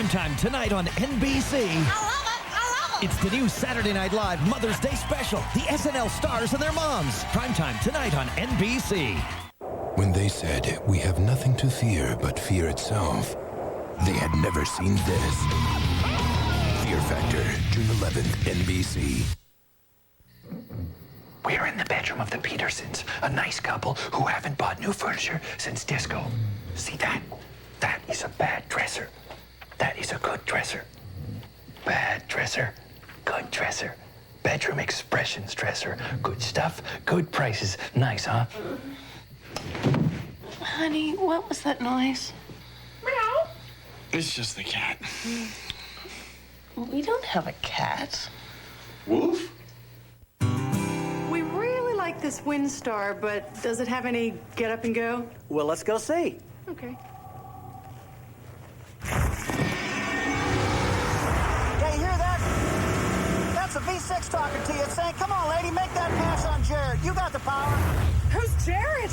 Primetime tonight on NBC. I love it. It's the new Saturday Night Live Mother's Day special. The SNL stars and their moms. Primetime tonight on NBC. When they said, we have nothing to fear but fear itself, they had never seen this. Fear Factor, June 11th, NBC. We're in the bedroom of the Petersons, a nice couple who haven't bought new furniture since disco. See that? That is a bad dresser. That is a good dresser. Bad dresser, good dresser. Bedroom expressions dresser. Good stuff, good prices. Nice, huh? Honey, what was that noise? Meow. It's just the cat. We don't have a cat. Wolf? We really like this Windstar, but does it have any get up and go? Well, let's go see. Okay. Yeah, you hear that? That's a V6 talking to you. It's saying, come on, lady, make that pass on Jared. You got the power. Who's Jared?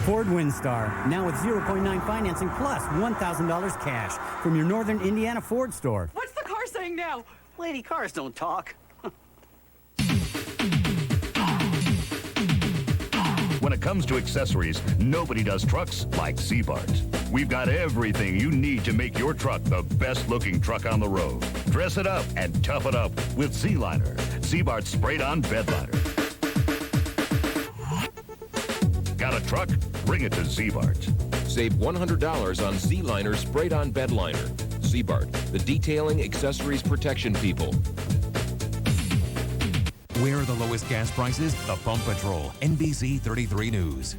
Ford Windstar, now with 0.9 financing plus $1,000 cash from your Northern Indiana Ford store. What's the car saying now? Lady, cars don't talk. When it comes to accessories, nobody does trucks like Seabart. We've got everything you need to make your truck the best-looking truck on the road. Dress it up and tough it up with Z-Liner, Seabart's sprayed-on bed liner. Got a truck? Bring it to Z-Bart. Save $100 on Z-Liner sprayed-on bed liner. Z-Bart, the detailing accessories protection people. Where are the lowest gas prices? The Pump Patrol, NBC 33 News.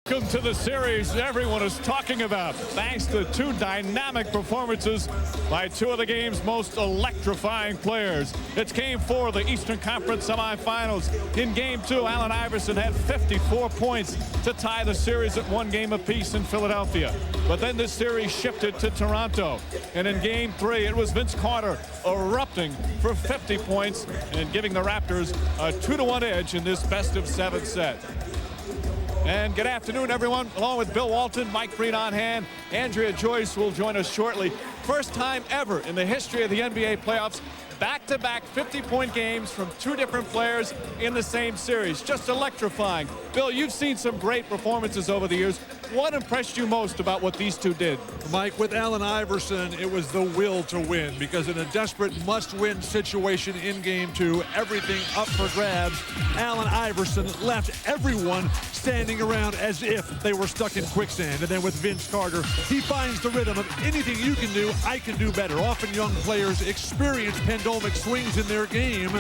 Welcome to the series everyone is talking about, thanks to two dynamic performances by two of the game's most electrifying players. It's Game 4 of the Eastern Conference semifinals. In Game 2, Allen Iverson had 54 points to tie the series at 1 game apiece in Philadelphia. But then this series shifted to Toronto. And in Game 3, it was Vince Carter erupting for 50 points and giving the Raptors a 2-1 edge in this best-of-7 set. And good afternoon, everyone. Along with Bill Walton, Mike Breen on hand, Andrea Joyce will join us shortly. First time ever in the history of the NBA playoffs, back-to-back 50-point games from two different players in the same series. Just electrifying. Bill, you've seen some great performances over the years. What impressed you most about what these two did? Mike, with Allen Iverson, it was the will to win, because in a desperate must-win situation in Game 2, everything up for grabs, Allen Iverson left everyone standing around as if they were stuck in quicksand. And then with Vince Carter, he finds the rhythm of anything you can do, I can do better. Often young players experience pendulum swings in their game.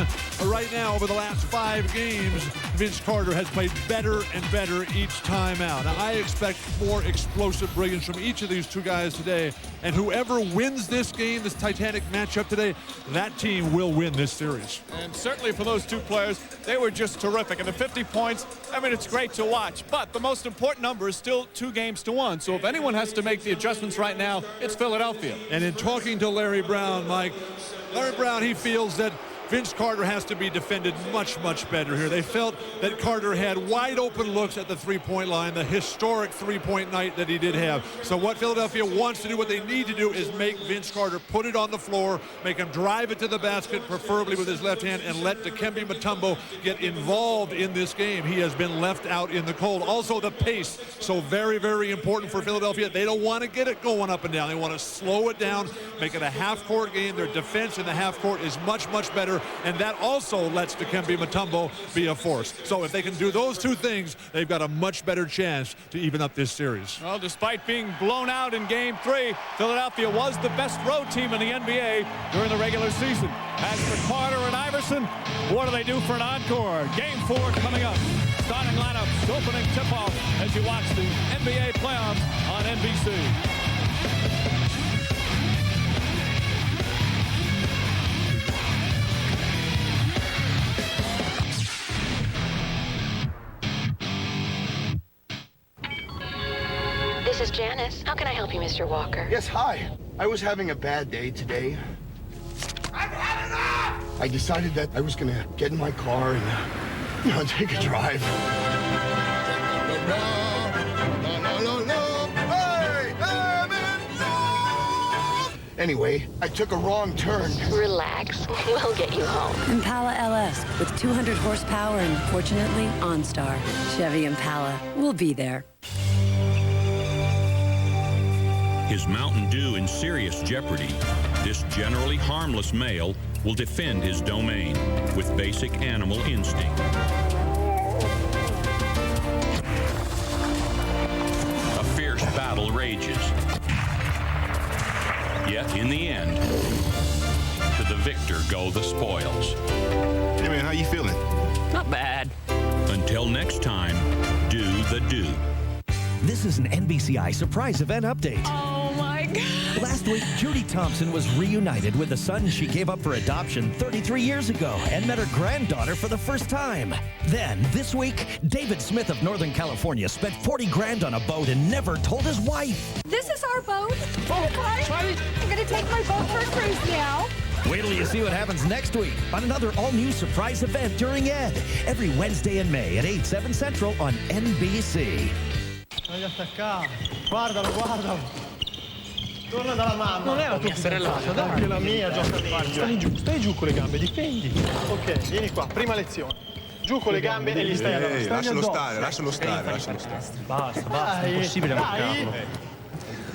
Right now, over the last 5 games, Vince Carter has played better and better each time out. Now, I expect more explosive brilliance from each of these two guys today, and whoever wins this game, this titanic matchup today, that team will win this series. And certainly for those two players, they were just terrific. And the 50 points, I mean, it's great to watch, but the most important number is still 2-1. So if anyone has to make the adjustments right now, it's Philadelphia. And in talking to Larry Brown, Mike, Larry Brown, he feels that Vince Carter has to be defended much, much better here. They felt that Carter had wide open looks at the three-point line, the historic three-point night that he did have. So what Philadelphia wants to do, what they need to do, is make Vince Carter put it on the floor, make him drive it to the basket, preferably with his left hand, and let Dikembe Mutombo get involved in this game. He has been left out in the cold. Also the pace, so very, very important for Philadelphia. They don't want to get it going up and down. They want to slow it down, make it a half-court game. Their defense in the half-court is much, much better. And that also lets Dikembe Mutombo be a force. So if they can do those two things, they've got a much better chance to even up this series. Well, despite being blown out in Game 3, Philadelphia was the best road team in the NBA during the regular season. As for Carter and Iverson, what do they do for an encore? Game 4 coming up. Starting lineups, opening tip-off as you watch the NBA playoffs on NBC. Janice. How can I help you, Mr. Walker? Yes, hi. I was having a bad day today. I've had enough! I decided that I was gonna get in my car and, take a drive. Anyway, I took a wrong turn. Relax. We'll get you home. Impala LS with 200 horsepower and, fortunately, OnStar. Chevy Impala. We'll be there. Is Mountain Dew in serious jeopardy? This generally harmless male will defend his domain with basic animal instinct. A fierce battle rages. Yet, in the end, to the victor go the spoils. Hey, man, how you feeling? Not bad. Until next time, do the do. This is an NBCI surprise event update. Oh, my God. Last week, Judy Thompson was reunited with the son she gave up for adoption 33 years ago and met her granddaughter for the first time. Then, this week, David Smith of Northern California spent 40 grand on a boat and never told his wife. This is our boat. I'm going to take my boat for a cruise now. Wait till you see what happens next week on another all-new surprise event during Ed. Every Wednesday in May at 8, 7 Central on NBC. Voglio attaccare. Guardalo, guardalo. Torna dalla mamma. Non è la tua fidanzata, dai, che la mia gioca a stai giù con le gambe, difendi. Ok, vieni qua, prima lezione. Giù con le gambe e gli stai addosso. Lascialo stare, lascialo stare, lascialo stare. Basta, è impossibile marcarlo.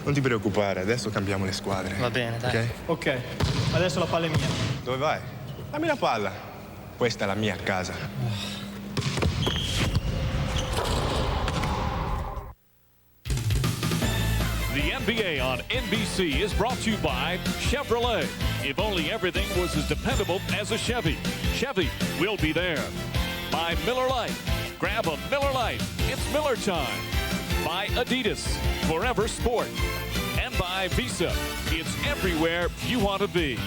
Non ti preoccupare, adesso cambiamo le squadre. Va bene, dai. Ok, adesso la palla è mia. Dove vai? Dammi la palla. Questa è la mia casa. The NBA on NBC is brought to you by Chevrolet. If only everything was as dependable as a Chevy. Chevy will be there. By Miller Lite. Grab a Miller Lite. It's Miller time. By Adidas. Forever Sport. And by Visa. It's everywhere you want to be.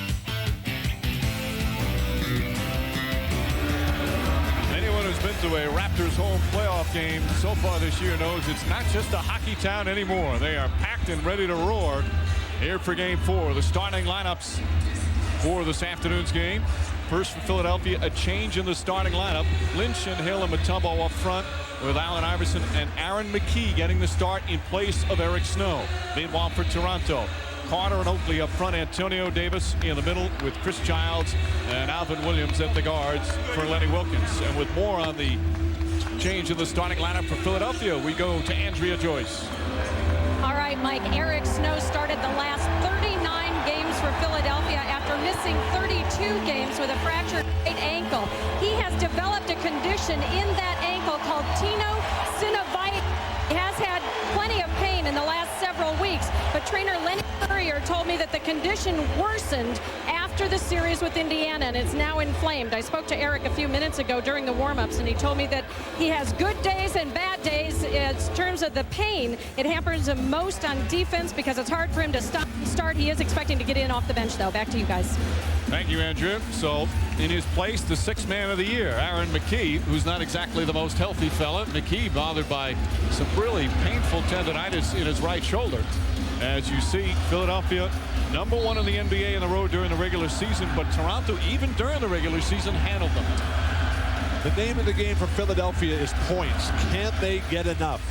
Anyone who's been to a Raptors home playoff game so far this year knows it's not just a hockey town anymore. They are packed and ready to roar here for Game 4. The starting lineups for this afternoon's game. First for Philadelphia, a change in the starting lineup. Lynch and Hill and Mutombo up front with Allen Iverson and Aaron McKee getting the start in place of Eric Snow. Meanwhile for Toronto, Carter and Oakley up front, Antonio Davis in the middle with Chris Childs and Alvin Williams at the guards for Lenny Wilkins. And with more on the change in the starting lineup for Philadelphia, we go to Andrea Joyce. All right, Mike, Eric Snow started the last 39 games for Philadelphia after missing 32 games with a fractured right ankle. He has developed a condition in that ankle called tenosynovitis. He has had plenty of pain in the last several weeks, but trainer Lenny Courier told me that the condition worsened after the series with Indiana, and it's now inflamed. I spoke to Eric a few minutes ago during the warm-ups, and he told me that he has good days and bad days. In terms of the pain, it hampers him most on defense because it's hard for him to stop and start. He is expecting to get in off the bench, though. Back to you guys. Thank you, Andrew. So, in his place, the sixth man of the year, Aaron McKee, who's not exactly the most healthy fella. McKee bothered by some really painful tendonitis in his right shoulder. As you see, Philadelphia, #1 in the NBA in the road during the regular season, but Toronto, even during the regular season, handled them. The name of the game for Philadelphia is points. Can they get enough?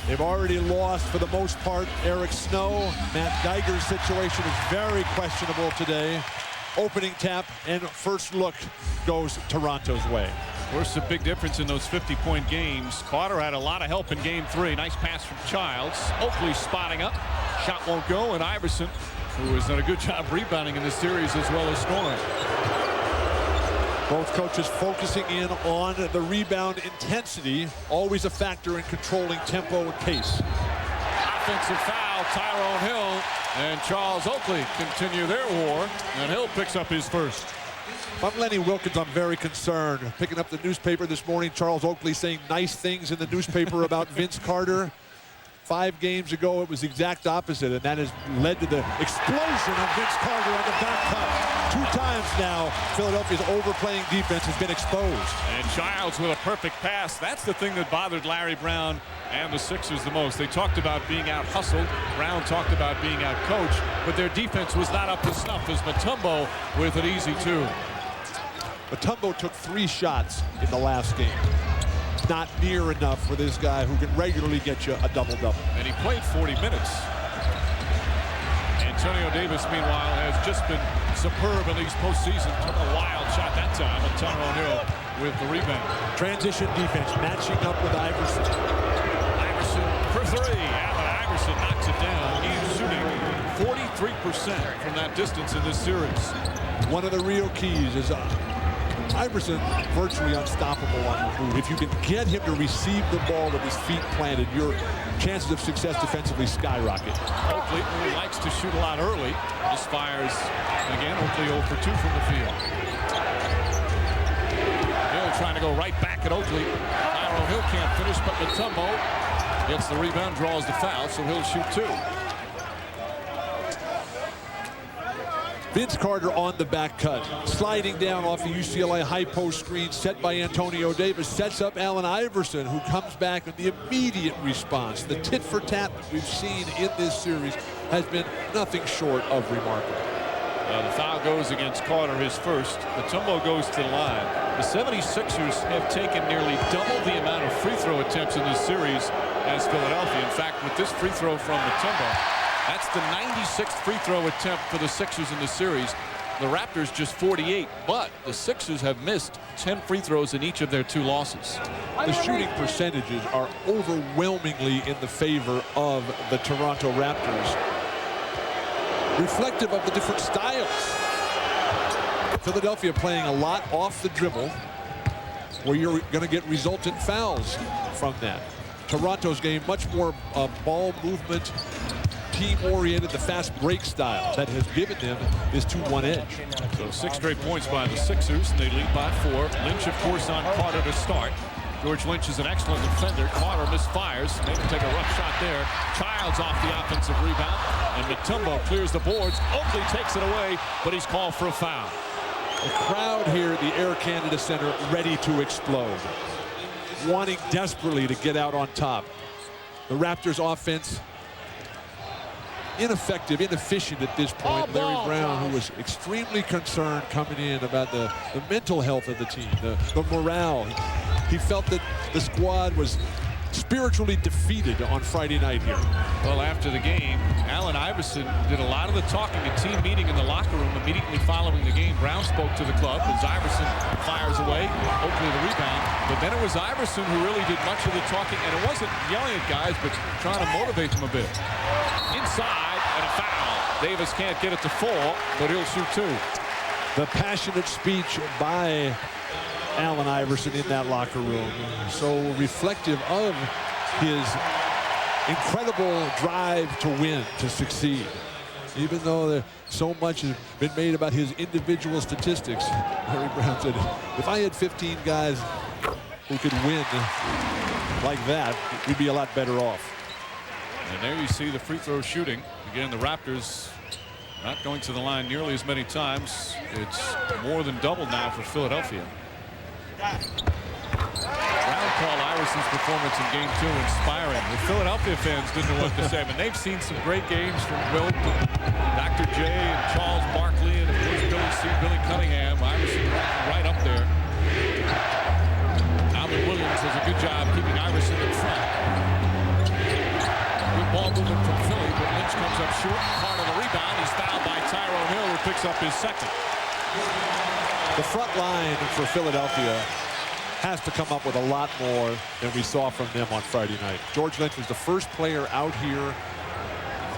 They've already lost, for the most part, Eric Snow. Matt Geiger's situation is very questionable today. Opening tap and first look goes Toronto's way. Of course, a big difference in those 50-point games. Carter had a lot of help in Game 3. Nice pass from Childs. Oakley spotting up. Shot won't go, and Iverson, who has done a good job rebounding in this series as well as scoring. Both coaches focusing in on the rebound intensity, always a factor in controlling tempo and pace. Offensive foul, Tyrone Hill and Charles Oakley continue their war, and Hill picks up his first. If I'm Lenny Wilkins, I'm very concerned. Picking up the newspaper this morning, Charles Oakley saying nice things in the newspaper about Vince Carter. 5 games ago, it was the exact opposite, and that has led to the explosion of Vince Carter on the back cut. 2 times now, Philadelphia's overplaying defense has been exposed. And Childs with a perfect pass. That's the thing that bothered Larry Brown and the Sixers the most. They talked about being out-hustled. Brown talked about being out-coached, but their defense was not up to snuff as Mutombo with an easy 2. Mutombo took 3 shots in the last game. Not near enough for this guy who can regularly get you a double-double. And he played 40 minutes. Antonio Davis, meanwhile, has just been superb in these postseason. Took a wild shot that time, and Tyrone Hill with the rebound. Transition defense matching up with Iverson. Iverson for 3. Allen Iverson knocks it down. He's shooting 43% from that distance in this series. One of the real keys is Iverson virtually unstoppable on the move. If you can get him to receive the ball with his feet planted, your chances of success defensively skyrocket. Oakley, who likes to shoot a lot early, just fires again. Oakley 0 for 2 from the field. Hill trying to go right back at Oakley. Tyrone Hill can't finish, but Mutombo gets the rebound, draws the foul, so he'll shoot 2. Vince Carter on the back cut, sliding down off the UCLA high post screen set by Antonio Davis, sets up Allen Iverson, who comes back in the immediate response. The tit-for-tat that we've seen in this series has been nothing short of remarkable. The foul goes against Carter, his first. Mutombo goes to the line. The 76ers have taken nearly double the amount of free throw attempts in this series as Philadelphia. In fact, with this free throw from Mutombo, that's the 96th free throw attempt for the Sixers in the series. The Raptors just 48, but the Sixers have missed 10 free throws in each of their 2 losses. The shooting percentages are overwhelmingly in the favor of the Toronto Raptors, reflective of the different styles. Philadelphia playing a lot off the dribble, where you're going to get resultant fouls from that. Toronto's game much more ball movement, team-oriented, the fast break style that has given them this 2-1 edge. So 6 straight points by the Sixers, and they lead by 4. Lynch, of course, on Carter to start. George Lynch is an excellent defender. Carter misfires. They can take a rough shot there. Childs off the offensive rebound, and Mutombo clears the boards. Oakley takes it away, but he's called for a foul. The crowd here at the Air Canada Center ready to explode, wanting desperately to get out on top. The Raptors offense ineffective, inefficient at this point. Larry Brown, who was extremely concerned coming in about the mental health of the team, the morale. He felt that the squad was spiritually defeated on Friday night here. Well, after the game, Allen Iverson did a lot of the talking, a team meeting in the locker room immediately following the game. Brown spoke to the club as Iverson fires away. Oakley the rebound. But then it was Iverson who really did much of the talking, and it wasn't yelling at guys, but trying to motivate them a bit. Inside, and a foul. Davis can't get it to fall, but he'll shoot 2. The passionate speech by Allen Iverson in that locker room, so reflective of his incredible drive to win, to succeed. Even though so much has been made about his individual statistics, Larry Brown said, if I had 15 guys who could win like that, we'd be a lot better off. And there you see the free throw shooting. Again, the Raptors not going to the line nearly as many times. It's more than double now for Philadelphia. Brown called Iverson's performance in Game 2 inspiring. The Philadelphia fans didn't know what to say. I mean, they've seen some great games from Wilt, Dr. J, and Charles Barkley, and of course Billy Cunningham. Iverson right up there. Alvin Williams does a good job keeping Iverson in front. Good ball movement from Philly, but Lynch comes up short. Part of the rebound. He's fouled by Tyrone Hill, who picks up his second. The front line for Philadelphia has to come up with a lot more than we saw from them on Friday night. George Lynch was the first player out here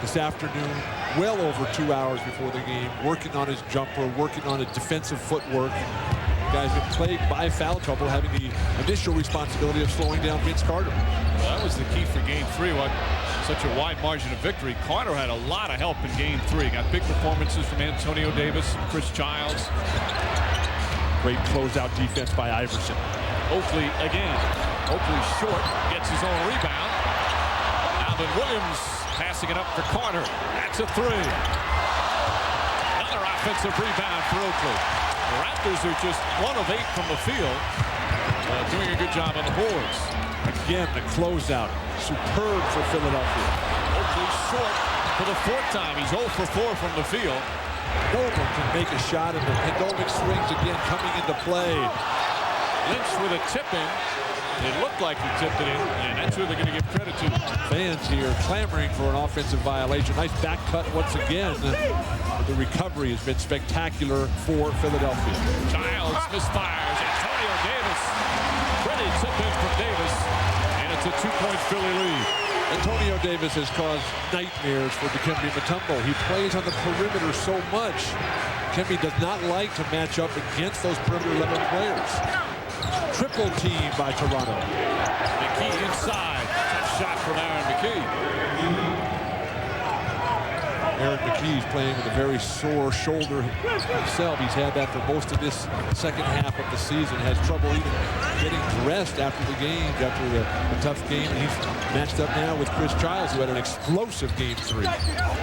this afternoon, well over 2 hours before the game, working on his jumper, working on his defensive footwork. The guy's been plagued by foul trouble, having the initial responsibility of slowing down Vince Carter. Well, that was the key for Game 3. What such a wide margin of victory. Carter had a lot of help in Game 3. Got big performances from Antonio Davis and Chris Childs. Great closeout defense by Iverson. Oakley again. Oakley short, gets his own rebound. job, and Williams passing it up for Carter. That's a three. Another offensive rebound for Oakley. The Raptors are just 1 of 8 from the field, doing a good job on the boards. Again, the closeout. Superb for Philadelphia. Oakley short for the 4th time. He's 0 for 4 from the field. No one can make a shot, and the pendulum swings again coming into play. Lynch with a tip-in. It looked like he tipped it in, and that's who they're going to give credit to. Fans here clamoring for an offensive violation. Nice back cut once again. The recovery has been spectacular for Philadelphia. Childs misfires. Antonio Davis. Pretty tip-in from Davis, and it's a 2-point Philly lead. Antonio Davis has caused nightmares for Dikembe Mutombo. He plays on the perimeter so much. Dikembe does not like to match up against those perimeter level players. Triple team by Toronto. McKee inside. Tough shot from Aaron McKee. Aaron McKee's playing with a very sore shoulder himself. He's had that for most of this second half of the season. Has trouble even getting dressed after the game, after a tough game. And he's matched up now with Chris Childs, who had an explosive game 3.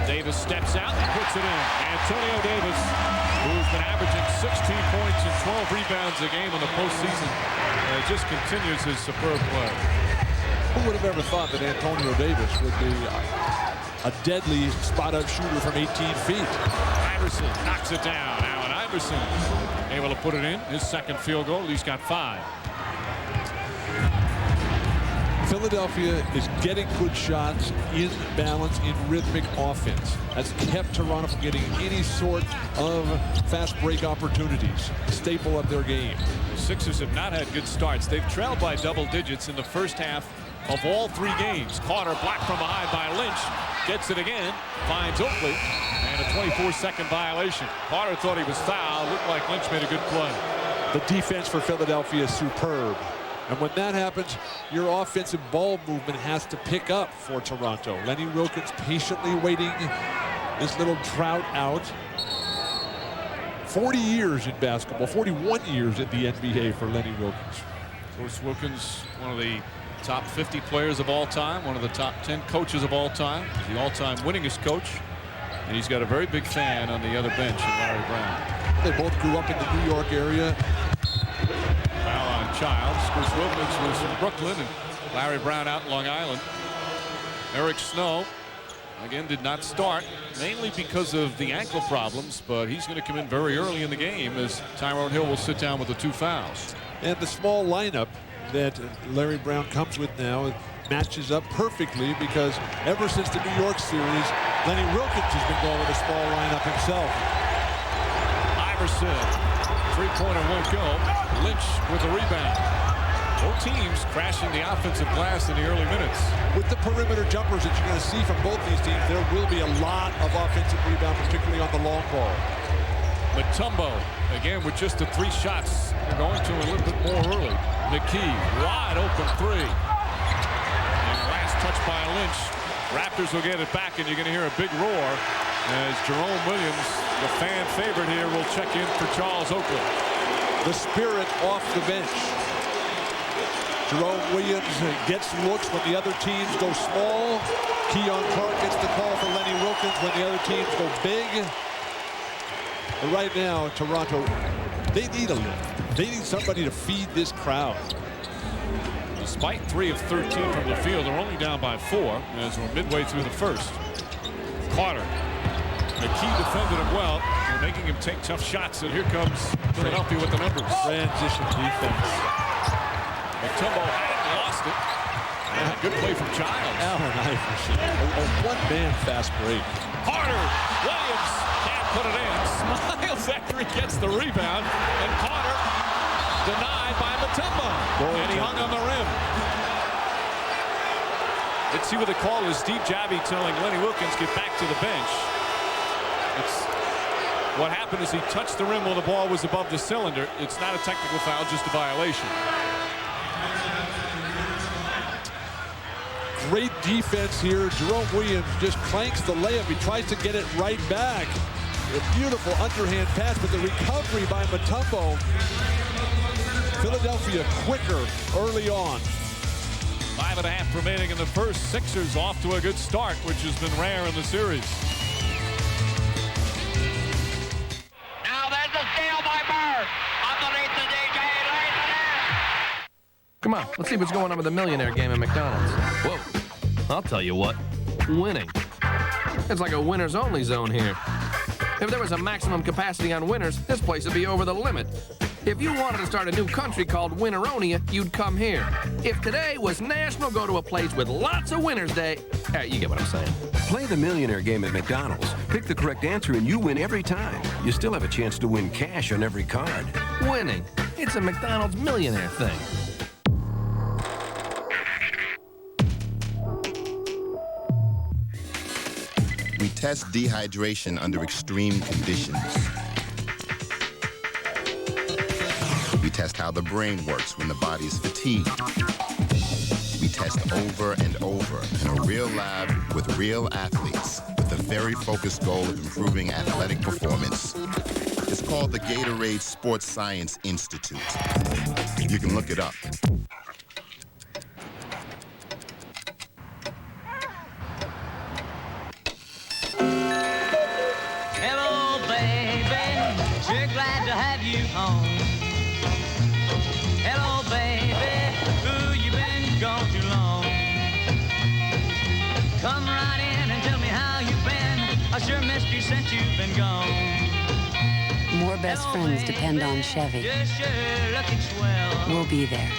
Davis steps out and puts it in. Antonio Davis, who's been averaging 16 points and 12 rebounds a game in the postseason, just continues his superb play. Who would have ever thought that Antonio Davis would be a deadly spot-up shooter from 18 feet? Iverson knocks it down. Allen Iverson able to put it in. His second field goal. He's got 5. Philadelphia is getting good shots in balance, in rhythmic offense. That's kept Toronto from getting any sort of fast break opportunities. A staple of their game. The Sixers have not had good starts. They've trailed by double digits in the first half of all 3 games. Carter blocked from behind by Lynch. Gets it again. Finds Oakley. And a 24-second violation. Carter thought he was fouled. Looked like Lynch made a good play. The defense for Philadelphia is superb. And when that happens, your offensive ball movement has to pick up for Toronto. Lenny Wilkins patiently waiting this little drought out. 40 years in basketball, 41 years in the NBA for Lenny Wilkins. Of course, Wilkins, one of the top 50 players of all time, one of the top 10 coaches of all time, the all-time winningest coach, and he's got a very big fan on the other bench in Larry Brown. They both grew up in the New York area. Foul on Childs. Chris Wilkins was from Brooklyn, and Larry Brown out in Long Island. Eric Snow, again, did not start, mainly because of the ankle problems, but he's going to come in very early in the game as Tyrone Hill will sit down with the 2 fouls. And the small lineup that Larry Brown comes with now matches up perfectly, because ever since the New York series, Lenny Wilkins has been going with a small lineup himself. Iverson, 3-pointer won't go. Lynch with the rebound. Both teams crashing the offensive glass in the early minutes. With the perimeter jumpers that you're going to see from both these teams, there will be a lot of offensive rebound, particularly on the long ball. Mutombo, again, with just the 3 shots. They're going to a little bit more early. McKee, wide open 3. And last touch by Lynch. Raptors will get it back, and you're going to hear a big roar as Jerome Williams, the fan favorite here, will check in for Charles Oakley. The spirit off the bench. Jerome Williams gets looks when the other teams go small. Keon Clark gets the call for Lenny Wilkins when the other teams go big. But right now, Toronto, they need a lift. They need somebody to feed this crowd. Despite 3 of 13 from the field, they're only down by 4 as we're midway through the first. Carter. McKee defended him well. They're making him take tough shots, and here comes Philadelphia with the numbers. Transition defense. Mutombo hadn't lost it. And a good play from Childs. Allen Iverson, a one-man fast break. Carter, Williams can't put it in. Smiles after he gets the rebound, and Carter denied by Mutombo. And he hung on the rim. Let's see what the call is. Steve Javie telling Lenny Wilkins, get back to the bench. What happened is he touched the rim while the ball was above the cylinder. It's not a technical foul, just a violation. Great defense here. Jerome Williams just clanks the layup. He tries to get it right back. A beautiful underhand pass, but the recovery by Mutombo. Philadelphia quicker early on. 5.5 remaining in the first. Sixers off to a good start, which has been rare in the series. Now there's a steal by Bird. Underneath the DJ. Come on, let's see what's going on with the millionaire game at McDonald's. Whoa. I'll tell you what. Winning. It's like a winners only zone here. If there was a maximum capacity on winners, this place would be over the limit. If you wanted to start a new country called Winneronia, you'd come here. If today was National Go to a Place with Lots of Winners Day, you get what I'm saying. Play the millionaire game at McDonald's. Pick the correct answer and you win every time. You still have a chance to win cash on every card. Winning. It's a McDonald's millionaire thing. We test dehydration under extreme conditions. We test how the brain works when the body is fatigued. We test over and over in a real lab with real athletes with the very focused goal of improving athletic performance. It's called the Gatorade Sports Science Institute. You can look it up. Hello, baby. Sure glad to have you home. Hello, baby. Ooh, you been gone too long. Come right in and tell me how you've been. I sure missed you since you've been gone. More best friends depend on Chevy. Just sure looking swell. We'll be there.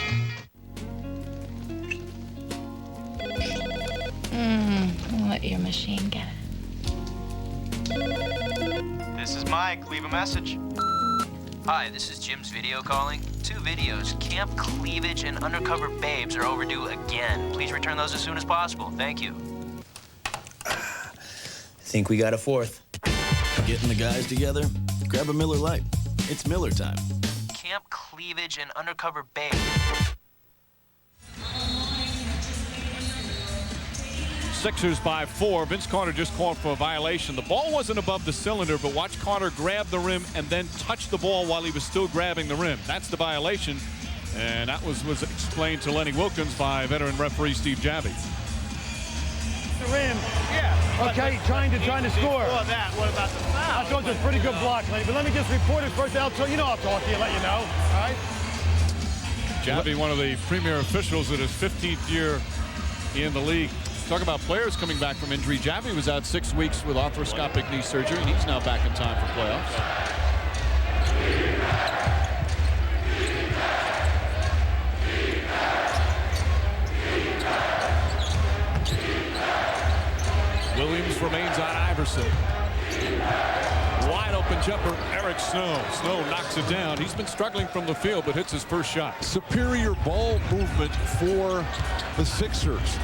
Let your machine get it. This is Mike. Leave a message. Hi, this is Jim's video calling. 2 videos, Camp Cleavage and Undercover Babes, are overdue again. Please return those as soon as possible. Thank you. Think we got a fourth. Getting the guys together? Grab a Miller Lite. It's Miller time. Camp Cleavage and Undercover Babes. Sixers by 4. Vince Carter just called for a violation. The ball wasn't above the cylinder, but watch Carter grab the rim and then touch the ball while he was still grabbing the rim. That's the violation, and that was explained to Lenny Wilkins by veteran referee Steve Javie. The rim. Yeah. Okay, trying to score. Before that, what about the foul? I thought it was a pretty good block, Lenny, but let me just report it first. I'll tell you, I'll talk to you, let you know. All right? Javie, one of the premier officials in his 15th year in the league. Talk about players coming back from injury. Javie was out 6 weeks with arthroscopic knee surgery, and he's now back in time for playoffs. Williams remains on Iverson. Wide open jumper, Eric Snow. Snow knocks it down. He's been struggling from the field, but hits his first shot. Superior ball movement for the Sixers.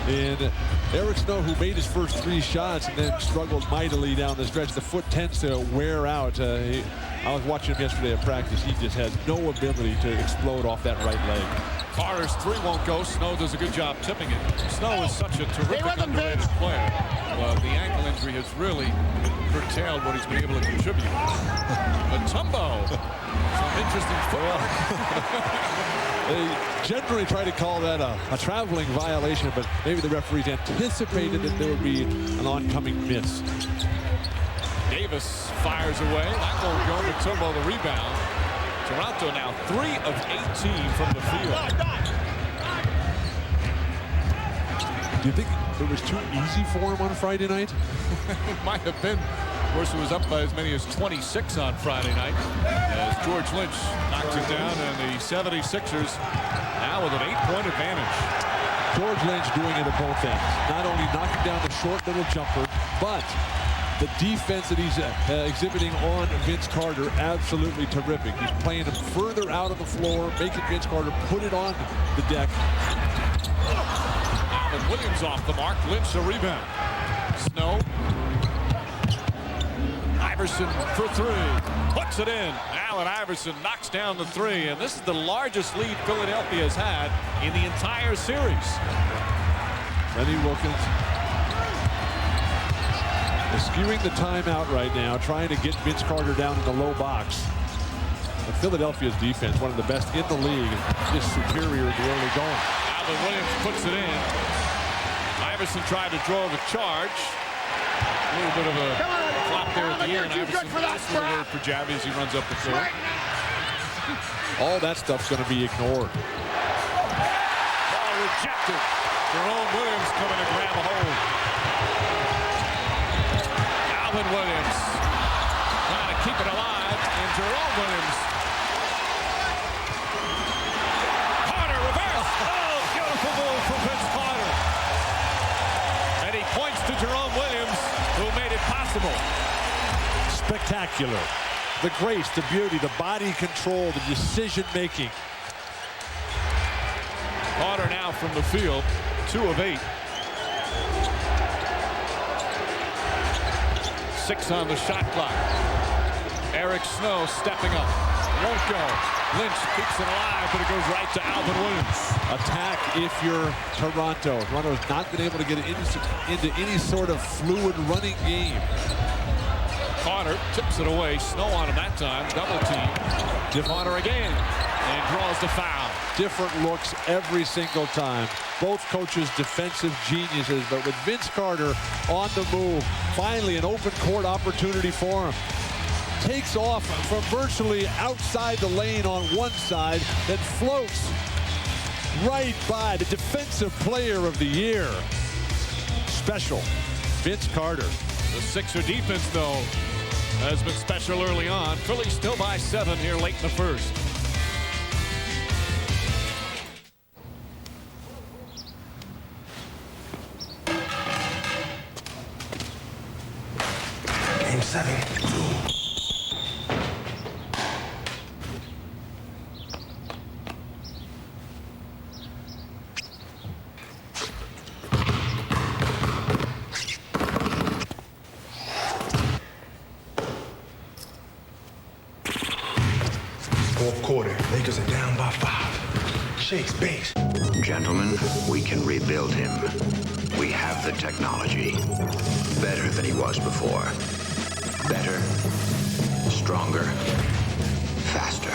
And Eric Snow, who made his first 3 shots and then struggled mightily down the stretch. The foot tends to wear out. I was watching him yesterday at practice. He just has no ability to explode off that right leg. Carter's 3 won't go. Snow does a good job tipping it. Snow is such a terrific underrated player. The ankle injury has really curtailed what he's been able to contribute. Matumbo, some interesting football. They generally try to call that a traveling violation, but maybe the referees anticipated that there would be an oncoming miss. Davis fires away. That won't go. Matumbo the rebound. Toronto now 3 of 18 from the field. Do you think it was too easy for him on Friday night? It might have been. Of course, it was up by as many as 26 on Friday night as George Lynch knocks it down, and the 76ers now with an 8-point advantage. George Lynch doing it at both ends. Not only knocking down the short little jumper, but the defense that he's exhibiting on Vince Carter, absolutely terrific. He's playing him further out of the floor, making Vince Carter put it on the deck. Alvin Williams off the mark. Lynch the rebound. Snow. Iverson for 3. Puts it in. Allen Iverson knocks down the 3. And this is the largest lead Philadelphia has had in the entire series. Lenny Wilkins skewing the timeout right now, trying to get Vince Carter down in the low box. And Philadelphia's defense, one of the best in the league, just superior in the early going. Alvin Williams puts it in. Iverson tried to draw the charge. A little bit of a flop there at the end. Iverson just a little word for Javi as he runs up the floor. All that stuff's going to be ignored. Ball rejected. Jerome Williams coming to grab a hold. Alvin Williams trying to keep it alive, and Jerome Williams. Carter reverse. Oh, beautiful move from Vince Carter. And he points to Jerome Williams, who made it possible. Spectacular. The grace, the beauty, the body control, the decision making. Carter now from the field, 2 of 8. 6 on the shot clock. Eric Snow stepping up. Won't go. Lynch keeps it alive, but it goes right to Alvin Williams. Attack if you're Toronto. Toronto's not been able to get into any sort of fluid running game. Carter tips it away. Snow on him that time. Double team. Carter again. And draws the foul. Different looks every single time. Both coaches defensive geniuses, but with Vince Carter on the move, finally an open court opportunity for him. Takes off from virtually outside the lane on one side, then floats right by the defensive player of the year. Special, Vince Carter. The Sixer defense, though, has been special early on. Philly still by 7 here late in the first. Game 7. Fourth quarter, Lakers are down by 5. Shakes base. Gentlemen, we can rebuild him. We have the technology. Better than he was before. Better, stronger, faster.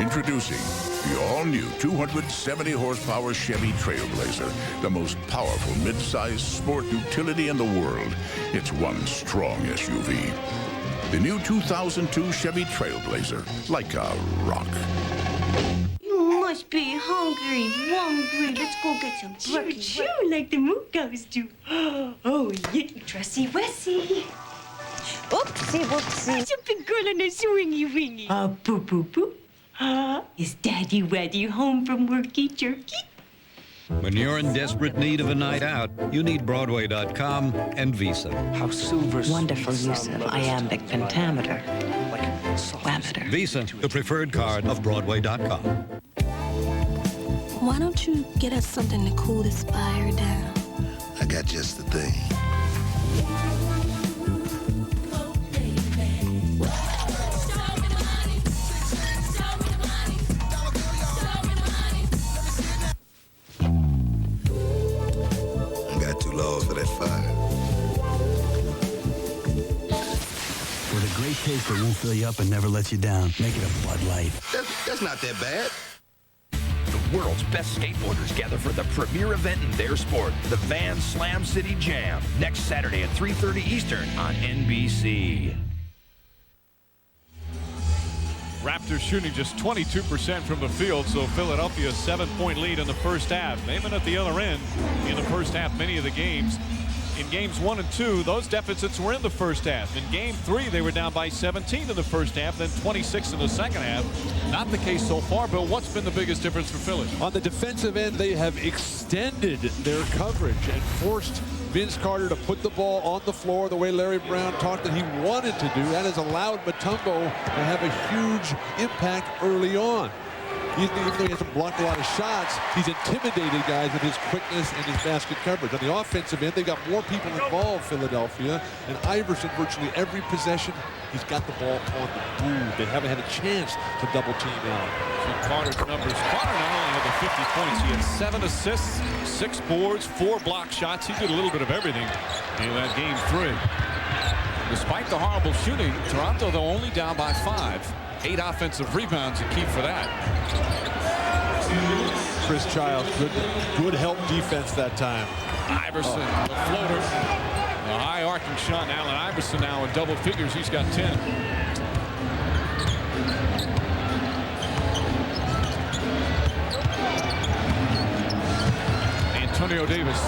Introducing the all-new 270-horsepower Chevy Trailblazer, the most powerful mid-size sport utility in the world. It's one strong SUV. The new 2002 Chevy Trailblazer, like a rock. You must be hungry. Let's go get some breakfast. Choo, like the Mookos do. Oh, yeah, dressy wessy. Oopsie, whoopsie. It's a big girl on a swingy wingy. Boo, boo, boo. Is Daddy Waddy home from worky jerky? When you're in desperate need of a night out, you need Broadway.com and Visa. How silver. Wonderful use of iambic pentameter. Whammeter. Visa, the preferred card of Broadway.com. Why don't you get us something to cool this fire down? I got just the thing. For that fire. With a great taste that won't fill you up and never lets you down. Make it a Bud Light. That's not that bad. The world's best skateboarders gather for the premier event in their sport, the Van Slam City Jam, next Saturday at 3:30 Eastern on NBC. Raptors shooting just 22% from the field, so Philadelphia 7-point lead in the first half. They've been at the other end in the first half many of the games. In games 1 and 2, those deficits were in the first half. In game 3, they were down by 17 in the first half, then 26 in the second half. Not the case so far, but what's been the biggest difference for Philly? On the defensive end, they have extended their coverage and forced Vince Carter to put the ball on the floor the way Larry Brown talked that he wanted to do. That has allowed Mutombo to have a huge impact early on. Even though he hasn't blocked a lot of shots, he's intimidated guys with his quickness and his basket coverage. On the offensive end, they got more people involved, Philadelphia, and Iverson virtually every possession, he's got the ball on the move. They haven't had a chance to double team out. See Carter's numbers. Carter not only had the 50 points, he had 7 assists, 6 boards, 4 block shots. He did a little bit of everything in that game 3. Despite the horrible shooting, Toronto, though, only down by 5. 8 offensive rebounds, a key for that. Chris Childs. Good help defense that time. Iverson, the floater. A high arcing shot. Allen Iverson now in double figures. He's got 10. Antonio Davis.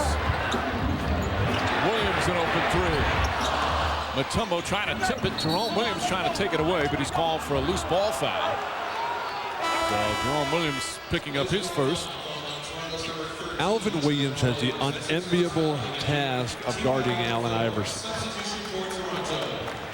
Williams an open three. Mutombo trying to tip it. Jerome Williams trying to take it away, but he's called for a loose ball foul. Jerome Williams picking up his first. Alvin Williams has the unenviable task of guarding Allen Iverson.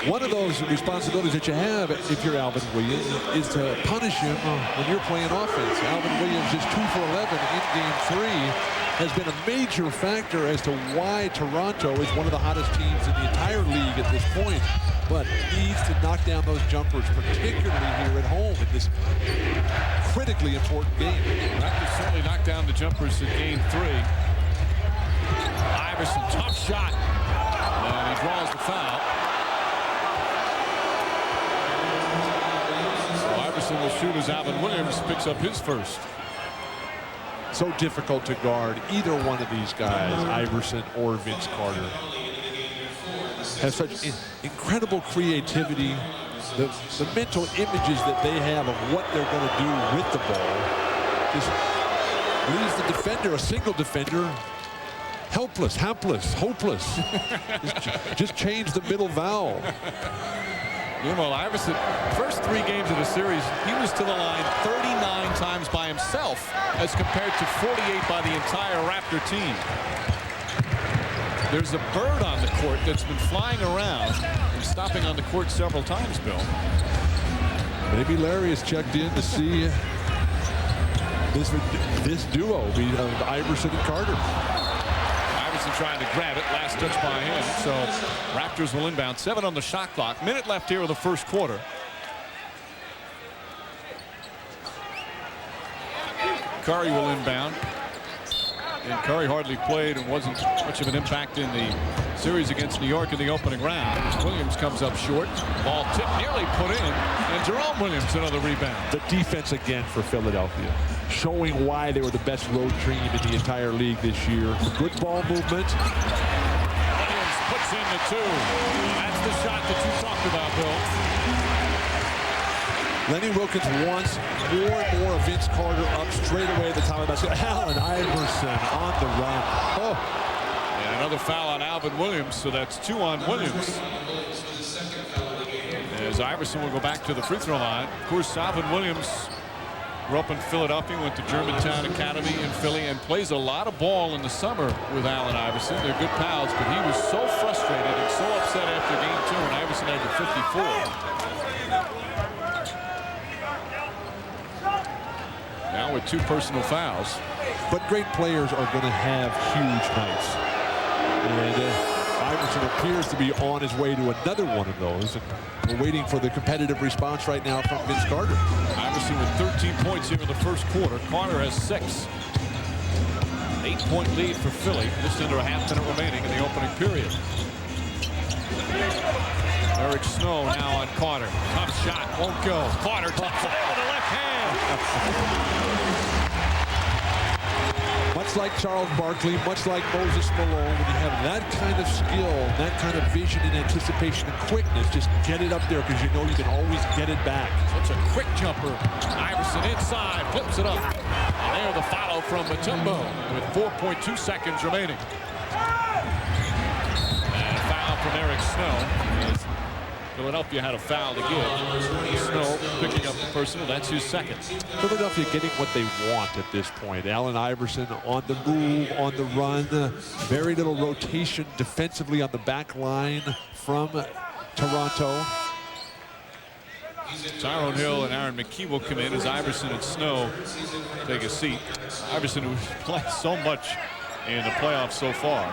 One of those responsibilities that you have if you're Alvin Williams is to punish him when you're playing offense. Alvin Williams is 2 for 11 in game 3. Has been a major factor as to why Toronto is one of the hottest teams in the entire league at this point, but needs to knock down those jumpers, particularly here at home in this critically important game. Raptors certainly knocked down the jumpers in game 3. Iverson, tough shot, and he draws the foul. So Iverson will shoot as Alvin Williams picks up his first. So difficult to guard either one of these guys, Iverson or Vince Carter. Have such incredible creativity. The mental images that they have of what they're going to do with the ball just leaves the defender, a single defender, helpless, hopeless. just change the middle vowel. Meanwhile, Iverson, first 3 games of the series, he was to the line 39 times by himself as compared to 48 by the entire Raptor team. There's a bird on the court that's been flying around and stopping on the court several times, Bill. Maybe Larry has checked in to see this duo of Iverson and Carter. Trying to grab it, last touch by him. So Raptors will inbound. 7 on the shot clock. Minute left here of the first quarter. Curry will inbound. And Curry hardly played and wasn't much of an impact in the series against New York in the opening round. Williams comes up short. Ball tipped, nearly put in. And Jerome Williams another rebound. The defense again for Philadelphia, showing why they were the best road team in the entire league this year. Good ball movement. Williams puts in the 2. That's the shot that you talked about, Bill. Lenny Wilkins wants more and more of Vince Carter up straight away at the top of the basket. Allen Iverson on the run. Oh. And another foul on Alvin Williams, so that's 2 on Williams. As Iverson will go back to the free throw line. Of course, Alvin Williams grew up in Philadelphia, went to Germantown Academy in Philly, and plays a lot of ball in the summer with Allen Iverson. They're good pals, but he was so frustrated and so upset after game 2 when Iverson had the 54. Now with 2 personal fouls. But great players are going to have huge nights. And Iverson appears to be on his way to another one of those. And we're waiting for the competitive response right now from Vince Carter. Iverson with 13 points here in the first quarter. Carter has 6. 8-point lead for Philly. Just under a half-minute remaining in the opening period. Eric Snow now on Carter. Tough shot, won't go. Carter taps it in with the left hand. Much like Charles Barkley, much like Moses Malone, when you have that kind of skill, that kind of vision and anticipation and quickness, just get it up there because you know you can always get it back. Such a quick jumper. Iverson inside, flips it up. And there the follow from Mutombo with 4.2 seconds remaining. And a foul from Eric Snow. Philadelphia had a foul to give. Snow picking up the personal. That's his second. Philadelphia getting what they want at this point. Allen Iverson on the move, on the run. Very little rotation defensively on the back line from Toronto. Tyrone Hill and Aaron McKee will come in as Iverson and Snow take a seat. Iverson, who's played so much in the playoffs so far,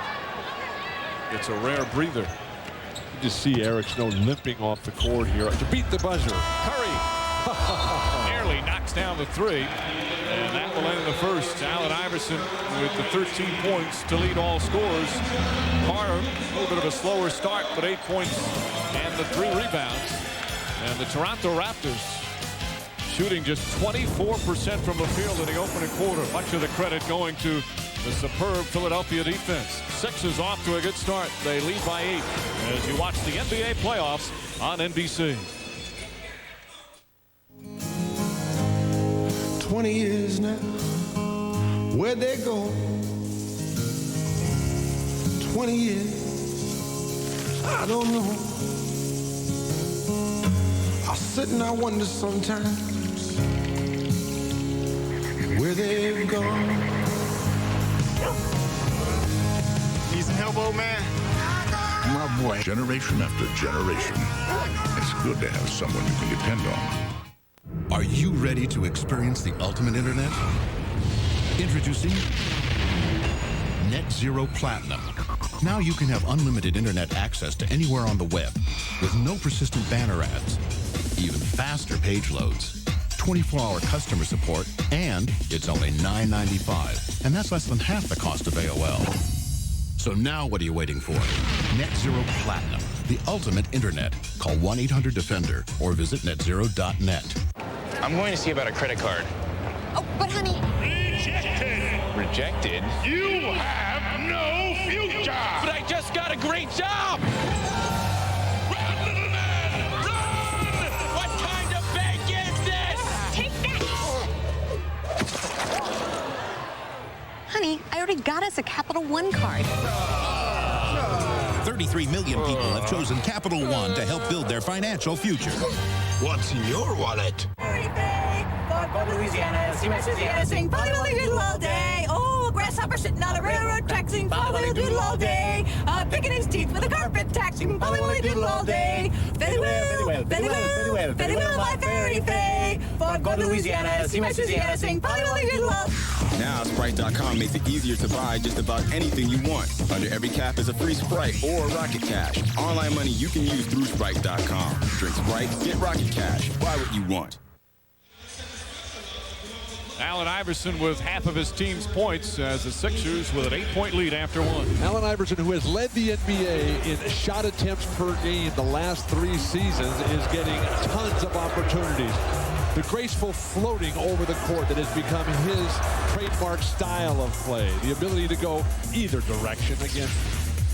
gets a rare breather. Just see Eric Snow limping off the court here to beat the buzzer. Curry nearly knocks down the 3, and that will end the first. Allen Iverson with the 13 points to lead all scores. Carter, a little bit of a slower start, but 8 points and the 3 rebounds. And the Toronto Raptors shooting just 24% from the field in the opening quarter. Much of the credit going to the superb Philadelphia defense. Sixers off to a good start. They lead by 8 as you watch the NBA playoffs on NBC. 20 years now, where'd they go? 20 years, I don't know. I sit and I wonder sometimes where they've gone. Need some help, old man? My boy. Generation after generation. It's good to have someone you can depend on. Are you ready to experience the ultimate internet? Introducing Net Zero Platinum. Now you can have unlimited internet access to anywhere on the web with no persistent banner ads, even faster page loads, 24-hour customer support, and it's only $9.95, and that's less than half the cost of AOL. So now what are you waiting for? Net Zero Platinum, the ultimate internet. Call 1-800-DEFENDER or visit netzero.net. I'm going to see about a credit card. Oh, but honey. Rejected. Rejected? You have no future! But I just got a great job! Run, little man! Run! What kind of bank is this? Take that! Honey, I already got us a Capital One card. 33 million people have chosen Capital One to help build their financial future. What's in your wallet? Go to Louisiana, see my Louisiana, sing Folly Doodle all day. Oh, grasshopper sitting on a railroad track, sing Folly Doodle all day. Picking his teeth with a carpet tack, sing Folly Doodle all day. Fetty Will, Fetty Will, my fairy fay. Go to Louisiana, see my Louisiana, sing Folly Doodle all day. Now, Sprite.com makes it easier to buy just about anything you want. Under every cap is a free Sprite or Rocket Cash. Online money you can use through Sprite.com. Drink Sprite, get Rocket Cash. Buy what you want. Allen Iverson with half of his team's points as the Sixers with an 8-point lead after one. Allen Iverson, who has led the NBA in shot attempts per game the last 3 seasons, is getting tons of opportunities. The graceful floating over the court that has become his trademark style of play. The ability to go either direction against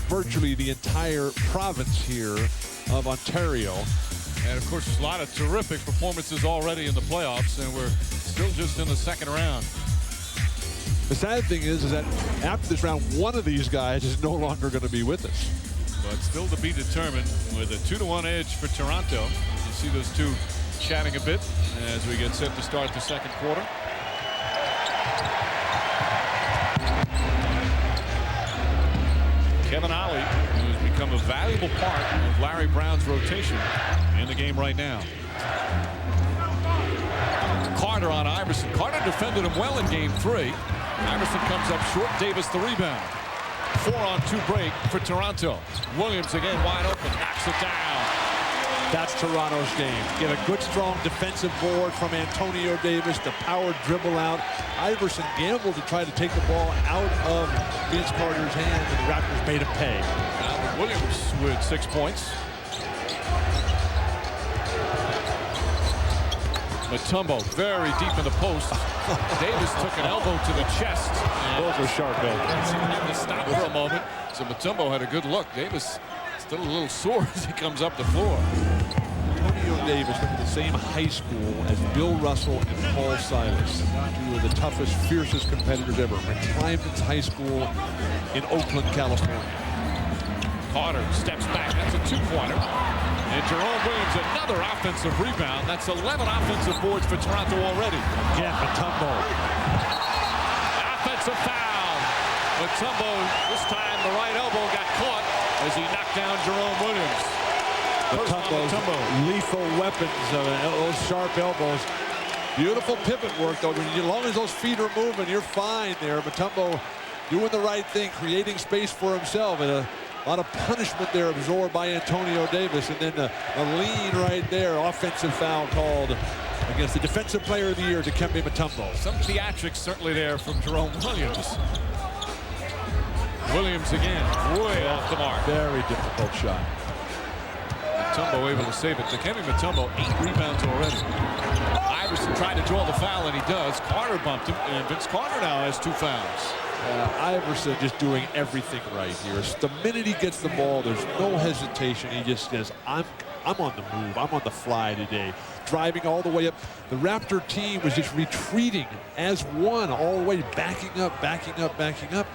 virtually the entire province here of Ontario. And, of course, a lot of terrific performances already in the playoffs, and we're still just in the second round. The sad thing is that after this round, one of these guys is no longer going to be with us. But still to be determined with a 2-1 edge for Toronto. You see those two chatting a bit as we get set to start the second quarter. Kevin Ollie, who has become a valuable part of Larry Brown's rotation in the game right now. Carter on Iverson. Carter defended him well in game 3. Iverson comes up short. Davis the rebound. 4-on-2 break for Toronto. Williams again wide open. Knocks it down. That's Toronto's game. Get a good, strong defensive board from Antonio Davis. The power dribble out. Iverson gambled to try to take the ball out of Vince Carter's hands, and the Raptors made him pay. Now Williams with 6 points. Mutombo very deep in the post. Davis took an elbow to the chest. Those were sharp elbows. He had to stop for a moment. So Mutombo had a good look. Davis still a little sore as he comes up the floor. Antonio Davis went to the same high school as Bill Russell and Paul Silas, two of the toughest, fiercest competitors ever. Went to Clemens High School in Oakland, California. Carter steps back. That's a 2-pointer. And Jerome Williams, another offensive rebound. That's 11 offensive boards for Toronto already. Again, Mutombo. Offensive foul. Mutombo, this time the right elbow got caught as he knocked down Jerome Williams. Mutombo's lethal weapons, those sharp elbows. Beautiful pivot work, though. As long as those feet are moving, you're fine there. Mutombo doing the right thing, creating space for himself. And a lot of punishment there absorbed by Antonio Davis. And then a lean right there, offensive foul called against the Defensive Player of the Year, Dikembe Mutombo. Some theatrics certainly there from Jerome Williams. Williams again, way off the mark. Very difficult shot. Mutombo able to save it. Dikembe Mutombo, 8 rebounds already. Iverson tried to draw the foul, and he does. Carter bumped him, and Vince Carter now has 2 fouls. Iverson just doing everything right here. The minute he gets the ball, there's no hesitation. He just says, I'm on the move. I'm on the fly today. Driving all the way up. The Raptor team was just retreating as one, all the way backing up, backing up, backing up.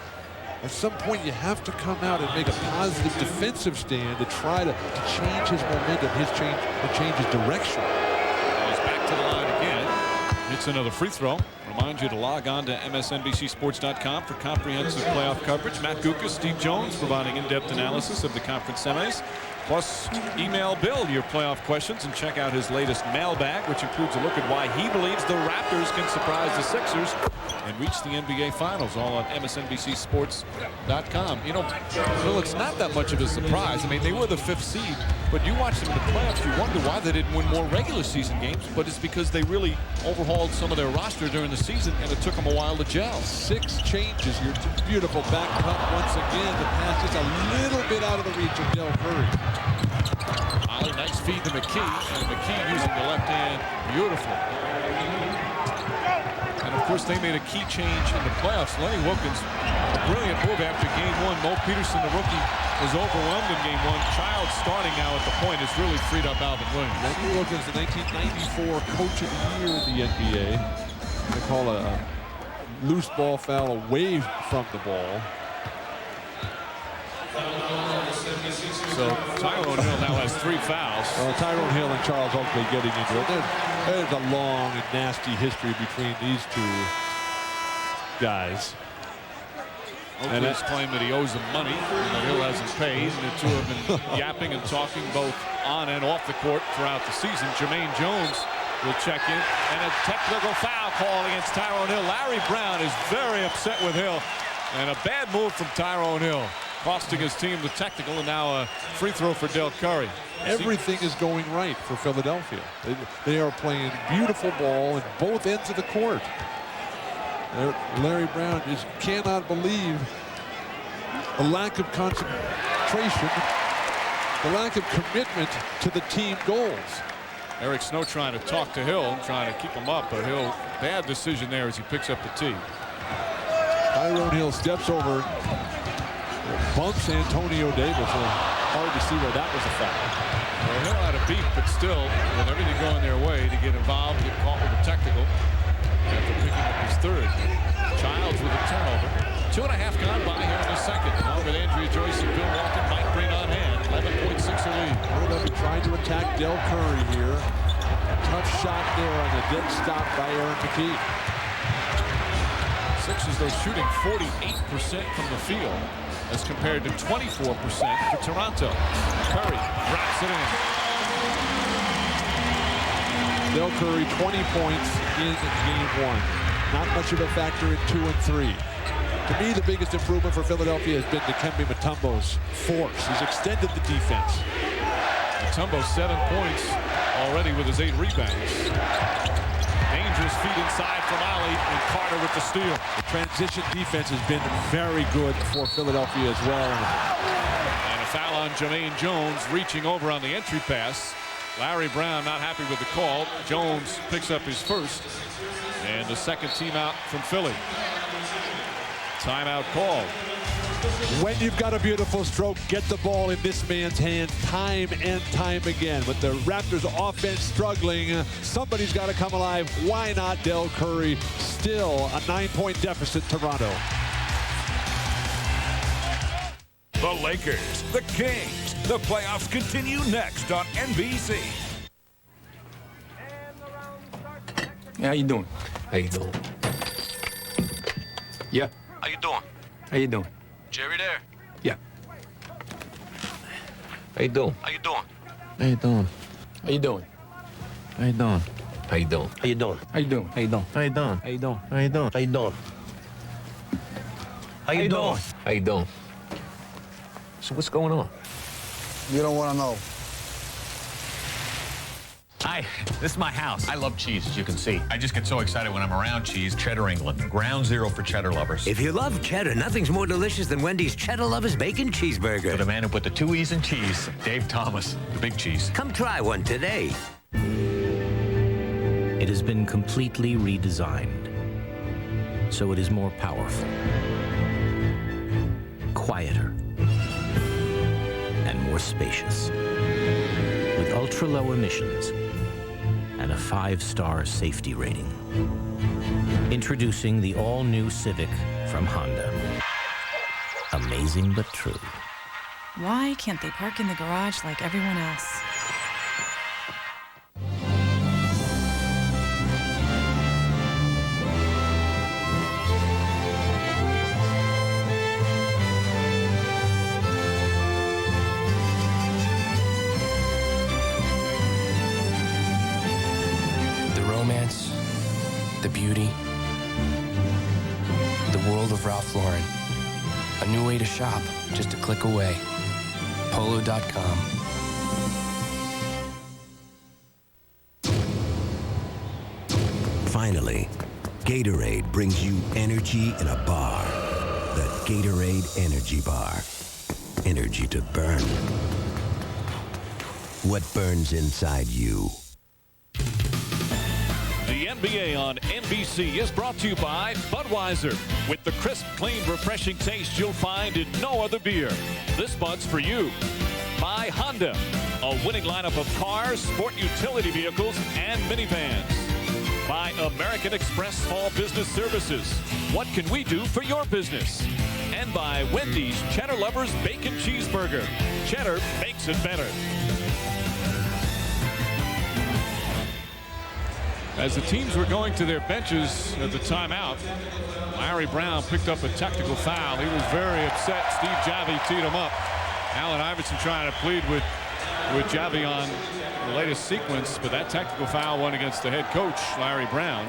At some point, you have to come out and make a positive defensive stand to try to change his momentum, change his direction. He's back to the line again. It's another free throw. Remind you to log on to msnbcsports.com for comprehensive playoff coverage. Matt Gukas, Steve Jones providing in-depth analysis of the conference semis. Plus, email Bill your playoff questions and check out his latest mailbag, which includes a look at why he believes the Raptors can surprise the Sixers and reach the NBA Finals, all on msnbcsports.com. You know, Bill, it's not that much of a surprise. I mean, they were the 5th seed, but you watch them in the playoffs, you wonder why they didn't win more regular season games, but it's because they really overhauled some of their roster during the season, and it took them a while to gel. 6 changes here. Beautiful back cut once again. The pass just a little bit out of the reach of Del Curry. Nice feed to McKee, and McKee using the left hand. Beautiful. And of course, they made a key change in the playoffs. Lenny Wilkins, a brilliant move after game 1. Mo Peterson, the rookie, was overwhelmed in game 1. Childs starting now at the point has really freed up Alvin Williams. Lenny Wilkins, the 1994 Coach of the Year in the NBA. They call a loose ball foul away from the ball. So Tyrone Hill now has 3 fouls. Tyrone Hill and Charles Oakley getting into it. There's a long and nasty history between these 2 guys. Oakley's claimed that he owes them money, and Hill hasn't paid, and the 2 have been yapping and talking both on and off the court throughout the season. Jermaine Jones will check in, and a technical foul call against Tyrone Hill. Larry Brown is very upset with Hill, and a bad move from Tyrone Hill, costing his team the technical, and now a free throw for Del Curry. Everything is going right for Philadelphia. They are playing beautiful ball at both ends of the court. Larry Brown just cannot believe the lack of concentration, the lack of commitment to the team goals. Eric Snow trying to talk to Hill, trying to keep him up, but Hill, bad decision there as he picks up the tee. Tyrone Hill steps over, bumps Antonio Davis. Hard to see where that was a foul. Well, Hill had a beat, but still, with everything going their way, to get involved, get caught with a technical after picking up his 3rd. Childs with a turnover. 2.5 gone by here in the second. Along with Andrea Joyce and Bill Walton might bring on hand. 11.6 lead. Philadelphia trying to attack Del Curry here. Tough shot there on the dead stop by Aaron McKee. Sixers, though, shooting 48% from the field as compared to 24% for Toronto. Curry drops it in. Del Curry, 20 points in game 1. Not much of a factor in 2 and 3. To me, the biggest improvement for Philadelphia has been Dikembe Mutombo's force. He's extended the defense. Mutombo 7 points already with his 8 rebounds. Dangerous feed inside from Ali, and Carter with the steal. The transition defense has been very good for Philadelphia as well. And a foul on Jermaine Jones, reaching over on the entry pass. Larry Brown not happy with the call. Jones picks up his 1st, and the 2nd team out from Philly. Timeout called. When you've got a beautiful stroke, get the ball in this man's hands time and time again. With the Raptors offense struggling, somebody's got to come alive. Why not Del Curry? Still a 9-point deficit, Toronto. The Lakers, the Kings. The playoffs continue next on NBC. Hey, how you doing? How you doing? Yeah. How you doing? How you doing? Jerry there? Yeah. How you doing? How you doing? How you doing? How you doing? How you doing? How you doing? How you doing? How you doing? How you doing? How you doing? How you doing? How you doing? How you doing? How you doing? How you doing? So what's going on? You don't want to know. Hi, this is my house. I love cheese, as you can see. I just get so excited when I'm around cheese. Cheddar England, ground zero for cheddar lovers. If you love cheddar, nothing's more delicious than Wendy's Cheddar Lovers Bacon Cheeseburger. For the man who put the 2 E's in cheese, Dave Thomas, the big cheese. Come try one today. It has been completely redesigned, so it is more powerful, quieter, and more spacious. With ultra-low emissions and a 5-star safety rating. Introducing the all-new Civic from Honda. Amazing but true. Why can't they park in the garage like everyone else? The beauty, the world of Ralph Lauren. A new way to shop, just a click away. Polo.com. Finally, Gatorade brings you energy in a bar. The Gatorade Energy Bar. Energy to burn. What burns inside you? The NBA on NBC is brought to you by Budweiser. With the crisp, clean, refreshing taste you'll find in no other beer. This Bud's for you. By Honda, a winning lineup of cars, sport utility vehicles, and minivans. By American Express Small Business Services. What can we do for your business? And by Wendy's Cheddar Lovers Bacon Cheeseburger. Cheddar makes it better. As the teams were going to their benches at the timeout, Larry Brown picked up a technical foul. He was very upset. Steve Javi teed him up. Allen Iverson trying to plead with Javi on the latest sequence, but that technical foul went against the head coach, Larry Brown.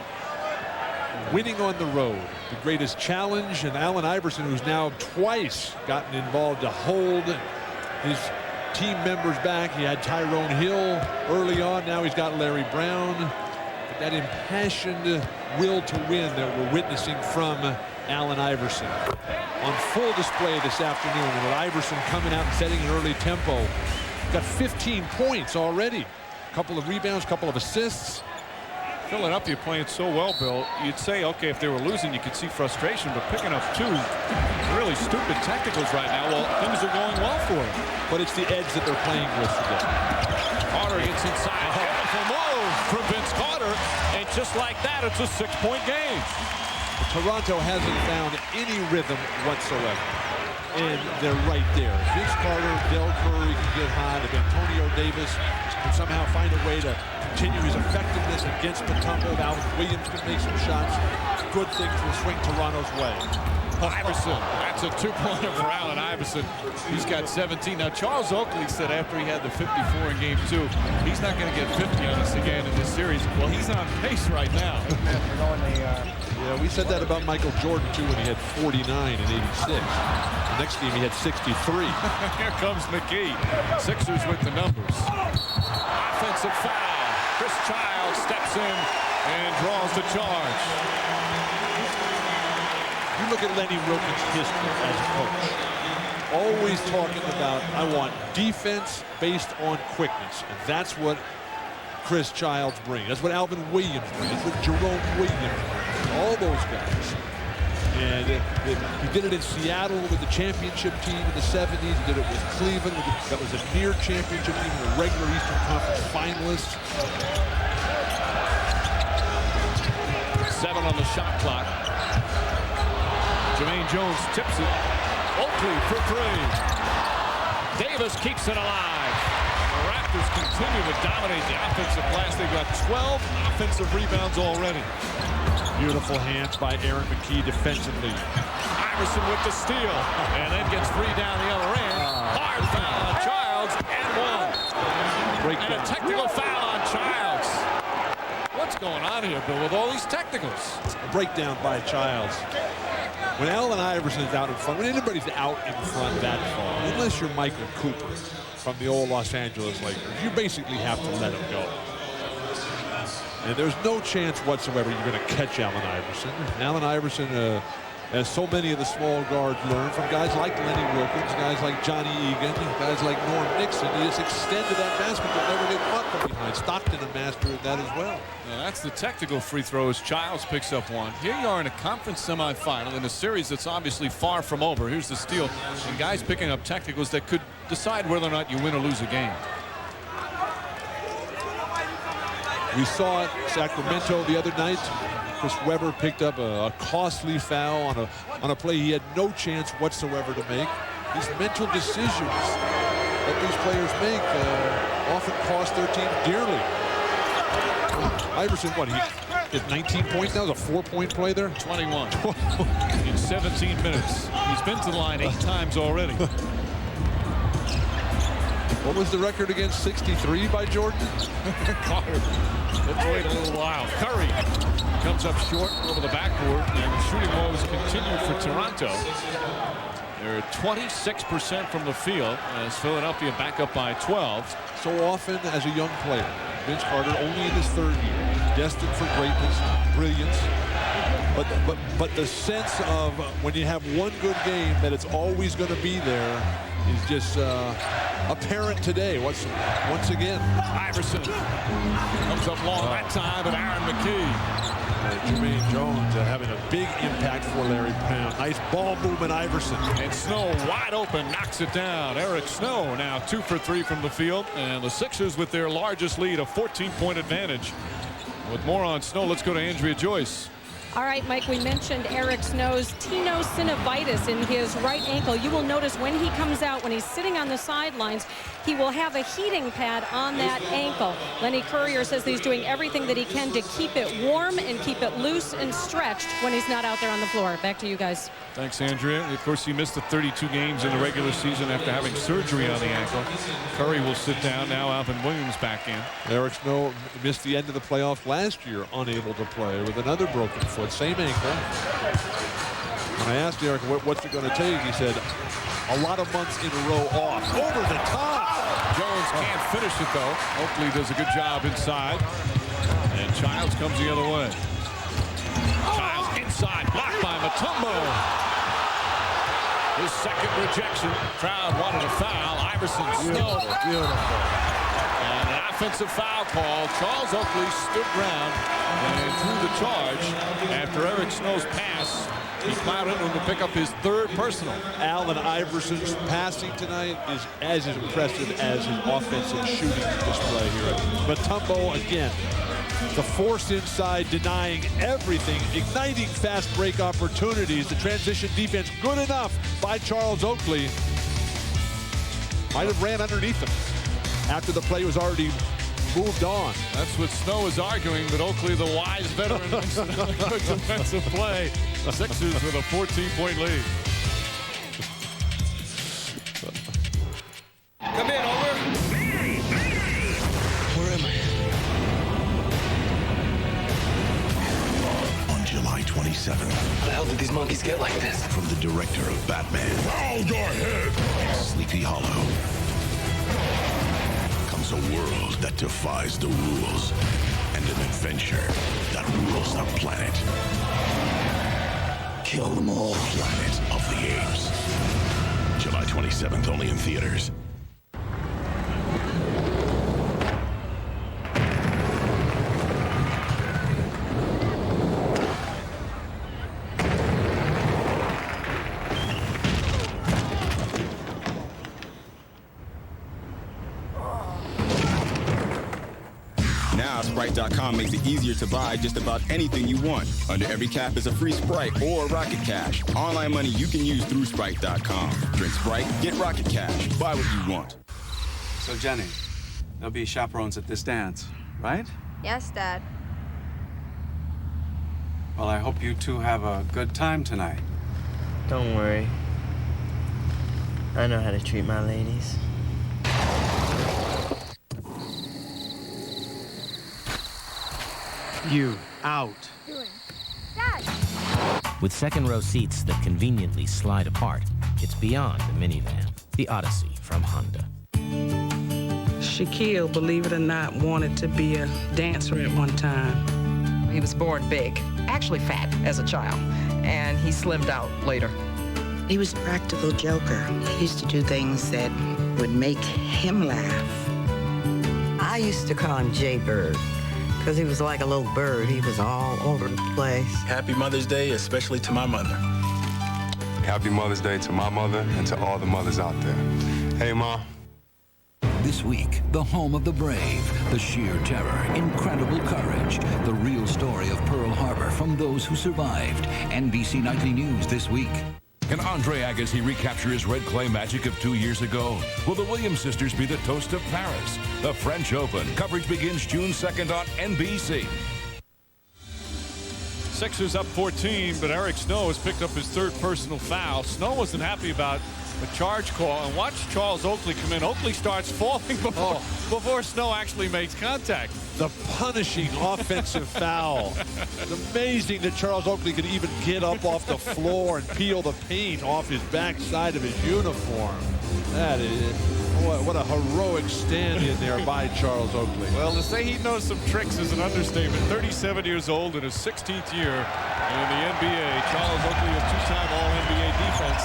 Winning on the road, the greatest challenge, and Allen Iverson, who's now twice gotten involved to hold his team members back. He had Tyrone Hill early on. Now he's got Larry Brown. That impassioned will to win that we're witnessing from Allen Iverson. On full display this afternoon, and with Iverson coming out and setting an early tempo. Got 15 points already. A couple of rebounds, a couple of assists. Philadelphia playing so well, Bill. You'd say, okay, if they were losing, you could see frustration, but picking up 2 really stupid technicals right now, well, things are going well for them. But it's the edge that they're playing with today. Carter gets inside. Beautiful move from Vince Carter, and just like that, it's a 6-point game. Toronto hasn't found any rhythm whatsoever, and they're right there. Vince Carter, Del Curry can get hot. If Antonio Davis can somehow find a way to continue his effectiveness against the tumble, Alvin Williams can make some shots. Good things will swing Toronto's way. Iverson, that's a 2-pointer for Allen Iverson. He's got 17. Now, Charles Oakley said after he had the 54 in Game 2, he's not going to get 50 on us again in this series. Well, he's on pace right now. Yeah, we said that about Michael Jordan, too, when he had 49 in '86. The next game, he had 63. Here comes McGee. Sixers with the numbers. Offensive foul. Chris Childs steps in and draws the charge. You look at Lenny Wilkens' history as a coach. Always talking about, I want defense based on quickness. And that's what Chris Childs brings. That's what Alvin Williams brings. That's what Jerome Williams brings. All those guys. And he did it in Seattle with the championship team in the 70s. He did it with Cleveland. That was a near championship team, a regular Eastern Conference finalist. 7 on the shot clock. Jermaine Jones tips it. Oakley for 3. Davis keeps it alive. The Raptors continue to dominate the offensive glass. They've got 12 offensive rebounds already. Beautiful hands by Aaron McKee defensively. Iverson with the steal. And then gets 3 down the other end. Hard foul on Childs and 1. And a technical foul on Childs. What's going on here, Bill, with all these technicals? A breakdown by Childs. When Allen Iverson is out in front, when anybody's out in front that far, unless you're Michael Cooper from the old Los Angeles Lakers, you basically have to let him go. And there's no chance whatsoever you're going to catch Allen Iverson. Allen Iverson, as so many of the small guards learn from guys like Lenny Wilkins, guys like Johnny Egan, guys like Norm Nixon, he just extended that basket but never get caught from behind. Stockton a master of that as well. Now that's the technical free throws. Childs picks up one. Here you are in a conference semifinal in a series that's obviously far from over. Here's the steal. And guys picking up technicals that could decide whether or not you win or lose a game. We saw it Sacramento the other night. Chris Webber picked up a costly foul on a play he had no chance whatsoever to make. These mental decisions that these players make often cost their team dearly. Iverson, what, he hit 19 points now? It was a 4-point play there? 21 in 17 minutes. He's been to the line 8 times already. What was the record against 63 by Jordan? Carter. Let's wait a little while. Curry comes up short over the backboard, and the shooting woes continue for Toronto. They're 26% from the field as Philadelphia back up by 12. So often as a young player, Vince Carter only in his 3rd year, destined for greatness, brilliance. But the sense of when you have one good game that it's always going to be there is just apparent today. Once again, Iverson comes up long that time, and Aaron McKee. Jermaine Jones having a big impact for Larry Brown. Nice ball movement, Iverson. And Snow wide open, knocks it down. Eric Snow now 2 for 3 from the field, and the Sixers with their largest lead, a 14-point advantage. With more on Snow, let's go to Andrea Joyce. All right, Mike, we mentioned Eric Snow's tenosynovitis in his right ankle. You will notice when he comes out, when he's sitting on the sidelines, he will have a heating pad on that ankle. Lenny Courier says that he's doing everything that he can to keep it warm and keep it loose and stretched when he's not out there on the floor. Back to you guys. Thanks, Andrea. Of course, he missed the 32 games in the regular season after having surgery on the ankle. Curry will sit down now. Alvin Williams back in. Eric Snow missed the end of the playoffs last year, unable to play with another broken foot, same ankle. When I asked Eric what's it going to take, he said a lot of months in a row off. Over the top. Jones can't finish it though. Oakley does a good job inside, and Childs comes the other way. Childs inside, blocked by Mutombo. His second rejection. Crowd wanted a foul. Iverson Snow. Beautiful. And an offensive foul call. Charles Oakley stood ground and threw the charge after Eric Snow's pass. He plowed in to pick up his 3rd personal. Allen Iverson's passing tonight is as impressive as his offensive shooting display here. Mutombo again. The force inside, denying everything, igniting fast break opportunities. The transition defense good enough by Charles Oakley. Might have ran underneath him after the play was already moved on. That's what Snow is arguing, but Oakley, the wise veteran, makes a good defensive play. The Sixers with a 14-point lead. Come in, over. Where am I? On July 27th. How the hell did these monkeys get like this? From the director of Batman. Bow your head! Sleepy Hollow. Comes a world that defies the rules. And an adventure that rules the planet. Kill them all. Planet of the Apes. July 27th, only in theaters. Now, Sprite.com makes it easier to buy just about anything you want. Under every cap is a free Sprite or Rocket Cash. Online money you can use through Sprite.com. Drink Sprite, get Rocket Cash. Buy what you want. So, Jenny, there'll be chaperones at this dance, right? Yes, Dad. Well, I hope you two have a good time tonight. Don't worry. I know how to treat my ladies. You out. Dad! With second-row seats that conveniently slide apart, it's beyond a minivan. The Odyssey from Honda. Shaquille, believe it or not, wanted to be a dancer at one time. He was born big, actually fat as a child, and he slimmed out later. He was a practical joker. He used to do things that would make him laugh. I used to call him Jaybird because he was like a little bird. He was all over the place. Happy Mother's Day, especially to my mother. Happy Mother's Day to my mother and to all the mothers out there. Hey, Ma. This week, the home of the brave, the sheer terror, incredible courage, the real story of Pearl Harbor from those who survived. NBC Nightly News this week. Can Andre Agassi recapture his red clay magic of 2 years ago? Will the Williams sisters be the toast of Paris? The French Open. Coverage begins June 2nd on NBC. Sixers up 14, but Eric Snow has picked up his third personal foul. Snow wasn't happy about the charge call, and watch Charles Oakley come in. Oakley starts falling before Snow actually makes contact. The punishing offensive foul. It's amazing that Charles Oakley could even get up off the floor and peel the paint off his backside of his uniform. That is, what a heroic stand-in there by Charles Oakley. Well, to say he knows some tricks is an understatement. 37 years old in his 16th year in the NBA. Charles Oakley, a two-time All-NBA defense.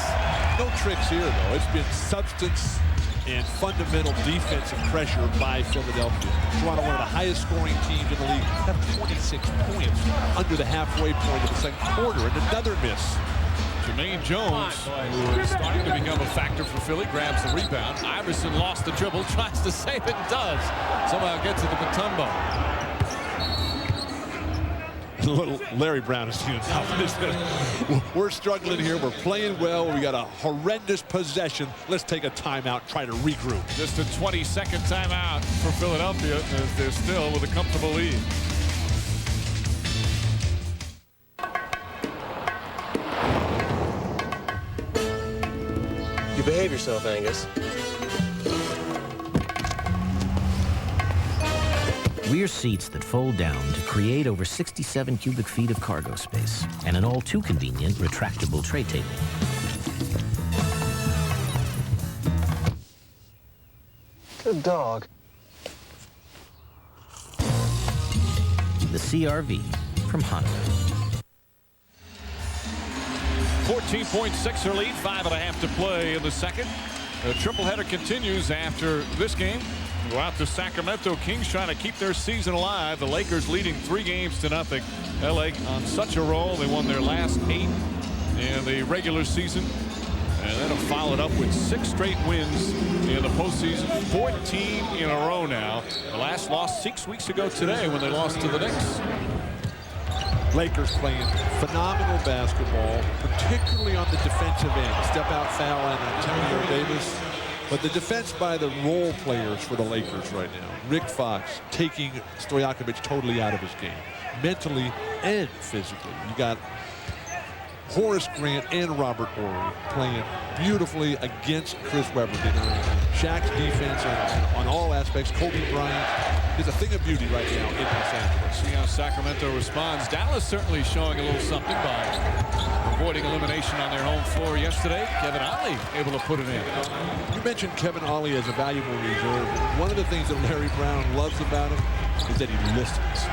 No tricks here, though. It's been substance and fundamental defensive pressure by Philadelphia. Toronto, one of the highest scoring teams in the league, have 26 points under the halfway point of the second quarter, and another miss. Jermaine Jones, who is starting to become a factor for Philly, grabs the rebound. Iverson lost the dribble, tries to save it, and does. Somehow gets it to Mutombo. Little Larry Brown is doing nothing. We're struggling here. We're playing well. We got a horrendous possession. Let's take a timeout, try to regroup. Just a 20-second timeout for Philadelphia as they're still with a comfortable lead. You behave yourself, Angus. Rear seats that fold down to create over 67 cubic feet of cargo space and an all too convenient retractable tray table. Good dog. The CR-V from Honda. 14.6 lead, 5.5 to play in the second. The tripleheader continues after this game. Go out to Sacramento. Kings trying to keep their season alive. The Lakers leading 3-0. LA on such a roll. They won their last 8 in the regular season. And then have followed up with 6 straight wins in the postseason. 14 in a row now. The last loss 6 weeks ago today when they lost to the Knicks. Lakers playing phenomenal basketball, particularly on the defensive end. Step out foul on Antonio Davis. But the defense by the role players for the Lakers right now. Rick Fox taking Stojakovic totally out of his game, mentally and physically. You got Horace Grant and Robert Horry playing beautifully against Chris Webber. Shaq's defense on all aspects. Kobe Bryant is a thing of beauty right now in Los Angeles. See how Sacramento responds. Dallas certainly showing a little something by avoiding elimination on their home floor yesterday. Kevin Ollie able to put it in. You mentioned Kevin Ollie as a valuable reserve. One of the things that Larry Brown loves about him is that he listens.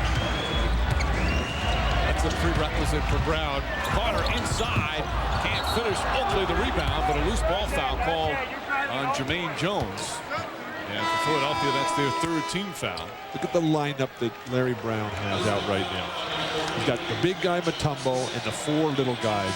That's a prerequisite for Brown. Carter inside. Can't finish. Oakley the rebound, but a loose ball foul called on Jermaine Jones. And for Philadelphia, that's their 3rd team foul. Look at the lineup that Larry Brown has out right now. He's got the big guy Mutombo and the 4 little guys,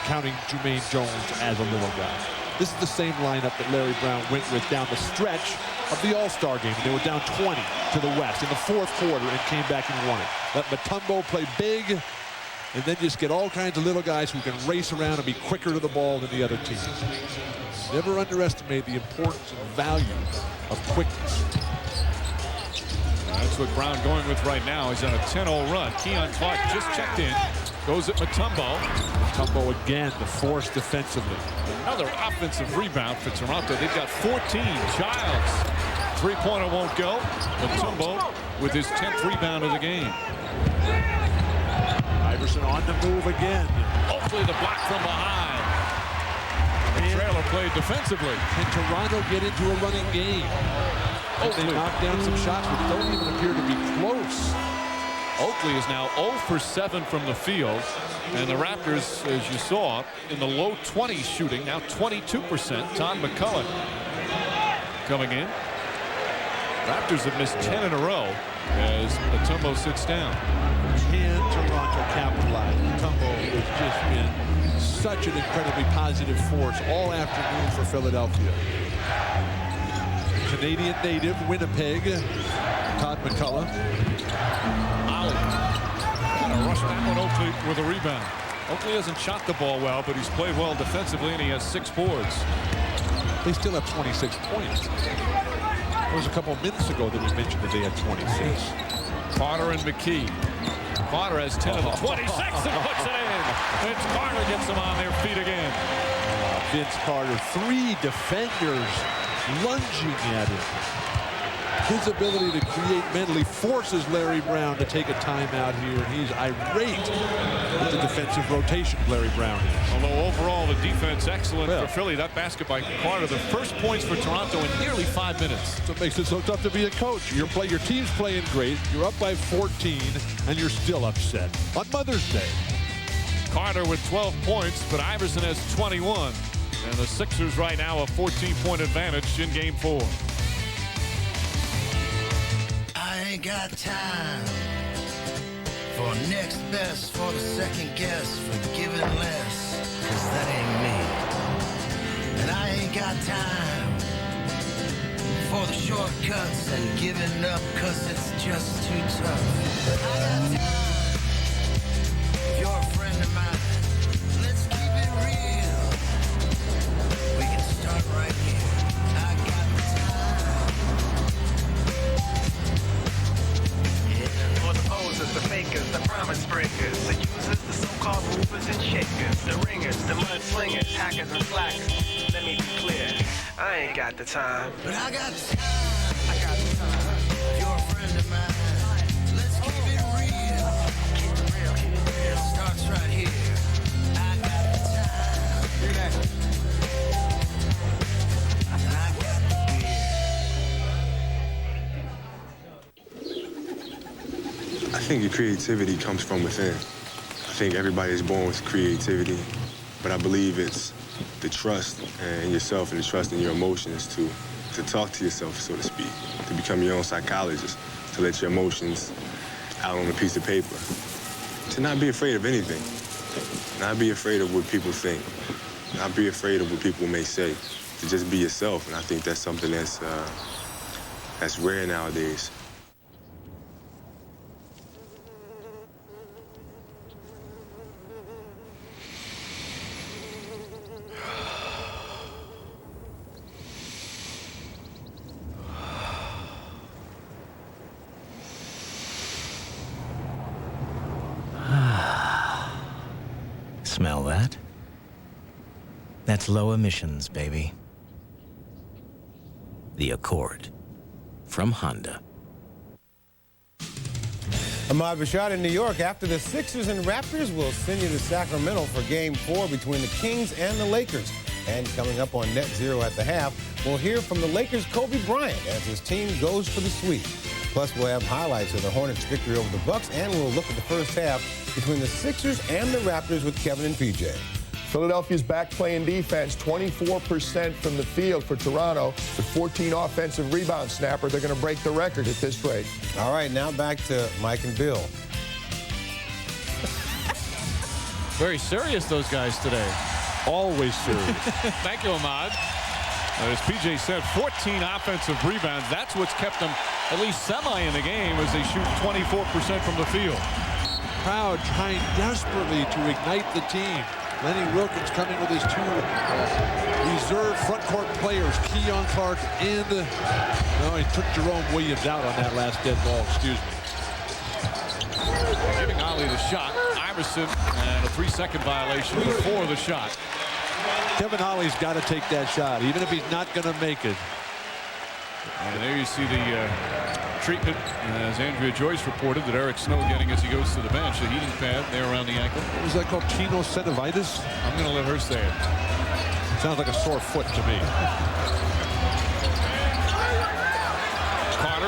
counting Jermaine Jones as a little guy. This is the same lineup that Larry Brown went with down the stretch of the All-Star game. They were down 20 to the West in the 4th quarter and came back and won it. Let Mutombo play big and then just get all kinds of little guys who can race around and be quicker to the ball than the other team. Never underestimate the importance and value of quickness. That's what Brown going with right now. He's on a 10-0 run. Keon Clark just checked in. Goes at Mutombo. Mutombo again, the force defensively. Another offensive rebound for Toronto. They've got 14. Childs. 3-pointer won't go. Mutombo with his 10th rebound of the game. Iverson on the move again. Hopefully the block from behind. The trailer played defensively. Can Toronto get into a running game? They knocked down some shots which don't even appear to be close. Oakley is now 0 for 7 from the field. And the Raptors, as you saw, in the low 20s shooting, now 22%. Todd McCullough coming in. Raptors have missed 10 in a row as Mutombo sits down. Can Toronto capitalize? Mutombo has just been such an incredibly positive force all afternoon for Philadelphia. Canadian native, Winnipeg, Todd McCullough. Ollie. And a rush that one, Oakley with a rebound. Oakley hasn't shot the ball well, but he's played well defensively, and he has 6 boards. They still have 26 points. It was a couple of minutes ago that we mentioned that they had 26. Carter and McKee. Carter has 10 of the 26 and puts it in. Vince Carter gets them on their feet again. Vince Carter, 3 defenders lunging at him. His ability to create mentally forces Larry Brown to take a timeout here, and he's irate with the defensive rotation Larry Brown is. Although overall the defense excellent for Philly. That basket by Carter, the first points for Toronto in nearly 5 minutes. That's what makes it so tough to be a coach. Your team's playing great, you're up by 14, and you're still upset on Mother's Day. Carter with 12 points, but Iverson has 21. And the Sixers right now a 14-point advantage in Game 4. I ain't got time for next best, for the second guess, for giving less, cause that ain't me. And I ain't got time for the shortcuts and giving up, cause it's just too tough. But I got time, if you're a friend of mine, let's keep it real. We can start right here. I got For the posers, the fakers, the promise breakers, the users, the so-called movers and shakers, the ringers, the mudslingers, hackers and slackers. Let me be clear, I ain't got the time. But I got time. I got time. You're a friend of mine. Let's keep it real. Keep it real, keep it real. It starts right here. I got the time. Hear that? And I got the beer. I think your creativity comes from within. I think everybody is born with creativity, but I believe it's the trust in yourself and the trust in your emotions to talk to yourself, so to speak, to become your own psychologist, to let your emotions out on a piece of paper, to not be afraid of anything, not be afraid of what people think, not be afraid of what people may say, to just be yourself. And I think that's something that's rare nowadays. Smell that? That's low emissions, baby. The Accord from Honda. Ahmad Bashad in New York. After the Sixers and Raptors, we'll send you to Sacramento for Game 4 between the Kings and the Lakers. And coming up on Net Zero at the half, we'll hear from the Lakers' Kobe Bryant as his team goes for the sweep. Plus, we'll have highlights of the Hornets' victory over the Bucks, and we'll look at the first half between the Sixers and the Raptors with Kevin and PJ. Philadelphia's back playing defense, 24% from the field for Toronto, with 14 offensive rebounds. Snapper, they're going to break the record at this rate. All right, now back to Mike and Bill. Very serious, those guys today. Always serious. Thank you, Ahmad. As PJ said, 14 offensive rebounds. That's what's kept them at least semi in the game as they shoot 24% from the field. Crowd trying desperately to ignite the team. Lenny Wilkins coming with his 2 reserve front court players, Keon Clark and no, he took Jerome Williams out on that last dead ball. Excuse me. Giving Ollie the shot. Iverson and a 3-second violation before the shot. Kevin Ollie's got to take that shot, even if he's not going to make it. And there you see the treatment, as Andrea Joyce reported, that Eric Snow getting as he goes to the bench. A heating pad there around the ankle. What was that called? Tenosynovitis? I'm going to let her say it. Sounds like a sore foot to me.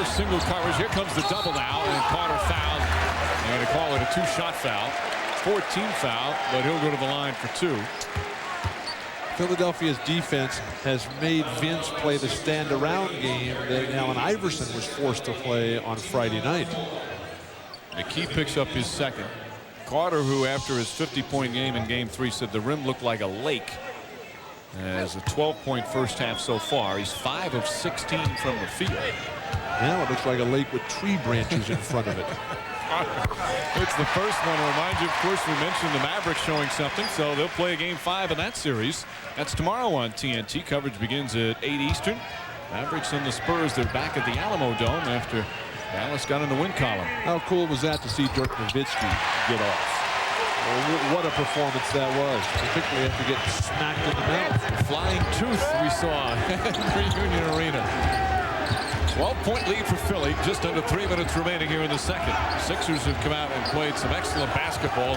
first single coverage. Here comes the double now, and Carter fouled. They're going to call it a 2-shot foul. 14 foul, but he'll go to the line for 2. Philadelphia's defense has made Vince play the stand-around game that Allen Iverson was forced to play on Friday night. McKee picks up his second. Carter, who after his 50-point game in Game 3 said the rim looked like a lake, has a 12-point first half so far. He's 5 of 16 from the field. Now it looks like a lake with tree branches in front of it. It's the first one. To remind you, of course, we mentioned the Mavericks showing something, so they'll play Game 5 in that series. That's tomorrow on TNT. Coverage begins at 8 Eastern. Mavericks and the Spurs, they're back at the Alamo Dome after Dallas got in the win column. How cool was that to see Dirk Nowitzki get off? Well, what a performance that was, particularly after getting smacked in the mouth. Flying tooth we saw in Reunion Arena. 12-point lead for Philly. Just under 3 minutes remaining here in the second. Sixers have come out and played some excellent basketball,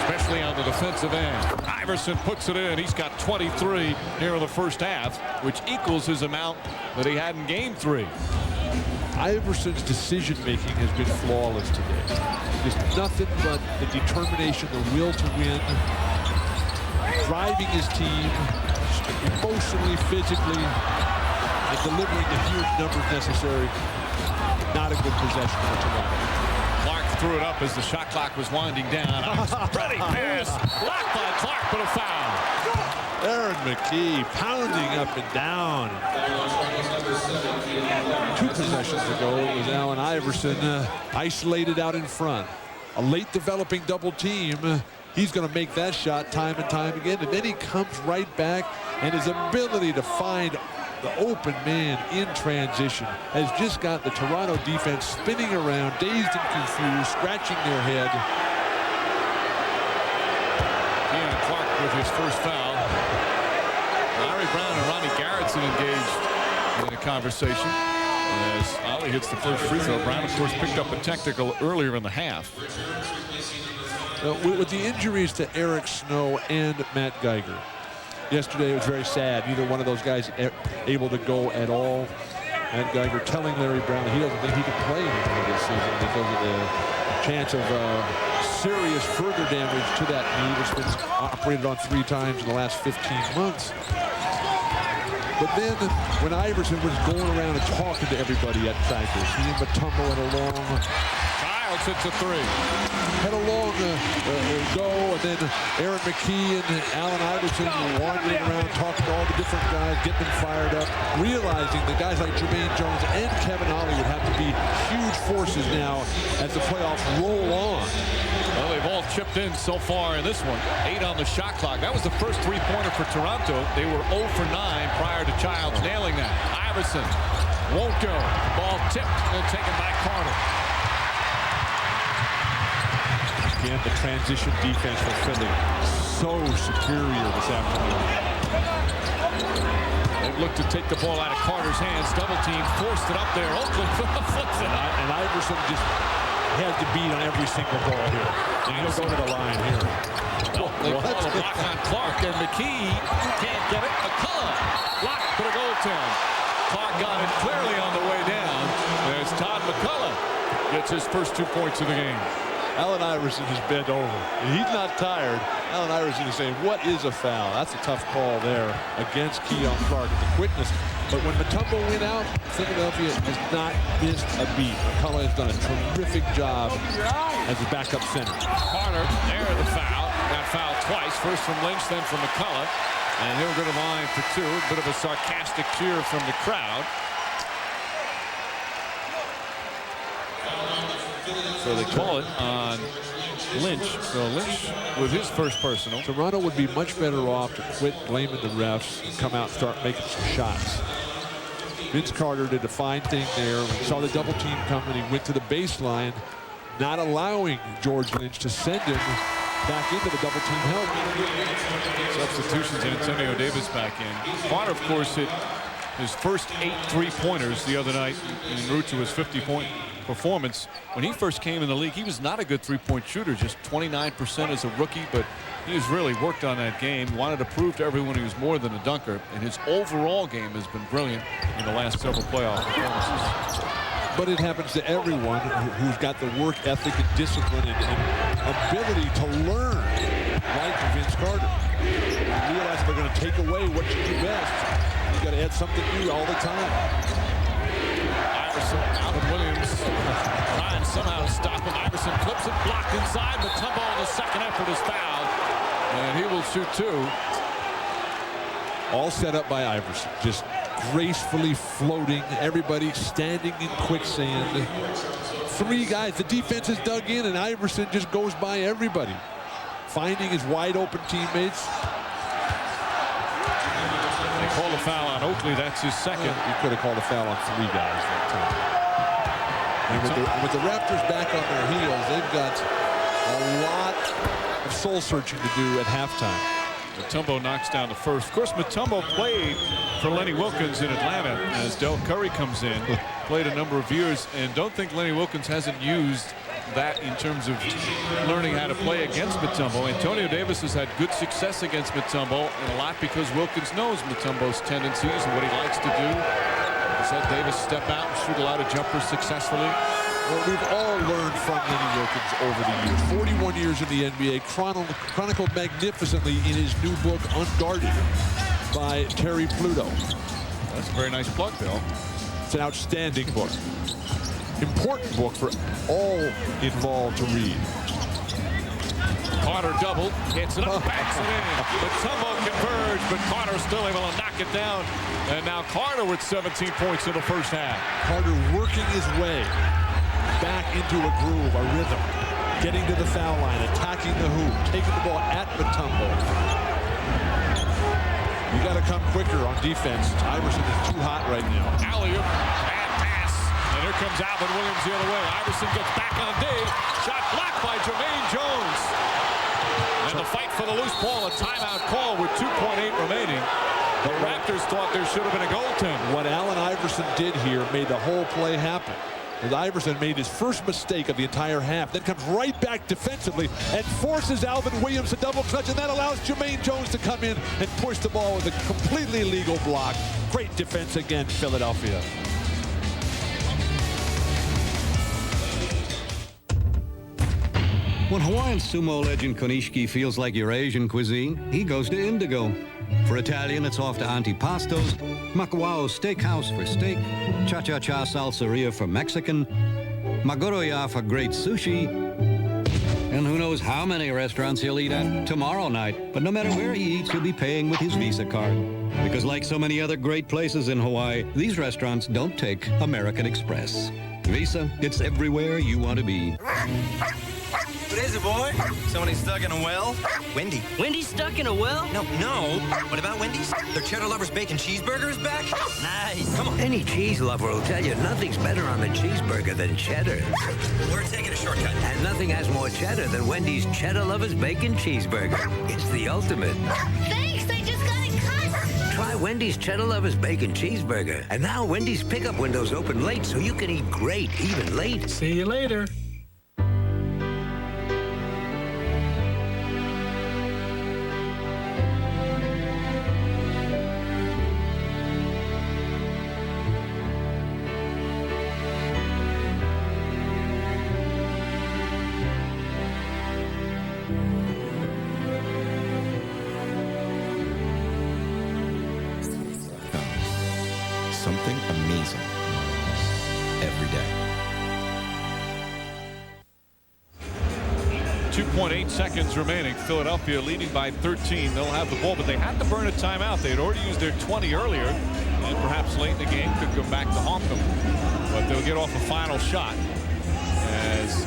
especially on the defensive end. Iverson puts it in. He's got 23 here in the first half, which equals his amount that he had in Game 3. Iverson's decision-making has been flawless today. Just nothing but the determination, the will to win, driving his team emotionally, physically, and delivering the huge numbers necessary. Not a good possession for Toronto. Clark threw it up as the shot clock was winding down. Pretty pass. Blocked by Clark, but a foul. Aaron McKee pounding up and down. 2 possessions ago, it was Allen Iverson isolated out in front. A late developing double team. He's going to make that shot time and time again. And then he comes right back, and his ability to find the open man in transition has just got the Toronto defense spinning around, dazed and confused, scratching their head. De'Aaron Clark with his first foul. Larry Brown and Ronnie Garrettson engaged in a conversation as Ollie hits the first free throw. Brown, of course, picked up a technical earlier in the half. With the injuries to Eric Snow and Matt Geiger, yesterday it was very sad. Neither one of those guys able to go at all. Matt Geiger telling Larry Brown that he doesn't think he can play anything this season because of the chance of serious further damage to that knee, which has been operated on 3 times in the last 15 months. But then when Iverson was going around and talking to everybody at practice, he and Mutombo had a long Childs hits a 3. Had a long go, and then Aaron McKee and Allen Iverson wandering around talking to all the different guys, getting them fired up, realizing that guys like Jermaine Jones and Kevin Ollie would have to be huge forces now as the playoffs roll on. Well, they've all chipped in so far in this one. 8 on the shot clock. That was the first 3-pointer for Toronto. They were 0 for 9 prior to Childs nailing that. Iverson won't go. Ball tipped and taken by Carter. Again, the transition defense for Philly, so superior this afternoon. They look to take the ball out of Carter's hands. Double team, forced it up there. Oakland flips it. And Iverson just has to beat on every single ball here. And he'll go to the line here. No, they call a block on Clark, and McKee can't get it. McCullough blocked for the goaltend. Clark got it clearly on the way down. There's Todd McCullough. Gets his first 2 points of the game. Allen Iverson is bent over. He's not tired. Allen Iverson is saying, what is a foul? That's a tough call there against Keon Clark at the quickness. But when Mutombo went out, Philadelphia has not missed a beat. McCullough has done a terrific job as a backup center. Carter, there the foul. Got fouled twice. First from Lynch, then from McCullough. And he'll go to the line for 2. A bit of a sarcastic cheer from the crowd. So they call it on Lynch. So Lynch with his first personal. Toronto would be much better off to quit blaming the refs and come out and start making some shots. Vince Carter did a fine thing there. He saw the double team coming. He went to the baseline, not allowing George Lynch to send him back into the double team help. Substitutions, and Antonio Davis back in. Carter, of course, hit his first 8 3-pointers the other night en route to his 50-point performance. When he first came in the league, he was not a good 3-point shooter, just 29% as a rookie, but he has really worked on that game. Wanted to prove to everyone he was more than a dunker, and his overall game has been brilliant in the last several playoff performances. but it happens to everyone who's got the work ethic and discipline and ability to learn, like Vince Carter. You realize they're going to take away what you do best. You got to add something new all the time. Iverson, Alvin Williams trying somehow to stop him. Iverson clips it, blocked inside. Mutombo on the second effort is fouled, and he will shoot 2. All set up by Iverson, just gracefully floating, everybody standing in quicksand. 3 guys, the defense is dug in, and Iverson just goes by everybody, finding his wide open teammates. They call a foul on Oakley. That's his second. He could have called a foul on 3 guys that time. And with the Raptors back on their heels, they've got a lot of soul searching to do at halftime. Mutombo knocks down the first. Of course, Mutombo played for Lenny Wilkins in Atlanta as Del Curry comes in. Played a number of years, and don't think Lenny Wilkins hasn't used that in terms of learning how to play against Mutombo. Antonio Davis has had good success against Mutombo, and a lot because Wilkins knows Mutombo's tendencies and what he likes to do. He's had Davis step out and shoot a lot of jumpers successfully. Well, we've all learned from Lenny Wilkins over the years. 41 years in the NBA, chronicled magnificently in his new book, Unguarded, by Terry Pluto. That's a very nice plug, Bill. It's an outstanding book. Important book for all involved to read. Carter double, hits it up, backs it in. Mutombo converged, but Carter still able to knock it down. And now Carter with 17 points in the first half. Carter working his way back into a groove, a rhythm, getting to the foul line, attacking the hoop, taking the ball at Mutombo. You got to come quicker on defense. Iverson is too hot right now. Alley-oop, bad pass, and here comes Alvin Williams the other way. Iverson gets back on Dave, shot blocked by Jermaine Jones. And the fight for the loose ball, a timeout call with 2.8 remaining. The Raptors thought there should have been a goaltend. What Allen Iverson did here made the whole play happen. As Iverson made his first mistake of the entire half, then comes right back defensively and forces Alvin Williams to double clutch, and that allows Jermaine Jones to come in and push the ball with a completely legal block. Great defense again, Philadelphia. When Hawaiian sumo legend Konishiki feels like your Asian cuisine, he goes to Indigo. For Italian, it's off to Antipasto's, Makawao Steakhouse for steak, Cha-Cha-Cha Salsaria for Mexican, Magoroya for great sushi, and who knows how many restaurants he'll eat at tomorrow night. But no matter where he eats, he'll be paying with his Visa card. Because like so many other great places in Hawaii, these restaurants don't take American Express. Visa, it's everywhere you want to be. What is it, boy? Somebody stuck in a well? Wendy. Wendy stuck in a well? No. What about Wendy's? Their Cheddar Lovers Bacon Cheeseburger is back? Nice. Come on. Any cheese lover will tell you nothing's better on the cheeseburger than cheddar. We're taking a shortcut. And nothing has more cheddar than Wendy's Cheddar Lovers Bacon Cheeseburger. It's the ultimate. Thanks, I just got it cut. Try Wendy's Cheddar Lovers Bacon Cheeseburger. And now Wendy's pickup windows open late so you can eat great even late. See you later. Something amazing every day. 2.8 seconds remaining. Philadelphia leading by 13. They'll have the ball, but they had to burn a timeout. They had already used their 20 earlier, and perhaps late in the game could go back to haunt them. But they'll get off a final shot as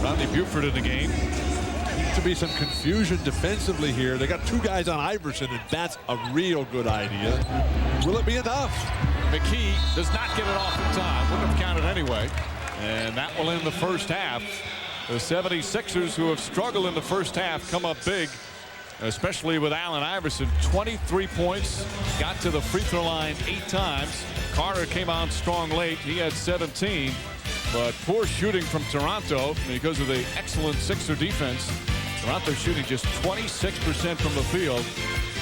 Rodney Buford in the game. To be some confusion defensively here. They got 2 guys on Iverson, and that's a real good idea. Will it be enough? McKee does not get it off in time. Wouldn't have counted anyway. And that will end the first half. The 76ers, who have struggled in the first half, come up big, especially with Allen Iverson. 23 points, got to the free throw line 8 times. Carter came on strong late. He had 17. But poor shooting from Toronto because of the excellent Sixer defense. Toronto shooting just 26% from the field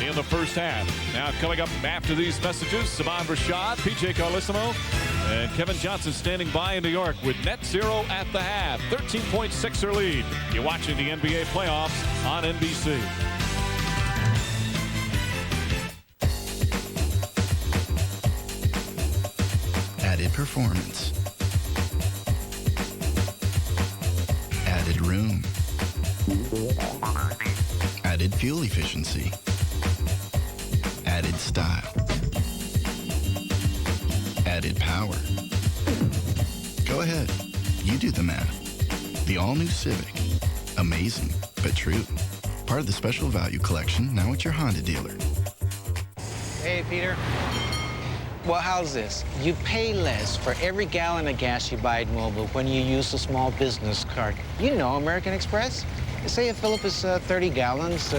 in the first half. Now coming up after these messages, Saban Rashad, PJ Carlissimo, And Kevin Johnson standing by in New York with net zero at the half. 13.6er lead. You're watching the NBA playoffs on NBC. Added performance. Added room. Added fuel efficiency. Added style. Added power. Go ahead. You do the math. The all-new Civic. Amazing, but true. Part of the special value collection, now at your Honda dealer. Hey, Peter. Well, how's this? You pay less for every gallon of gas you buy at Mobil when you use a small business card. You know American Express. Say you fill up is 30 gallons,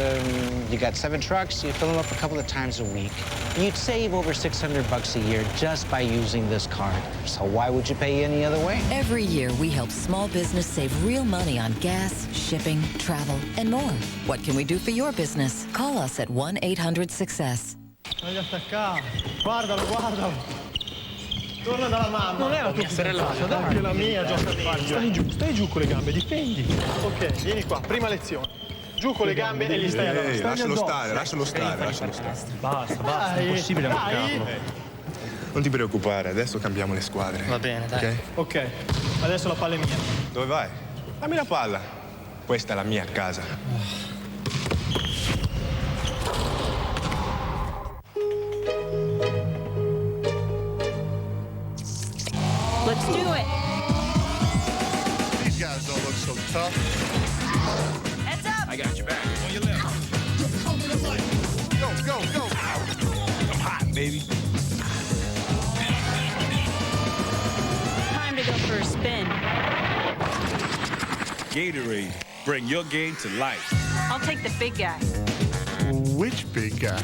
you got 7 trucks, you fill them up a couple of times a week. You'd save over $600 a year just by using this card. So why would you pay any other way? Every year, we help small business save real money on gas, shipping, travel, and more. What can we do for your business? Call us at 1-800-SUCCESS. Voglio attaccare. Guardalo, guardalo. Torna dalla mamma. Non è la tua sorella, dai. Anche la mia gioca di stai giù con le gambe, difendi. Ok, vieni qua, prima lezione. Giù con le gambe e gli stai addosso. Lascialo stare, lascialo stare, lascialo stare. Basta, è impossibile marcarlo. Non ti preoccupare, adesso cambiamo le squadre. Va bene, dai. Ok, adesso la palla è mia. Dove vai? Dammi la palla. Questa è la mia casa. Let's do it. These guys don't look so tough. Heads up. I got your back. On your left. Go. I'm hot, baby. Time to go for a spin. Gatorade. Bring your game to life. I'll take the big guy. Which big guy?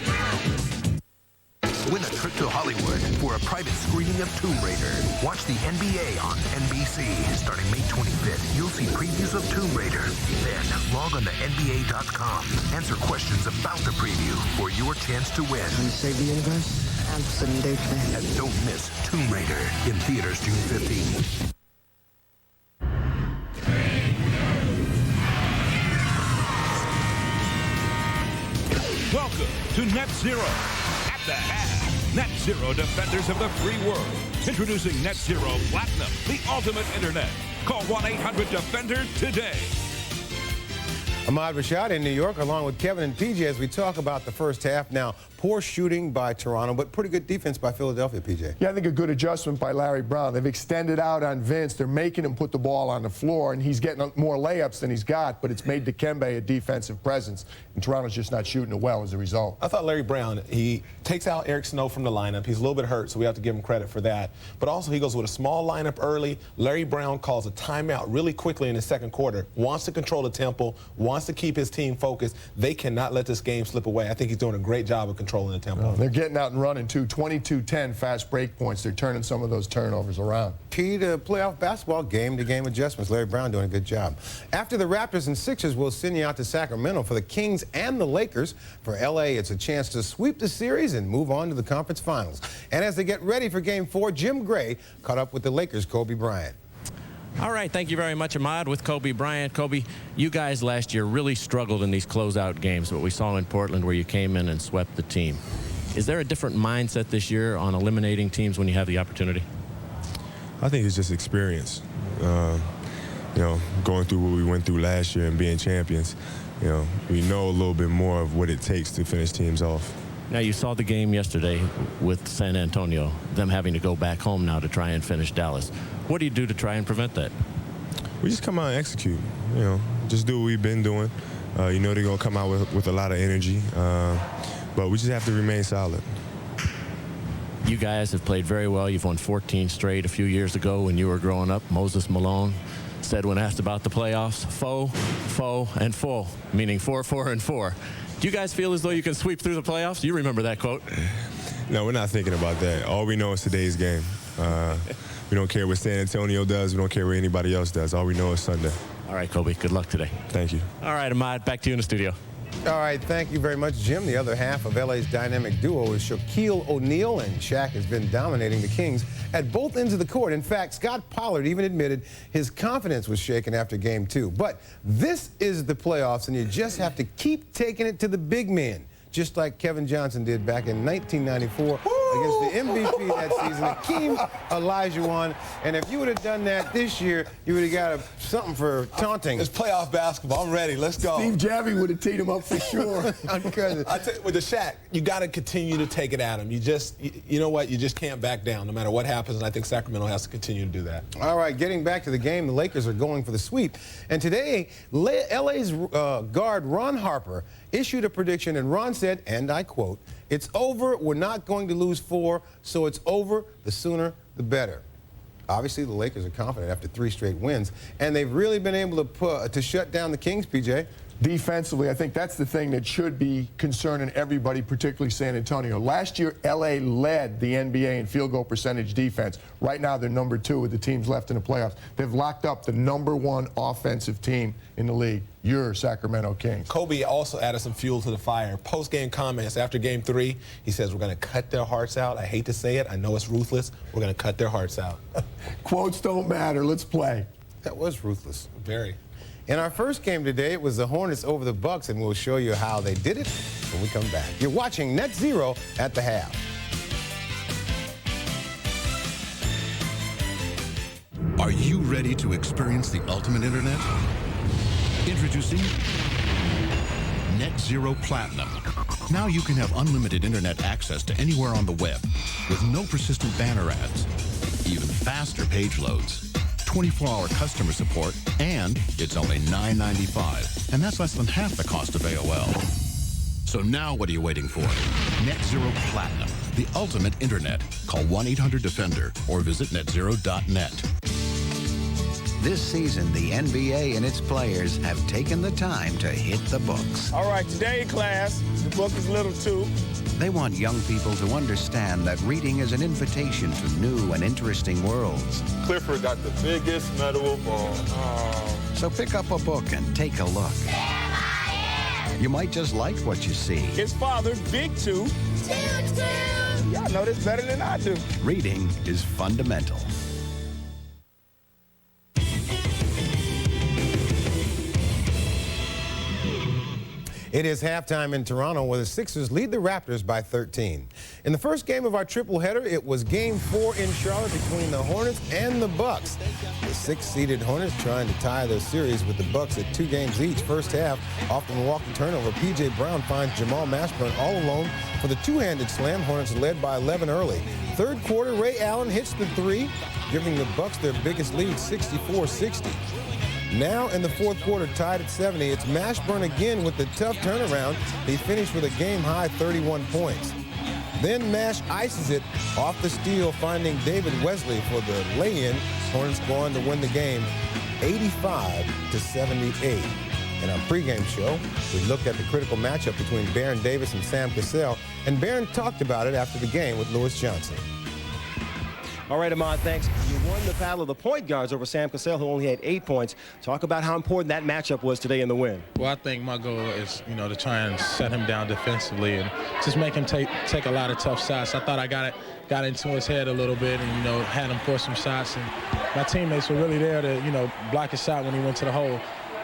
Win a trip to Hollywood for a private screening of Tomb Raider. Watch the NBA on NBC. Starting May 25th, you'll see previews of Tomb Raider. Then log on to NBA.com. Answer questions about the preview for your chance to win. Can you save the universe? Absolutely. And don't miss Tomb Raider in theaters June 15th. Welcome to Net Zero. At the half, Net Zero Defenders of the Free World. Introducing Net Zero Platinum, the ultimate internet. Call 1-800-DEFENDER today. Ahmad Rashad in New York, along with Kevin and PJ, as we talk about the first half. Now, poor shooting by Toronto, but pretty good defense by Philadelphia, PJ. Yeah, I think a good adjustment by Larry Brown. They've extended out on Vince. They're making him put the ball on the floor, and he's getting more layups than he's got, but it's made Dikembe a defensive presence, and Toronto's just not shooting it well as a result. I thought Larry Brown, he takes out Eric Snow from the lineup. He's a little bit hurt, so we have to give him credit for that. But also, he goes with a small lineup early. Larry Brown calls a timeout really quickly in the second quarter, wants to control the tempo, wants to keep his team focused. They cannot let this game slip away. I think he's doing a great job of controlling the tempo. They're getting out and running, too. 22-10 fast break points. They're turning some of those turnovers around. Key to playoff basketball, game-to-game adjustments. Larry Brown doing a good job. After the Raptors and Sixers, we'll send you out to Sacramento for the Kings and the Lakers. For L.A., it's a chance to sweep the series and move on to the conference finals. And as they get ready for Game 4, Jim Gray caught up with the Lakers' Kobe Bryant. All right, thank you very much, Ahmad, with Kobe Bryant. Kobe, you guys last year really struggled in these closeout games, what we saw in Portland where you came in and swept the team. Is there a different mindset this year on eliminating teams when you have the opportunity? I think it's just experience. You know, going through what we went through last year and being champions, you know, we know a little bit more of what it takes to finish teams off. Now, you saw the game yesterday with San Antonio, them having to go back home now to try and finish Dallas. What do you do to try and prevent that? We just come out and execute, you know, just do what we've been doing. You know they're going to come out with a lot of energy, but we just have to remain solid. You guys have played very well. You've won 14 straight. A few years ago when you were growing up, Moses Malone said when asked about the playoffs, foe, and full, meaning 4, 4, and 4. Do you guys feel as though you can sweep through the playoffs? You remember that quote? No, we're not thinking about that. All we know is today's game. We don't care what San Antonio does. We don't care what anybody else does. All we know is Sunday. All right, Kobe, good luck today. Thank you. All right, Ahmad, back to you in the studio. All right, thank you very much, Jim. The other half of LA's dynamic duo is Shaquille O'Neal, and Shaq has been dominating the Kings at both ends of the court. In fact, Scott Pollard even admitted his confidence was shaken after Game 2. But this is the playoffs, and you just have to keep taking it to the big men, just like Kevin Johnson did back in 1994 against the MVP that season, Hakeem Olajuwon. And if you would have done that this year, you would have got something for taunting. It's playoff basketball. I'm ready. Let's go. Steve Javie would have teed him up for sure. I tell you, with the Shaq, you got to continue to take it at him. You know what? You just can't back down no matter what happens, and I think Sacramento has to continue to do that. All right, getting back to the game, the Lakers are going for the sweep. And today, LA's guard Ron Harper issued a prediction, and Ron said, and I quote, "It's over. We're not going to lose 4, so it's over. The sooner, the better." Obviously, the Lakers are confident after 3 straight wins, and they've really been able to shut down the Kings, PJ. Defensively, I think that's the thing that should be concerning everybody, particularly San Antonio. Last year, L.A. led the NBA in field goal percentage defense. Right now, they're number 2 with the teams left in the playoffs. They've locked up the #1 offensive team in the league, your Sacramento Kings. Kobe also added some fuel to the fire. Post-game comments after Game 3, he says, "We're going to cut their hearts out. I hate to say it. I know it's ruthless. We're going to cut their hearts out." Quotes don't matter. Let's play. That was ruthless. Very. In our first game today, it was the Hornets over the Bucks, and we'll show you how they did it when we come back. You're watching Net Zero at the half. Are you ready to experience the ultimate internet? Introducing Net Zero Platinum. Now you can have unlimited internet access to anywhere on the web with no persistent banner ads, even faster page loads, 24-hour customer support, and it's only $9.95, and that's less than half the cost of AOL. So now what are you waiting for? Net Zero Platinum, the ultimate internet. Call 1-800-DEFENDER or visit netzero.net. This season, the NBA and its players have taken the time to hit the books. All right, today, class, the book is little too. They want young people to understand that reading is an invitation to new and interesting worlds. Clifford got the biggest metal ball. So pick up a book and take a look. You might just like what you see. His father, Big Two. Y'all know this better than I do. Reading is fundamental. It is halftime in Toronto where the Sixers lead the Raptors by 13. In the first game of our triple header, it was Game 4 in Charlotte between the Hornets and the Bucks. The 6th-seeded Hornets trying to tie their series with the Bucks at 2 games each. First half, off the Milwaukee turnover, P.J. Brown finds Jamal Mashburn all alone for the two-handed slam. Hornets led by 11 early. Third quarter, Ray Allen hits the 3, giving the Bucks their biggest lead, 64-60. Now in the fourth quarter, tied at 70, it's Mashburn again with the tough turnaround. He finished with a game-high 31 points. Then Mash ices it off the steal, finding David Wesley for the lay-in. Hornets go on to win the game 85-78. In our pregame show, we looked at the critical matchup between Baron Davis and Sam Cassell, and Baron talked about it after the game with Lewis Johnson. All right, Ahmad, thanks. You won the battle of the point guards over Sam Cassell, who only had 8 points. Talk about how important that matchup was today in the win. Well, I think my goal is, to try and set him down defensively and just make him take a lot of tough shots. I thought I got into his head a little bit and, had him force some shots. And my teammates were really there to, block his shot when he went to the hole.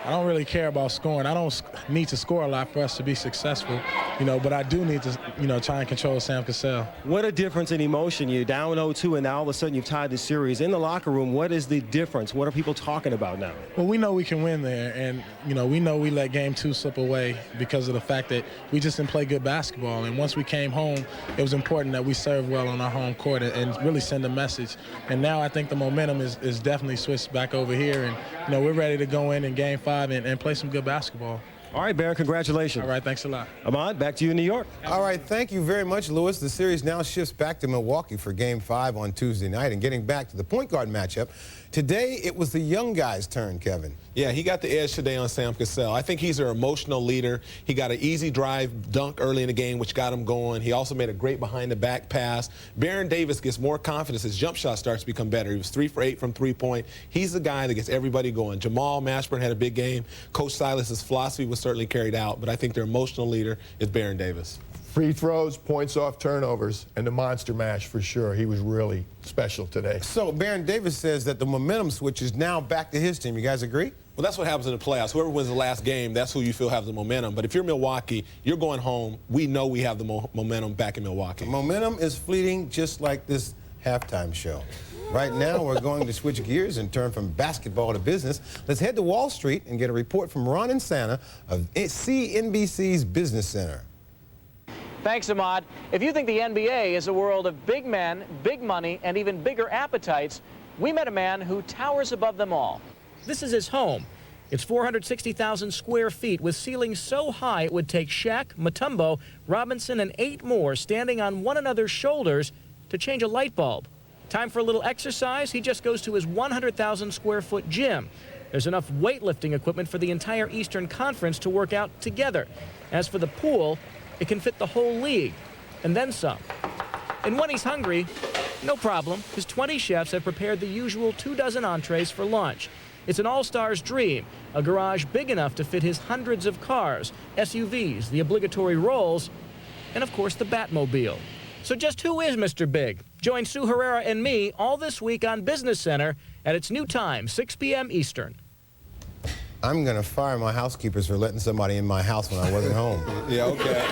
I don't really care about scoring. I don't need to score a lot for us to be successful, but I do need to, try and control Sam Cassell. What a difference in emotion. You're down 0-2, and now all of a sudden you've tied the series. In the locker room, what is the difference? What are people talking about now? Well, we know we can win there, and, we know we let Game 2 slip away because of the fact that we just didn't play good basketball. And once we came home, it was important that we serve well on our home court and really send a message. And now I think the momentum is definitely switched back over here, and, we're ready to go in Game 5 and play some good basketball. All right, Baron, congratulations. All right, thanks a lot. Ahmad, back to you in New York. All right, thank you very much, Lewis. The series now shifts back to Milwaukee for Game 5 on Tuesday night. And getting back to the point guard matchup, Today, it was the young guy's turn, Kevin. Yeah, he got the edge today on Sam Cassell. I think he's an emotional leader. He got an easy drive dunk early in the game, which got him going. He also made a great behind-the-back pass. Baron Davis gets more confidence. His jump shot starts to become better. He was 3 for 8 from three-point. He's the guy that gets everybody going. Jamal Mashburn had a big game. Coach Silas's philosophy was certainly carried out, but I think their emotional leader is Baron Davis. Free throws, points off turnovers, and the monster mash for sure. He was really special today. So Baron Davis says that the momentum switch is now back to his team. You guys agree? Well, that's what happens in the playoffs. Whoever wins the last game, that's who you feel has the momentum. But if you're Milwaukee, you're going home. We know we have the momentum back in Milwaukee. The momentum is fleeting, just like this halftime show. Right now, we're going to switch gears and turn from basketball to business. Let's head to Wall Street and get a report from Ron and Santa of CNBC's Business Center. Thanks, Ahmad. If you think the NBA is a world of big men, big money, and even bigger appetites, we met a man who towers above them all. This is his home. It's 460,000 square feet with ceilings so high it would take Shaq, Mutombo, Robinson, and 8 more standing on one another's shoulders to change a light bulb. Time for a little exercise? He just goes to his 100,000 square foot gym. There's enough weightlifting equipment for the entire Eastern Conference to work out together. As for the pool, it can fit the whole league, and then some. And when he's hungry, no problem. His 20 chefs have prepared the usual 24 entrees for lunch. It's an all-star's dream, a garage big enough to fit his hundreds of cars, SUVs, the obligatory Rolls, and of course the Batmobile. So just who is Mr. Big? Join Sue Herrera and me all this week on Business Center at its new time, 6 p.m. Eastern. I'm going to fire my housekeepers for letting somebody in my house when I wasn't home. Yeah, okay.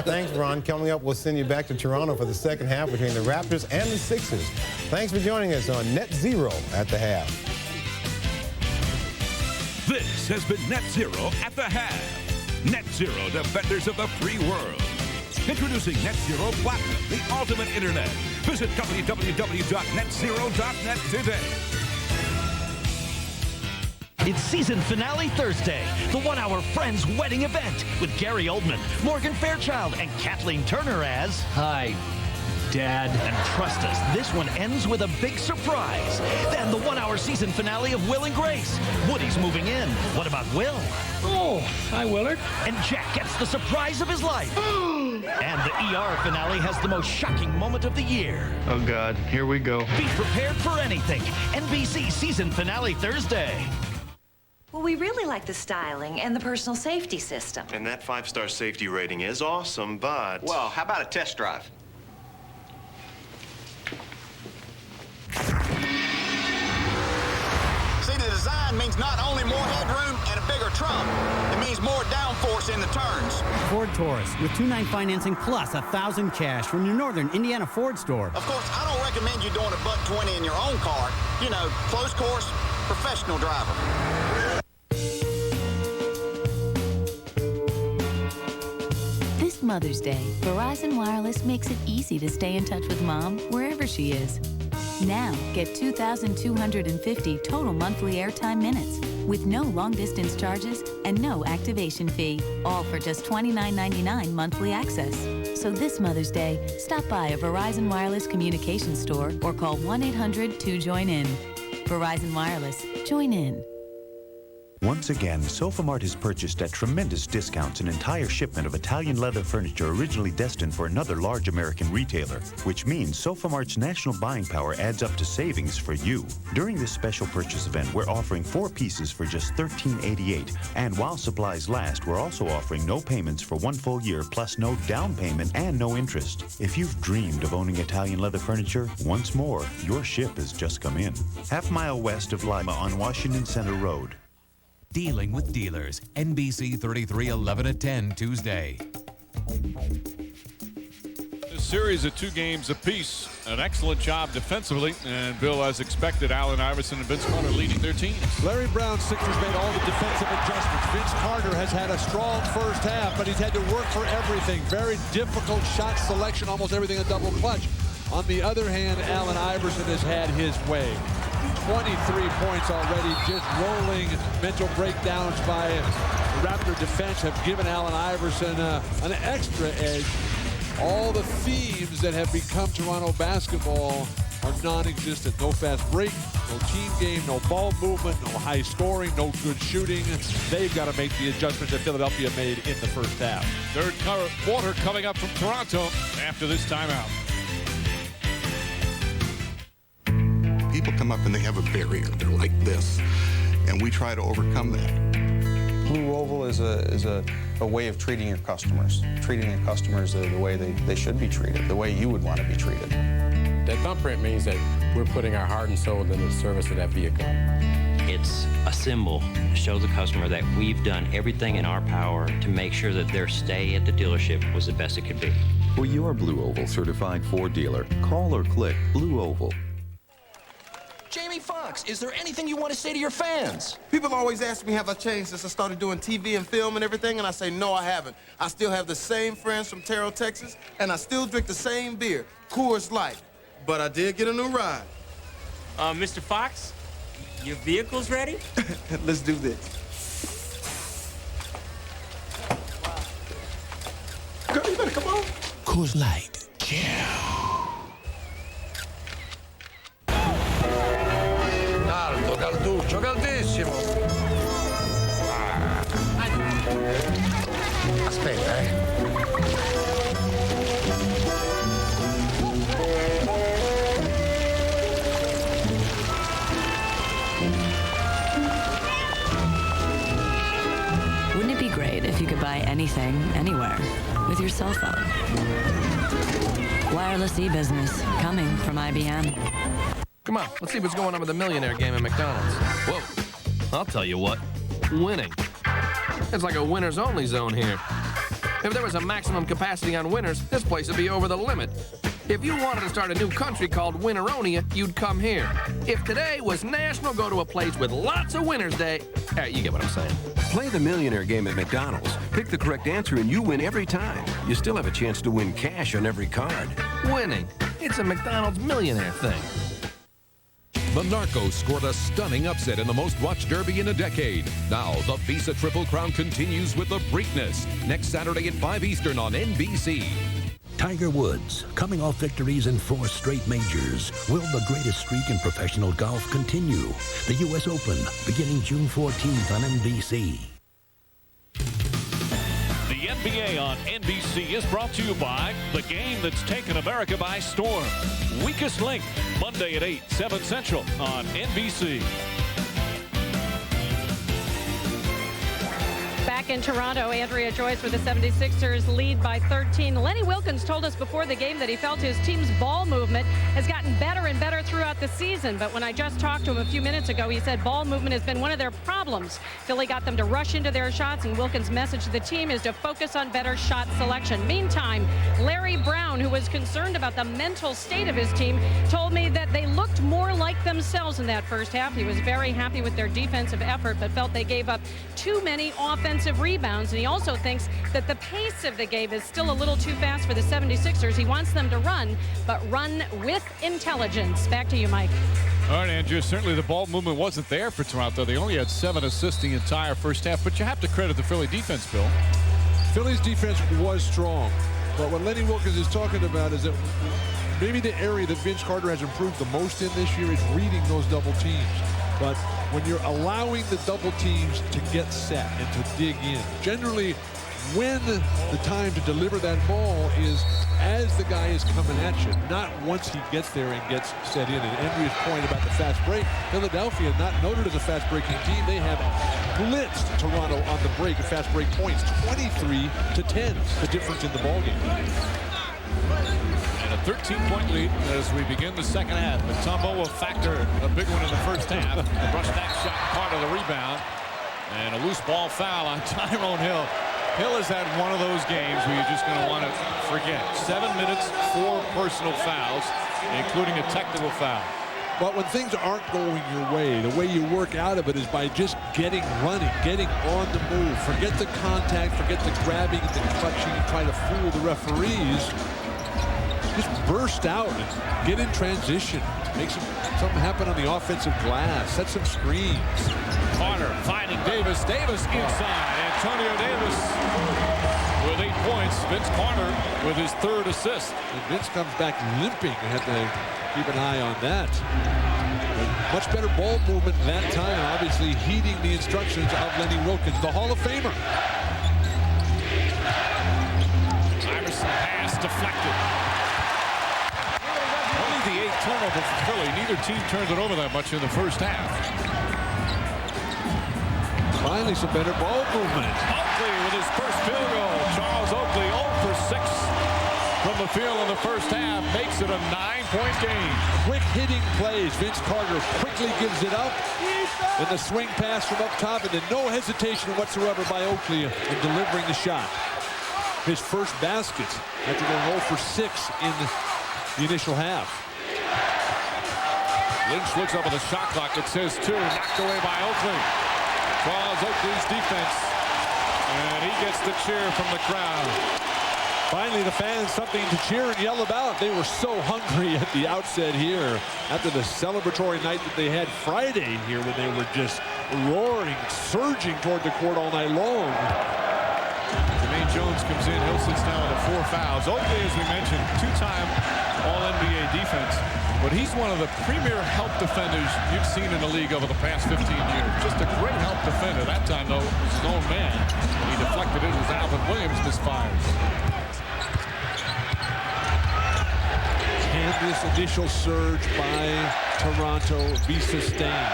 Thanks, Ron. Coming up, we'll send you back to Toronto for the second half between the Raptors and the Sixers. Thanks for joining us on Net Zero at the half. This has been Net Zero at the half. Net Zero, defenders of the free world. Introducing Net Zero Platinum, the ultimate internet. Visit www.netzero.net today. It's season finale Thursday, the one-hour Friends wedding event with Gary Oldman, Morgan Fairchild, and Kathleen Turner as... Hi, Dad. And trust us, this one ends with a big surprise. Then the one-hour season finale of Will and Grace. Woody's moving in. What about Will? Oh, hi, Willard. And Jack gets the surprise of his life. And the ER finale has the most shocking moment of the year. Oh, God, here we go. Be prepared for anything. NBC season finale Thursday. Well, we really like the styling and the personal safety system. And that 5-star safety rating is awesome, but... Well, how about a test drive? See, the design means not only more headroom and a bigger trunk, it means more downforce in the turns. Ford Taurus with 2.9 financing plus $1,000 cash from your Northern Indiana Ford store. Of course, I don't recommend you doing a $120 in your own car. You know, close course, professional driver. This Mother's Day, Verizon Wireless makes it easy to stay in touch with Mom wherever she is. Now, get 2,250 total monthly airtime minutes with no long-distance charges and no activation fee, all for just $29.99 monthly access. So this Mother's Day, stop by a Verizon Wireless communications store or call 1-800-2JOIN-IN. Verizon Wireless. Join in. Once again, SofaMart has purchased at tremendous discounts an entire shipment of Italian leather furniture originally destined for another large American retailer, which means SofaMart's national buying power adds up to savings for you. During this special purchase event, we're offering 4 pieces for just $13.88, and while supplies last, we're also offering no payments for 1 full year, plus no down payment and no interest. If you've dreamed of owning Italian leather furniture, once more, your ship has just come in. Half-mile west of Lima on Washington Center Road. Dealing with Dealers, NBC 33, 11 at 10, Tuesday. A series of 2 games apiece. An excellent job defensively. And Bill, as expected, Allen Iverson and Vince Carter leading their teams. Larry Brown Sixers made all the defensive adjustments. Vince Carter has had a strong first half, but he's had to work for everything. Very difficult shot selection, almost everything a double clutch. On the other hand, Allen Iverson has had his way. 23 points already, just rolling mental breakdowns by the Raptor defense have given Allen Iverson an extra edge. All the themes that have become Toronto basketball are non-existent. No fast break, no team game, no ball movement, no high scoring, no good shooting. They've got to make the adjustments that Philadelphia made in the first half. Third quarter coming up from Toronto after this timeout. People come up and they have a barrier. They're like this, and we try to overcome that. Blue Oval is a way of treating your customers, the way they should be treated, the way you would want to be treated. That thumbprint means that we're putting our heart and soul into the service of that vehicle. It's a symbol to show the customer that we've done everything in our power to make sure that their stay at the dealership was the best it could be. For your Blue Oval certified Ford dealer, call or click Blue Oval. Jamie Foxx, is there anything you want to say to your fans? People always ask me, have I changed since I started doing TV and film and everything? And I say, no, I haven't. I still have the same friends from Terrell, Texas, and I still drink the same beer, Coors Light. But I did get a new ride. Mr. Fox, your vehicle's ready? Let's do this. Girl, you better come on. Coors Light. Yeah. Alto, calduccio, caldissimo. Aspetta, Wouldn't it be great if you could buy anything, anywhere, with your cell phone? Wireless e-business, coming from IBM. Come on, let's see what's going on with the millionaire game at McDonald's. Whoa, I'll tell you what, winning. It's like a winners only zone here. If there was a maximum capacity on winners, this place would be over the limit. If you wanted to start a new country called Winneronia, you'd come here. If today was national, go to a place with lots of Winners Day. You get what I'm saying. Play the millionaire game at McDonald's. Pick the correct answer and you win every time. You still have a chance to win cash on every card. Winning. It's a McDonald's millionaire thing. The Narcos scored a stunning upset in the most watched derby in a decade. Now, the Visa Triple Crown continues with the Preakness. Next Saturday at 5 Eastern on NBC. Tiger Woods, coming off victories in 4 straight majors. Will the greatest streak in professional golf continue? The U.S. Open, beginning June 14th on NBC. The NBA on NBC is brought to you by the game that's taken America by storm. Weakest Link, Monday at 8, 7 Central on NBC. Back in Toronto, Andrea Joyce with the 76ers lead by 13. Lenny Wilkins told us before the game that he felt his team's ball movement has gotten better and better throughout the season. But when I just talked to him a few minutes ago, he said ball movement has been one of their problems. Philly got them to rush into their shots, and Wilkins' message to the team is to focus on better shot selection. Meantime, Larry Brown, who was concerned about the mental state of his team, told me that they looked more like themselves in that first half. He was very happy with their defensive effort, but felt they gave up too many offensive rebounds, and he also thinks that the pace of the game is still a little too fast for the 76ers. He wants them to run, but run with intelligence. Back to you, Mike. All right, Andrew, certainly the ball movement wasn't there for Toronto. They only had 7 assists the entire first half, but you have to credit the Philly defense, Bill. Philly's defense was strong, but what Lenny Wilkins is talking about is that maybe the area that Vince Carter has improved the most in this year is reading those double teams. But when you're allowing the double teams to get set and to dig in, generally when the time to deliver that ball is as the guy is coming at you, not once he gets there and gets set in. And Andrea's point about the fast break, Philadelphia, not noted as a fast breaking team, they have blitzed Toronto on the break at fast break points, 23-10, the difference in the ball game. And a 13-point lead as we begin the second half. Mutombo will factor a big one in the first half. Rush that shot, part of the rebound. And a loose ball foul on Tyrone Hill. Hill has had one of those games where you're just going to want to forget. 7 minutes, 4 personal fouls, including a technical foul. But when things aren't going your way, the way you work out of it is by just getting running, getting on the move. Forget the contact, forget the grabbing and the clutching and trying to fool the referees. Just burst out and get in transition. Make something happen on the offensive glass. Set some screens. Carter finding Davis. Davis inside. And Antonio Davis with 8 points. Vince Carter with his 3rd assist. And Vince comes back limping. I have to keep an eye on that. But much better ball movement that time, obviously heeding the instructions of Lenny Wilkens, the Hall of Famer. Iverson pass deflected. Only the 8th turnover for Philly. Neither team turned it over that much in the first half. Finally, some better ball movement. Oakley with his first field goal. Charles Oakley 0 for 6 from the field in the first half. Makes it a 9-point game. Quick hitting plays. Vince Carter quickly gives it up. And the swing pass from up top, and then no hesitation whatsoever by Oakley in delivering the shot. His first basket after going 0 for 6 in the initial half. Lynch looks up at the shot clock. It says 2. Knocked away by Oakley. Charles Oakley's defense. And he gets the cheer from the crowd. Finally, the fans something to cheer and yell about. They were so hungry at the outset here after the celebratory night that they had Friday here when they were just roaring, surging toward the court all night long. Jermaine Jones comes in. Hill sits down with 4 fouls. Oakley, as we mentioned, 2-time All-NBA defense. But he's one of the premier help defenders you've seen in the league over the past 15 years. Just a great help defender. That time, though, it was his own man. He deflected it as Alvin Williams misfires. Can this initial surge by Toronto be sustained?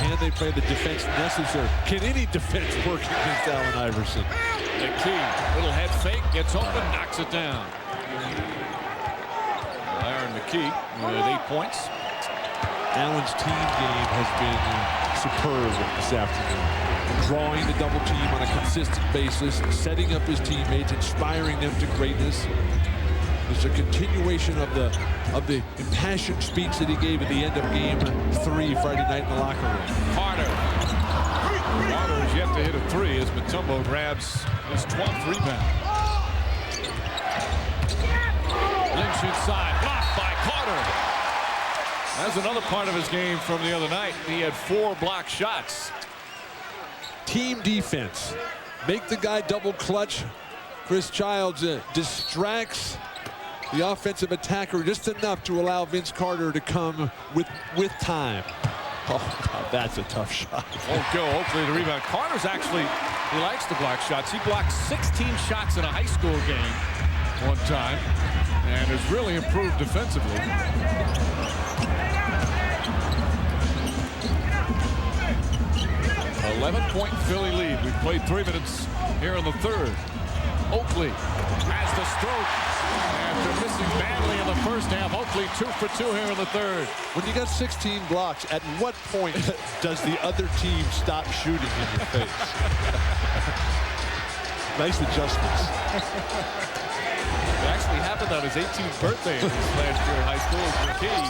Can they play the defense necessary? Can any defense work against Allen Iverson? The key, little head fake, gets open, knocks it down. Aaron McKee with 8 points. Allen's team game has been superb this afternoon. Drawing the double team on a consistent basis, setting up his teammates, inspiring them to greatness. It's a continuation of the impassioned speech that he gave at the end of Game 3 Friday night in the locker room. Carter is yet to hit a 3 as Mutombo grabs his 12th rebound. Lynch inside, blocked by Carter. That's another part of his game from the other night. He had 4 blocked shots. Team defense. Make the guy double clutch. Chris Childs distracts the offensive attacker just enough to allow Vince Carter to come with time. Oh, that's a tough shot. Won't go. Oakley the rebound. Carter's actually, he likes to block shots. He blocked 16 shots in a high school game one time and has really improved defensively. 11-point Philly lead. We've played 3 minutes here in the third. Oakley has the stroke after missing badly in the first half. Oakley 2 for 2 here in the third. When you got 16 blocks, at what point does the other team stop shooting in your face? Nice adjustments. It actually happened on his 18th birthday last year in high school as McKee.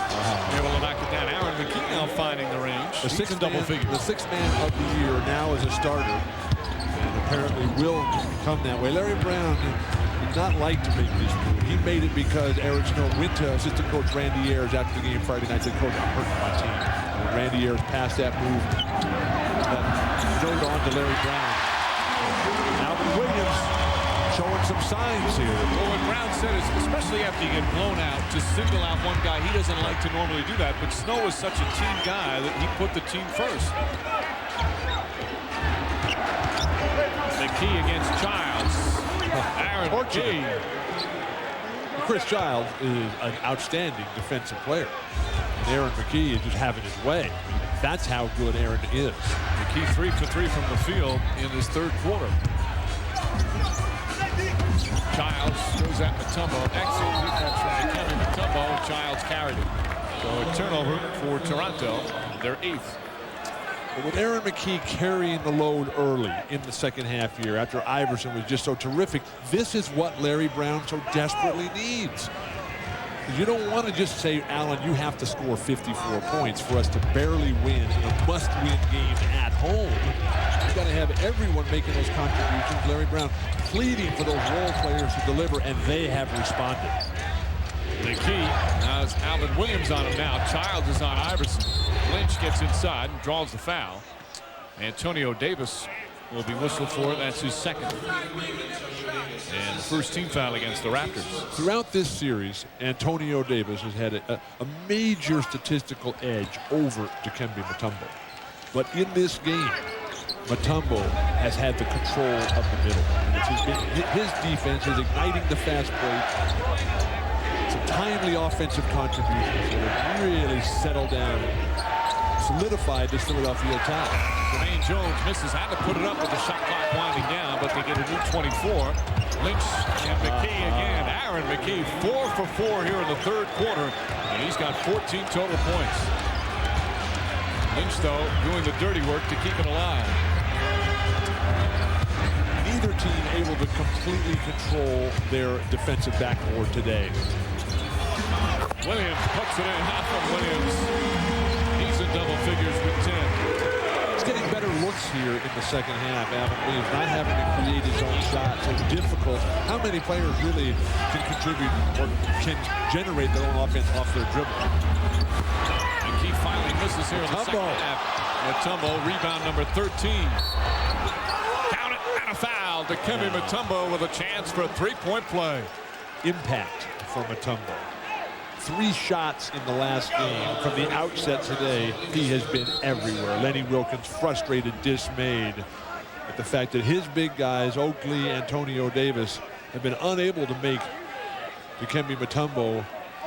Able to knock it down. Aaron McKee now finding the range. The sixth man of the year now as a starter. And apparently will come that way. Larry Brown did not like to make this move. He made it because Eric Snow went to assistant coach Randy Ayers after the game Friday night. Said, "Coach, I'm hurting my team." And Randy Ayers passed that move. Note on to Larry Brown. Alvin Williams showing some signs here. Well, what Brown said is, especially after you get blown out, to single out one guy, he doesn't like to normally do that, but Snow is such a team guy that he put the team first. McKee against Childs. Aaron McKee. Chris Childs is an outstanding defensive player. And Aaron McKee is just having his way. That's how good Aaron is. McKee 3 for 3 from the field in his third quarter. Childs goes at Mutombo. Excellent defense from Kevin Mutombo. Childs carried it. So a turnover for Toronto, their 8th. But with Aaron McKee carrying the load early in the second half here, after Iverson was just so terrific, this is what Larry Brown so desperately needs. You don't want to just say, Allen, you have to score 54 points for us to barely win in a must-win game at home. You've got to have everyone making those contributions. Larry Brown pleading for those role players to deliver, and they have responded. McKee has Alvin Williams on him now. Childs is on Iverson. Lynch gets inside and draws the foul. Antonio Davis will be whistled for it. That's his second. And the first team foul against the Raptors. Throughout this series, Antonio Davis has had a major statistical edge over Dikembe Mutombo. But in this game, Mutombo has had the control of the middle. His defense is igniting the fast break. Some timely offensive contributions that have really settled down and solidified this Philadelphia attack. Jermaine Jones misses, had to put it up with the shot clock winding down, but they get a new 24. Lynch and McKee again. Aaron McKee 4 for 4 here in the third quarter, and he's got 14 total points. Lynch, though, doing the dirty work to keep it alive. Neither team able to completely control their defensive backboard today. Williams puts it in. Half of Williams. He's in double figures with 10. He's getting better looks here in the second half. Alvin Williams not having to create his own shots. So difficult. How many players really can contribute or can generate their own offense off their dribble? McKee finally misses here in the second half. Mutombo, rebound number 13. Count it, and a foul. Dikembe Mutombo with a chance for a three-point play. Impact for Mutombo. 3 shots in the last game. From the outset today, he has been everywhere. Lenny Wilkins frustrated, dismayed at the fact that his big guys, Oakley, Antonio Davis, have been unable to make Dikembe Mutombo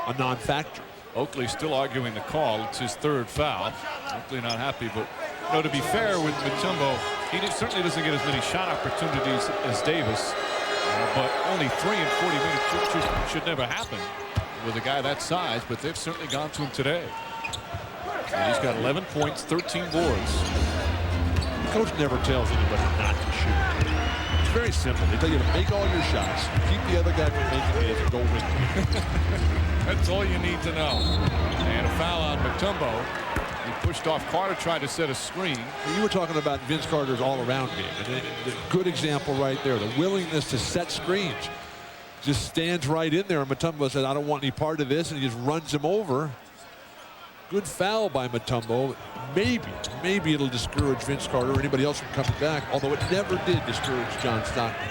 a non-factor. Oakley still arguing the call. It's his third foul. Oakley not happy, but to be fair with Mutombo, he certainly doesn't get as many shot opportunities as Davis, but only 3 in 40 minutes should never happen with a guy that size, but they've certainly gone to him today. And he's got 11 points, 13 boards. The coach never tells anybody not to shoot. It's very simple. They tell you to make all your shots, keep the other guy from making it, and go win. That's all you need to know. And a foul on Mutombo. He pushed off Carter, tried to set a screen. You were talking about Vince Carter's all-around game. And a good example right there, the willingness to set screens. Just stands right in there, and Mutombo says, I don't want any part of this, and he just runs him over. Good foul by Mutombo. Maybe it'll discourage Vince Carter or anybody else from coming back, although it never did discourage John Stockton.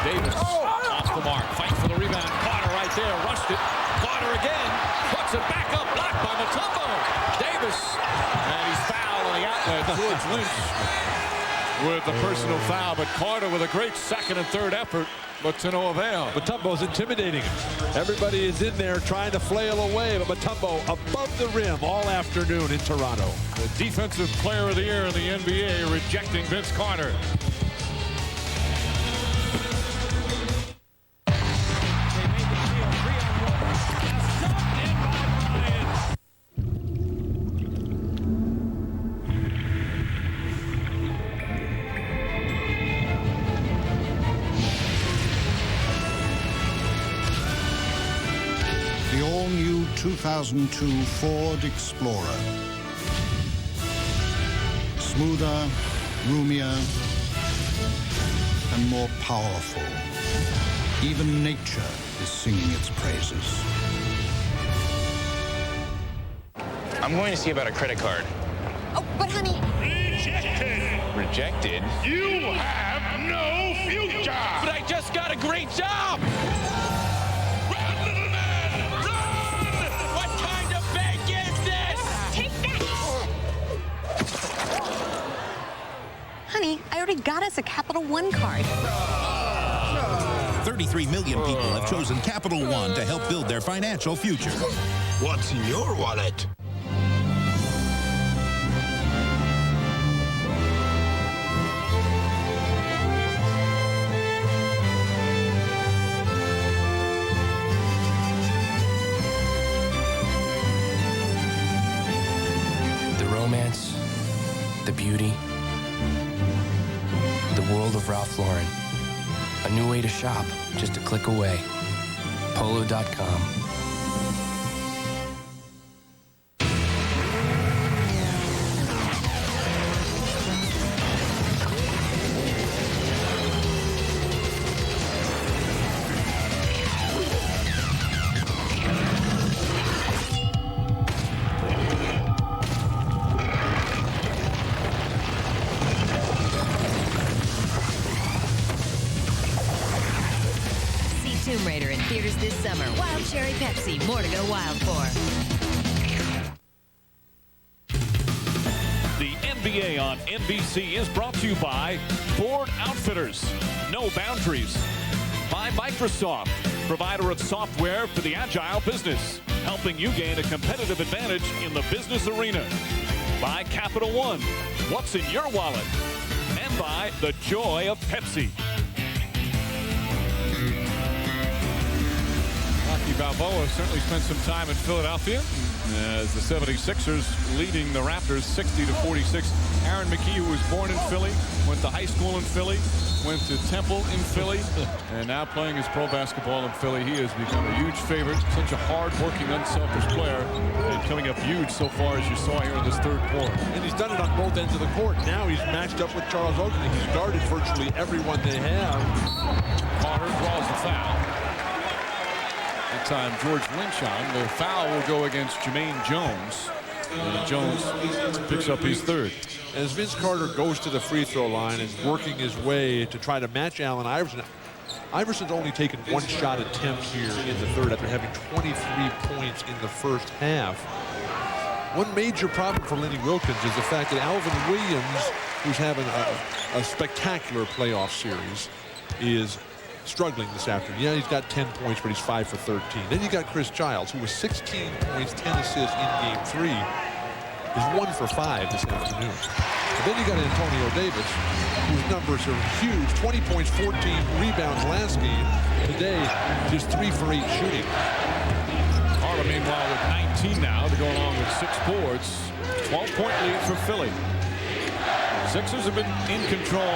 Davis off the mark, fight for the rebound. Carter right there, rushed it. Carter again, puts it back up, blocked by Mutombo. Davis, and he's fouled on the outlet. George Lynch with the personal foul, but Carter with a great second and third effort, but to no avail. Mutombo's intimidating him. Everybody is in there trying to flail away, but Mutombo above the rim all afternoon in Toronto. The defensive player of the year in the NBA rejecting Vince Carter. The all-new 2002 Ford Explorer. Smoother, roomier, and more powerful. Even nature is singing its praises. I'm going to see about a credit card. Oh, but honey... Rejected! Rejected? You have no future! But I just got a great job! Honey, I already got us a Capital One card. 33 million people have chosen Capital One to help build their financial future. What's in your wallet? The romance, the beauty, the world of Ralph Lauren. A new way to shop, just a click away. Polo.com. theaters this summer. Wild Cherry Pepsi. More to go wild for. The NBA on NBC is brought to you by Ford Outfitters. No boundaries. By Microsoft, provider of software for the agile business, helping you gain a competitive advantage in the business arena. By Capital One, what's in your wallet? And by the joy of Pepsi. Rocky Balboa certainly spent some time in Philadelphia as the 76ers leading the Raptors 60-46. Aaron McKee, who was born in Philly, went to high school in Philly, went to Temple in Philly, and now playing his pro basketball in Philly. He has become a huge favorite. Such a hard-working, unselfish player, and coming up huge so far, as you saw here in this third quarter. And he's done it on both ends of the court. Now he's matched up with Charles Oakley. He's guarded virtually everyone they have. Carter draws the foul. That time, George Lynch on. The foul will go against Jermaine Jones. And Jones picks up his third. As Vince Carter goes to the free throw line and working his way to try to match Allen Iverson. Iverson's only taken one shot attempt here in the third after having 23 points in the first half. One major problem for Lenny Wilkins is the fact that Alvin Williams, who's having a spectacular playoff series, is struggling this afternoon. Yeah, he's got 10 points, but he's 5 for 13. Then you got Chris Childs, who was 16 points, 10 assists in game 3, is 1 for 5 this afternoon. And then you got Antonio Davis, whose numbers are huge. 20 points, 14 rebounds last game. Today, just 3 for 8 shooting. Carter, meanwhile, with 19 now to go along with 6 boards. 12-point lead for Philly. Sixers have been in control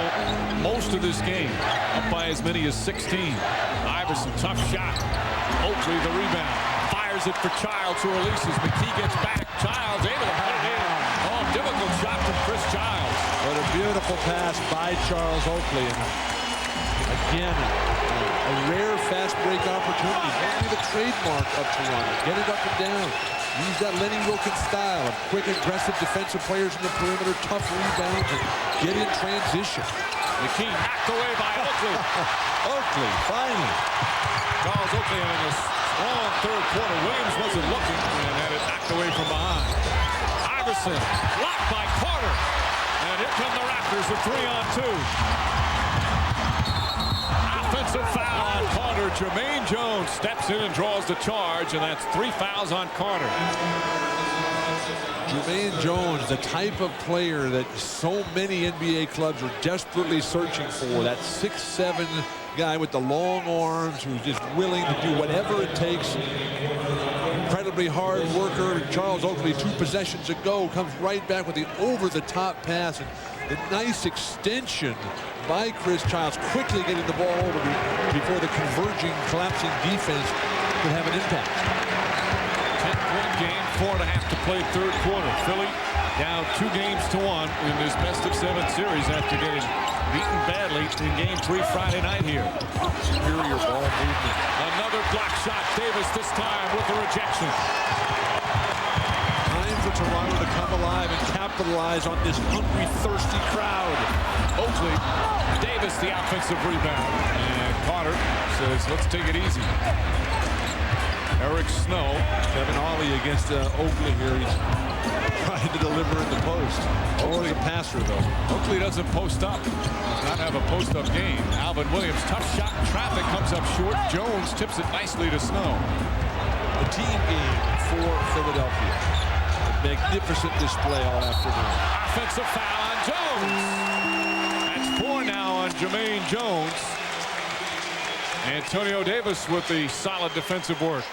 most of this game, up by as many as 16. Iverson, tough shot. Oakley, the rebound. Fires it for Childs, who releases. McKee gets back. Childs able to put it in. Oh, difficult shot from Chris Childs. What a beautiful pass by Charles Oakley. And again, a rare fast break opportunity. Maybe the trademark of Toronto. Get it up and down. Use that Lenny Wilkins style of quick, aggressive defensive players in the perimeter, tough rebounds, and get in transition. McKee knocked away by Oakley. Oakley, finally. Charles Oakley in this long third quarter. Williams wasn't looking and had it knocked away from behind. Iverson blocked by Carter. And here come the Raptors with 3-on-2. Offensive foul on Carter. Jermaine Jones steps in and draws the charge, and that's 3 fouls on Carter. Jermaine Jones, the type of player that so many NBA clubs are desperately searching for. That 6'7" guy with the long arms who's just willing to do whatever it takes. Incredibly hard worker. Charles Oakley, 2 possessions ago, comes right back with the over-the-top pass. And the nice extension by Chris Childs, quickly getting the ball over before the converging, collapsing defense could have an impact. 10-point game, 4.5 to play third quarter. Philly down 2-1 in this best-of-7 series after getting beaten badly in game 3 Friday night here. Superior ball movement. Another block shot. Davis this time with the rejection. Time for Toronto to come alive and capitalize on this hungry, thirsty crowd. Oakley, Davis the offensive rebound. And Carter says, let's take it easy. Eric Snow. Kevin Ollie against Oakley here. He's trying to deliver in the post. Oakley's a passer, though. Oakley doesn't post up. Does not have a post-up game. Alvin Williams, tough shot. Traffic comes up short. Jones tips it nicely to Snow. The team game for Philadelphia. A magnificent display all afternoon. Offensive foul on Jones. That's 4 now on Jermaine Jones. Antonio Davis with the solid defensive work.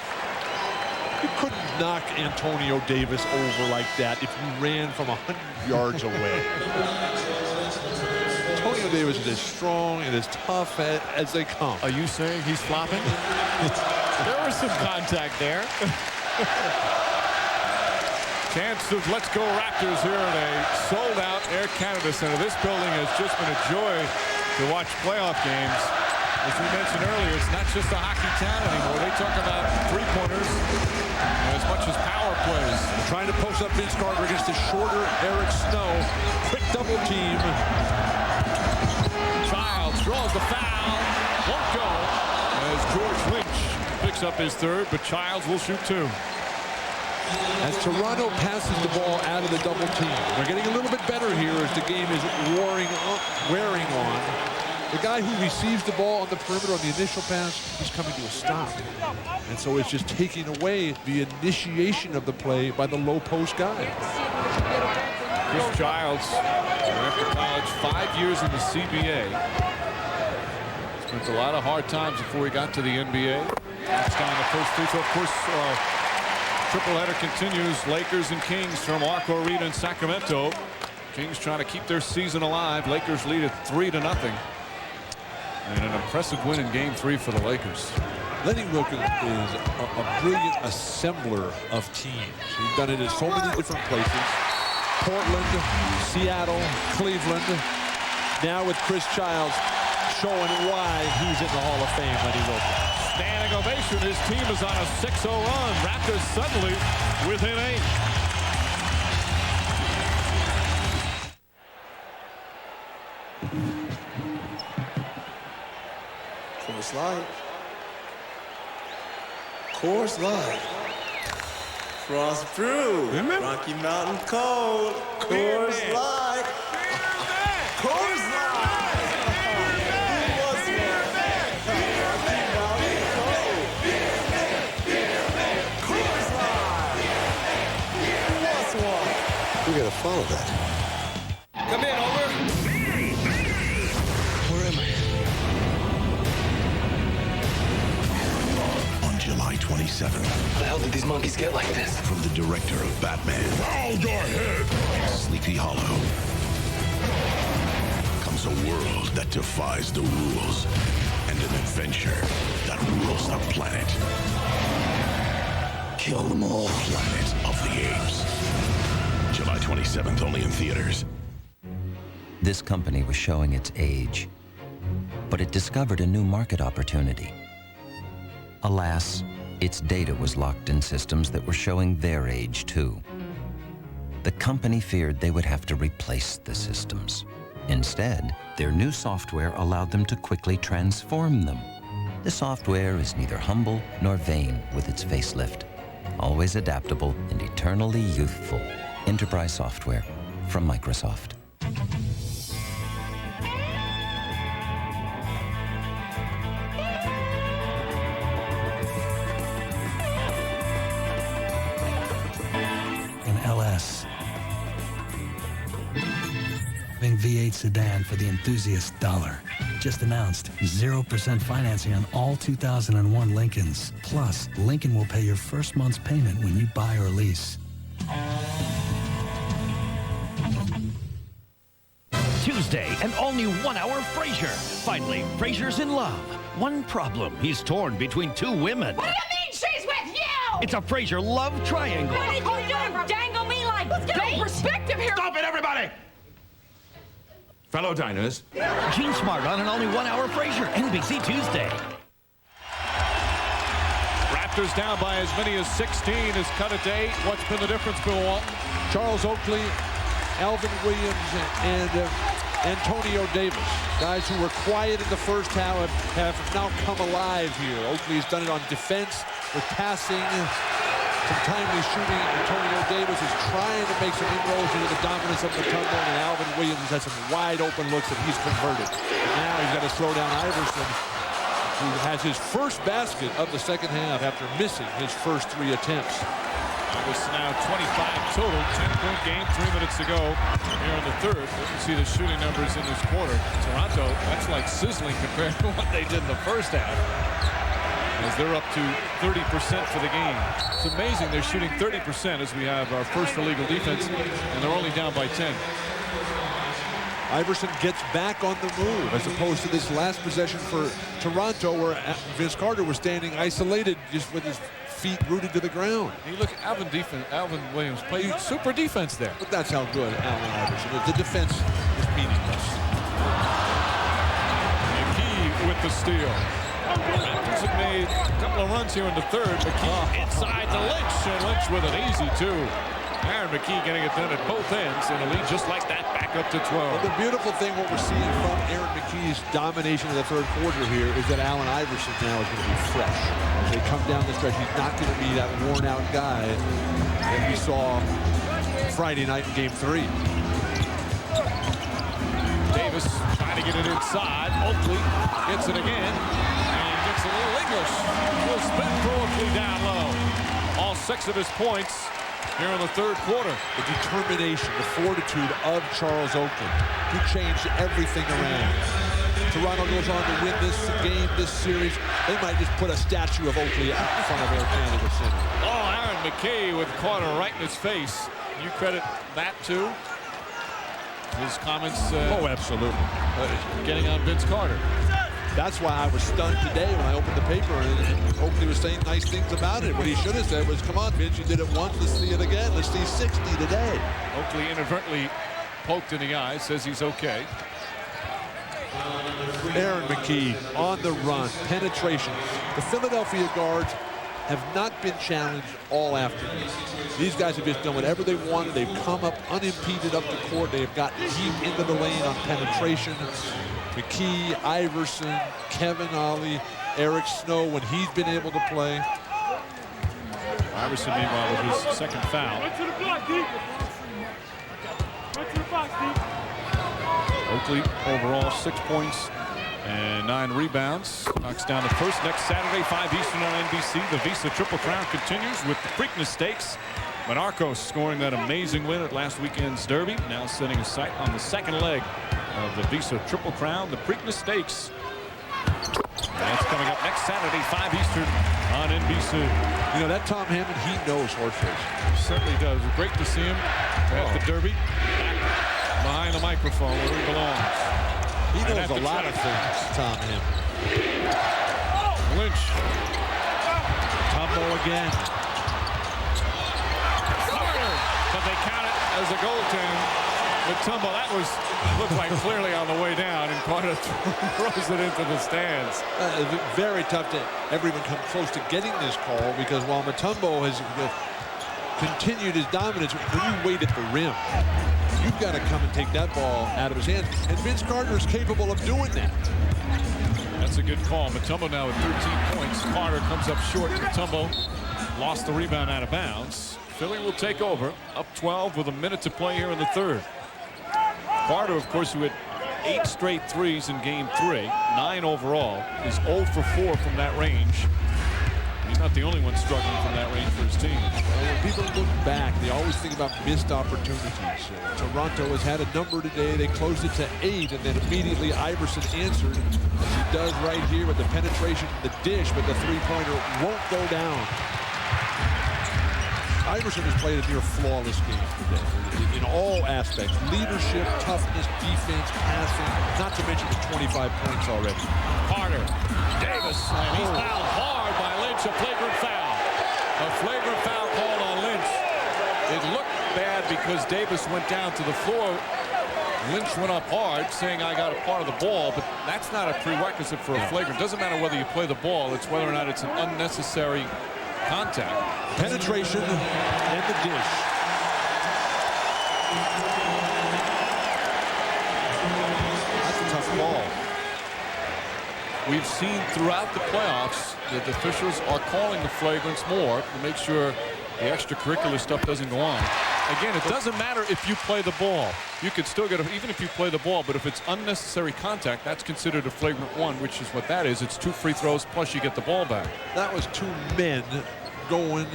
You couldn't knock Antonio Davis over like that if you ran from 100 yards away. Antonio Davis is as strong and as tough as they come. Are you saying he's flopping? There was some contact there. Chance of Let's Go Raptors here at a sold-out Air Canada Center. This building has just been a joy to watch playoff games. As we mentioned earlier, it's not just a hockey town anymore. They talk about three-pointers as much as power plays. Trying to post up Vince Carter against the shorter Eric Snow. Quick double team. Childs draws the foul. Won't go as George Lynch picks up his third, but Childs will shoot 2. As Toronto passes the ball out of the double team, they're getting a little bit better here as the game is wearing on. The guy who receives the ball on the perimeter on the initial pass is coming to a stop. And so it's just taking away the initiation of the play by the low post guy. Chris Childs, after college, 5 years in the CBA. Spent a lot of hard times before he got to the NBA. That's down the first free throw. Of course, triple header continues. Lakers and Kings from Arco Arena in Sacramento. Kings trying to keep their season alive. Lakers lead at 3-0. And an impressive win in Game 3 for the Lakers. Lenny Wilkens is a brilliant assembler of teams. He's done it in so many different places. Portland, Seattle, Cleveland. Now with Chris Childs showing why he's in the Hall of Fame, Lenny Wilkens. Standing ovation. His team is on a 6-0 run. Raptors suddenly within 8. Coors Light. Coors Light. Frost Brew. Rocky Mountain Cold. Coors Light. Coors Light. Who wants Coors Light. Who wants one? We gotta follow that. Come in, over. Where am I? On July 27th. How the hell did these monkeys get like this? From the director of Batman. Hold your head! Sleepy Hollow. Comes a world that defies the rules. And an adventure that rules the planet. Kill them all. Planet of the Apes. July 27th, only in theaters. This company was showing its age, but it discovered a new market opportunity. Alas, its data was locked in systems that were showing their age too. The company feared they would have to replace the systems. Instead, their new software allowed them to quickly transform them. The software is neither humble nor vain with its facelift. Always adaptable and eternally youthful. Enterprise software from Microsoft. LS. V8 sedan for the enthusiast dollar. Just announced 0% financing on all 2001 Lincolns. Plus, Lincoln will pay your first month's payment when you buy or lease. Tuesday, an all-new 1-hour Frasier. Finally, Frasier's in love. One problem, he's torn between 2 women. What do you mean she's with you? It's a Frasier love triangle. What did you do? Dangle me like no perspective here. Stop it, everybody! Fellow diners. Gene Smart on an all-new 1-hour Frasier. NBC Tuesday. Raptors down by as many as 16, has cut it to 8. What's been the difference, Bill Walton? Charles Oakley, Alvin Williams, and Antonio Davis. Guys who were quiet in the first half have now come alive here. Oakley's done it on defense with passing, some timely shooting. Antonio Davis is trying to make some inroads into the dominance of the Mutombo, and Alvin Williams has had some wide open looks that he's converted. Now he's got to slow down Iverson, who has his first basket of the second half after missing his first 3 attempts. It's now 25 total, 10-point game, 3 minutes to go here in the third. You can see the shooting numbers in this quarter. Toronto, that's like sizzling compared to what they did in the first half, as they're up to 30% for the game. It's amazing they're shooting 30% as we have our first illegal defense, and they're only down by 10. Iverson gets back on the move, as opposed to this last possession for Toronto, where Vince Carter was standing isolated just with his feet rooted to the ground. You look, Alvin Williams played super defense there. But that's how good Allen Iverson is. The defense is meaningless. McKee with the steal. Raptors have made a couple of runs here in the third. McKee inside to Lynch, and Lynch with an easy 2. Aaron McKee getting it done at both ends, and a lead just like that, back up to 12. Well, the beautiful thing, what we're seeing from Aaron McKee's domination in the third quarter here, is that Allen Iverson now is going to be fresh. As they come down the stretch, he's not going to be that worn-out guy that we saw Friday night in Game 3. Davis trying to get it inside. Oakley gets it again and gets a little English. Will spin for Oakley down low. All 6 of his points here in the third quarter. The determination, the fortitude of Charles Oakley, who changed everything around. Toronto goes on to win this game, this series. They might just put a statue of Oakley out in front of Air Canada Center. Oh, Aaron McKee with Carter right in his face. You credit that too? His comments. Oh, absolutely. Getting on Vince Carter. That's why I was stunned today when I opened the paper and Oakley was saying nice things about it. What he should have said was, come on, Vince, you did it once, let's see it again. Let's see 60 today. Oakley inadvertently poked in the eye, says he's okay. Aaron McKee on the run, penetration. The Philadelphia guards have not been challenged all afternoon. These guys have just done whatever they wanted. They've come up unimpeded up the court. They have gotten deep into the lane on penetration. McKee, Iverson, Kevin Ollie, Eric Snow when he's been able to play. Iverson, meanwhile, with his second foul. Oakley overall 6 points and 9 rebounds. Knocks down the first next Saturday, 5 Eastern on NBC. The Visa Triple Crown continues with the Preakness Stakes. Monarchos scoring that amazing win at last weekend's Derby. Now setting his sight on the second leg of the Visa Triple Crown, the Preakness Stakes. That's coming up next Saturday, 5 Eastern on NBC. You know, that Tom Hammond, he knows horse racing. Certainly does. Great to see him at the Derby. Back behind the microphone where he belongs. He knows a lot of things, Tom Hammond. Lynch. Tumbo again. Carter, but they count it as a goaltend. Mutombo, that looked like clearly on the way down, and Carter throws it into the stands. Very tough to ever even come close to getting this call, because while Mutombo has continued his dominance, when you wait at the rim, you've got to come and take that ball out of his hands. And Vince Carter is capable of doing that. That's a good call. Mutombo now with 13 points. Carter comes up short. Mutombo lost the rebound out of bounds. Philly will take over, up 12 with a minute to play here in the third. Carter, of course, who had 8 straight threes in Game 3, 9 overall, is 0 for 4 from that range. He's not the only one struggling from that range for his team. Well, when people look back, they always think about missed opportunities. Toronto has had a number today. They closed it to 8, and then immediately Iverson answered, as he does right here with the penetration, the dish, but the three-pointer won't go down. Iverson has played a near flawless game today in all aspects. Leadership, toughness, defense, passing, not to mention the 25 points already. Carter, Davis, and he's fouled hard by Lynch. A flagrant foul. A flagrant foul called on Lynch. It looked bad because Davis went down to the floor. Lynch went up hard, saying I got a part of the ball, but that's not a prerequisite for a flagrant. Doesn't matter whether you play the ball, it's whether or not it's an unnecessary contact. Penetration and the dish. That's a tough ball. We've seen throughout the playoffs that the officials are calling the flagrants more to make sure the extracurricular stuff doesn't go on. Again, it doesn't matter if you play the ball. You could still get even if you play the ball, but if it's unnecessary contact, that's considered a flagrant one, which is what that is. It's 2 free throws plus you get the ball back. That was 2 men going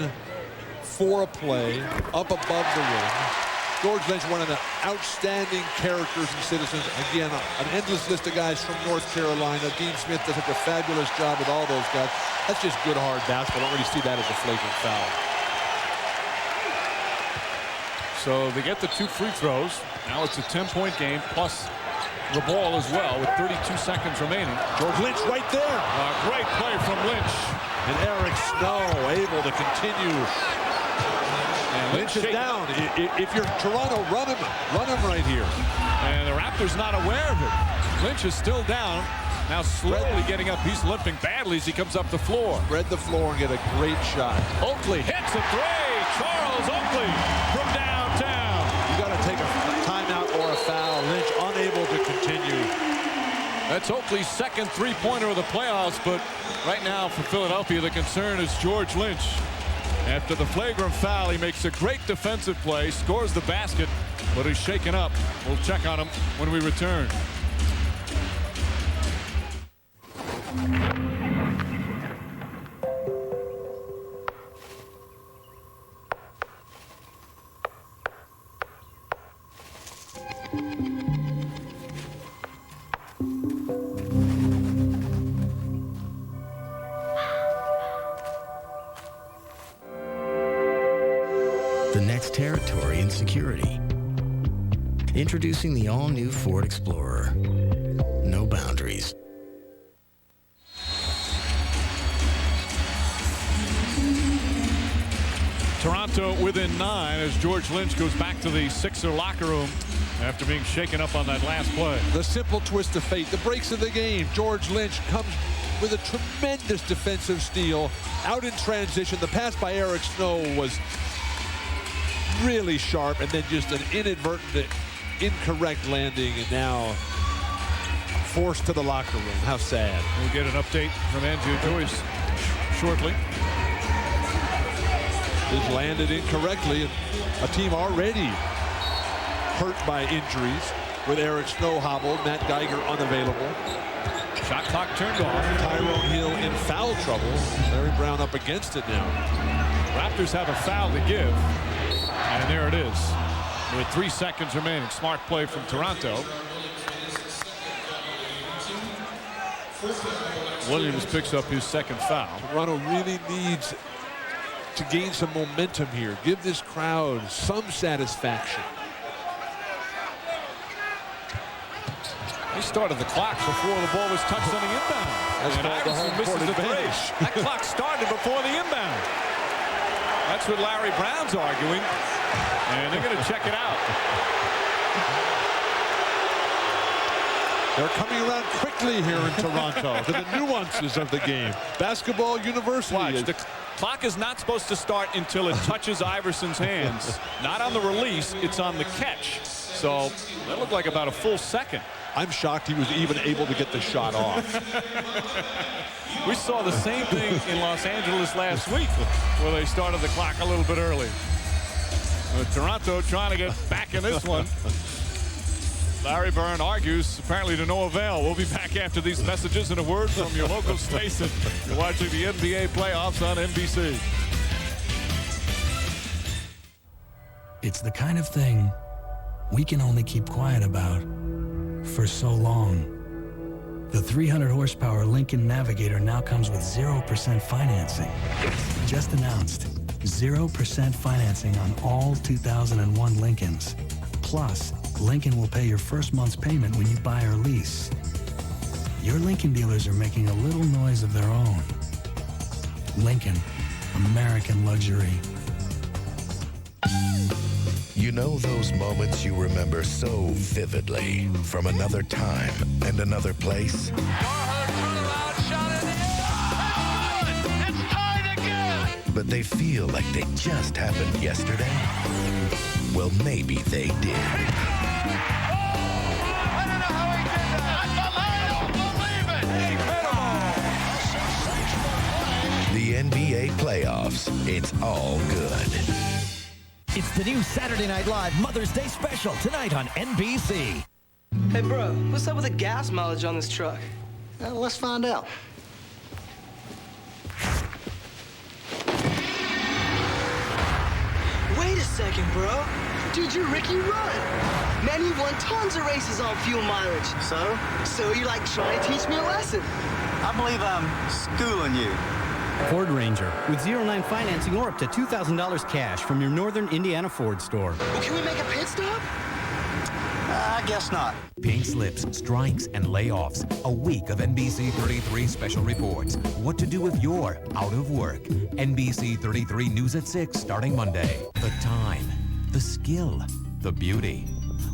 for a play up above the rim. George Lynch, one of the outstanding characters and citizens. Again, an endless list of guys from North Carolina. Dean Smith does such a fabulous job with all those guys. That's just good, hard basketball. I don't really see that as a flagrant foul. So they get the 2 free throws. Now it's a 10-point game plus the ball as well with 32 seconds remaining. George Lynch right there. A great play from Lynch. And Eric Snow able to continue. And Lynch is down. If you're Toronto, run him right here. And the Raptors not aware of it. Lynch is still down. Now slowly getting up. He's limping badly as he comes up the floor. Spread the floor and get a great shot. Oakley hits a 3. Charles Oakley from down. That's Oakley's second three-pointer of the playoffs, but right now for Philadelphia, the concern is George Lynch. After the flagrant foul, he makes a great defensive play, scores the basket, but he's shaken up. We'll check on him when we return. The next territory in security. Introducing the all-new Ford Explorer. No boundaries. Toronto within 9 as George Lynch goes back to the Sixer locker room after being shaken up on that last play. The simple twist of fate, the breaks of the game. George Lynch comes with a tremendous defensive steal out in transition. The pass by Eric Snow was really sharp, and then just an inadvertent, incorrect landing, and now forced to the locker room. How sad. We'll get an update from Andrew Joyce shortly. Just landed incorrectly, and a team already hurt by injuries with Eric Snow hobbled, Matt Geiger unavailable. Shot clock turned off. Tyrone Hill in foul trouble. Larry Brown up against it now. Raptors have a foul to give. And there it is. With 3 seconds remaining. Smart play from Toronto. Williams picks up his second foul. Toronto really needs to gain some momentum here. Give this crowd some satisfaction. They started the clock before the ball was touched on the inbound. And Iverson misses the three. That clock started before the inbound. That's what Larry Brown's arguing. And they're going to check it out. They're coming around quickly here in Toronto to the nuances of the game. Basketball University. Watch, the clock is not supposed to start until it touches Iverson's hands. Not on the release, it's on the catch. So that looked like about a full second. I'm shocked he was even able to get the shot off. We saw the same thing in Los Angeles last week where they started the clock a little bit early. But Toronto trying to get back in this one. Larry Bird argues, apparently to no avail. We'll be back after these messages and a word from your local station. You're watching the NBA playoffs on NBC. It's the kind of thing we can only keep quiet about for so long. The 300 horsepower Lincoln Navigator now comes with 0% financing. Just announced, 0% financing on all 2001 Lincolns. Plus, Lincoln will pay your first month's payment when you buy or lease. Your Lincoln dealers are making a little noise of their own. Lincoln, American luxury. You know those moments you remember so vividly from another time and another place? But they feel like they just happened yesterday? Well, maybe they did. The NBA playoffs, it's all good. It's the new Saturday Night Live Mother's Day special tonight on NBC. Hey, bro, what's up with the gas mileage on this truck? Let's find out. Wait a second, bro. Dude, you're Ricky Rudd. Man, you won tons of races on fuel mileage. So? So you're like trying to teach me a lesson. I believe I'm schooling you. Ford Ranger with 0-9 financing or up to $2,000 cash from your Northern Indiana Ford store. Well, can we make a pit stop? I guess not. Pink slips, strikes, and layoffs. A week of NBC 33 special reports. What to do if you're out of work. NBC 33 News at 6 starting Monday. The time, the skill, the beauty.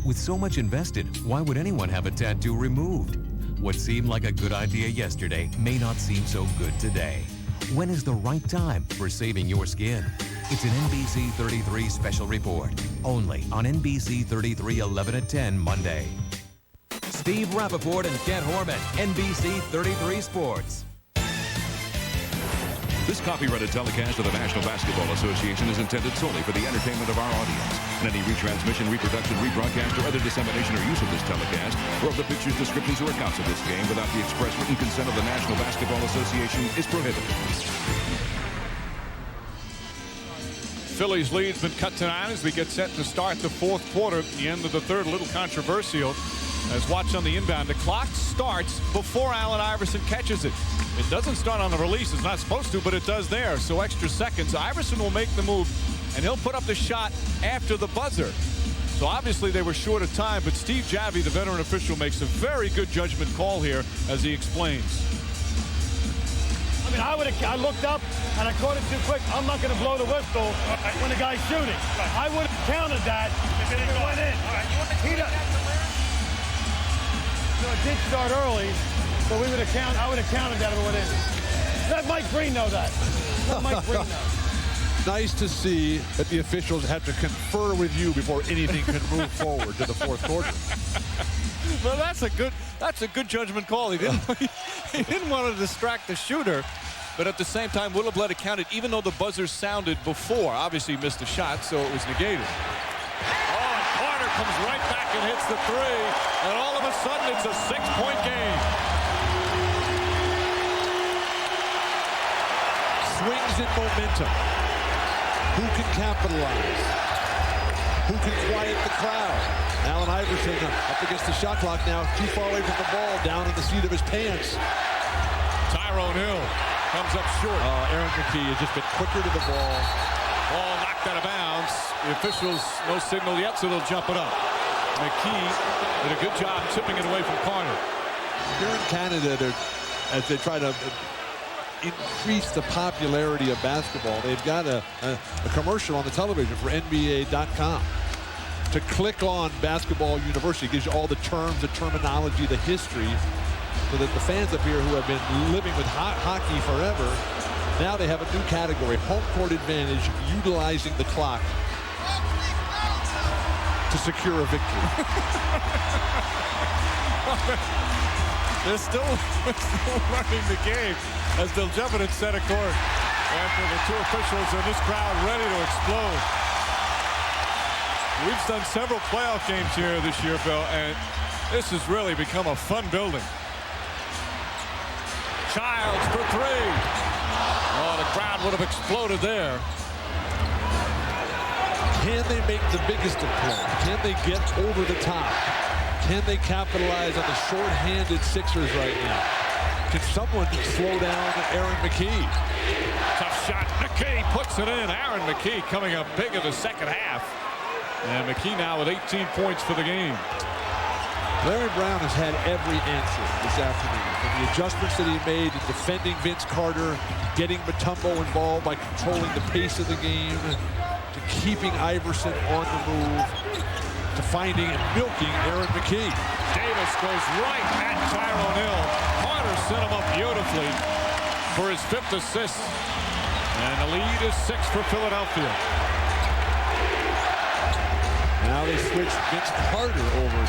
With so much invested, why would anyone have a tattoo removed? What seemed like a good idea yesterday may not seem so good today. When is the right time for saving your skin? It's an NBC 33 special report, only on NBC 33 11 at 10 Monday. Steve Rappaport and Kent Horman, NBC 33 Sports. This copyrighted telecast of the National Basketball Association is intended solely for the entertainment of our audience. And any retransmission, reproduction, rebroadcast, or other dissemination or use of this telecast, or of the pictures, descriptions, or accounts of this game without the express written consent of the National Basketball Association is prohibited. Phillies lead's been cut to 9 as we get set to start the fourth quarter. The end of the third, a little controversial. As watch on the inbound, the clock starts before Allen Iverson catches it. It doesn't start on the release. It's not supposed to, but it does there. So extra seconds. Iverson will make the move, and he'll put up the shot after the buzzer. So obviously they were short of time, but Steve Javie, the veteran official, makes a very good judgment call here as he explains. I mean, I looked up and I caught it too quick. I'm not going to blow the whistle when the guy's shooting. I would have counted that if it went in. So it did start early, so I would have counted that if it went in. Let Mike Green know that. Let Mike Green know. Nice to see that the officials have to confer with you before anything can move forward to the fourth quarter. Well, that's a good judgment call. He didn't want to distract the shooter, but at the same time would have let it count it, even though the buzzer sounded before. Obviously he missed a shot, so it was negated. Oh, and Carter comes right back and hits the three, and all of a sudden it's a 6-point game. Swings in momentum. Who can capitalize? Who can quiet the crowd? Allen Iverson up against the shot clock now, too far away from the ball, down in the seat of his pants. Tyrone Hill comes up short. Aaron McKee has just been quicker to the ball. Ball knocked out of bounds. The officials, no signal yet, so they'll jump it up. McKee did a good job tipping it away from Carter. Here in Canada, as they try to increase the popularity of basketball, they've got a commercial on the television for NBA.com. To click on Basketball University, it gives you all the terms, the terminology, the history, so that the fans up here who have been living with hockey forever, now they have a new category, home court advantage, utilizing the clock to secure a victory. They're still running the game as they'll jump it at center court after the two officials and this crowd ready to explode. We've done several playoff games here this year, Bill, and this has really become a fun building. Childs for three. Oh, the crowd would have exploded there. Can they make the biggest of plays? Can they get over the top? Can they capitalize on the short-handed Sixers right now? Can someone slow down Aaron McKee? Tough shot. McKee puts it in. Aaron McKee coming up big in the second half. And McKee now with 18 points for the game. Larry Brown has had every answer this afternoon. From the adjustments that he made in defending Vince Carter, getting Mutombo involved by controlling the pace of the game, to keeping Iverson on the move, to finding and milking Aaron McKee. Davis goes right at Tyrone Hill. Carter set him up beautifully for his 5th assist. And the lead is 6 for Philadelphia. Now they switch Vince Carter over,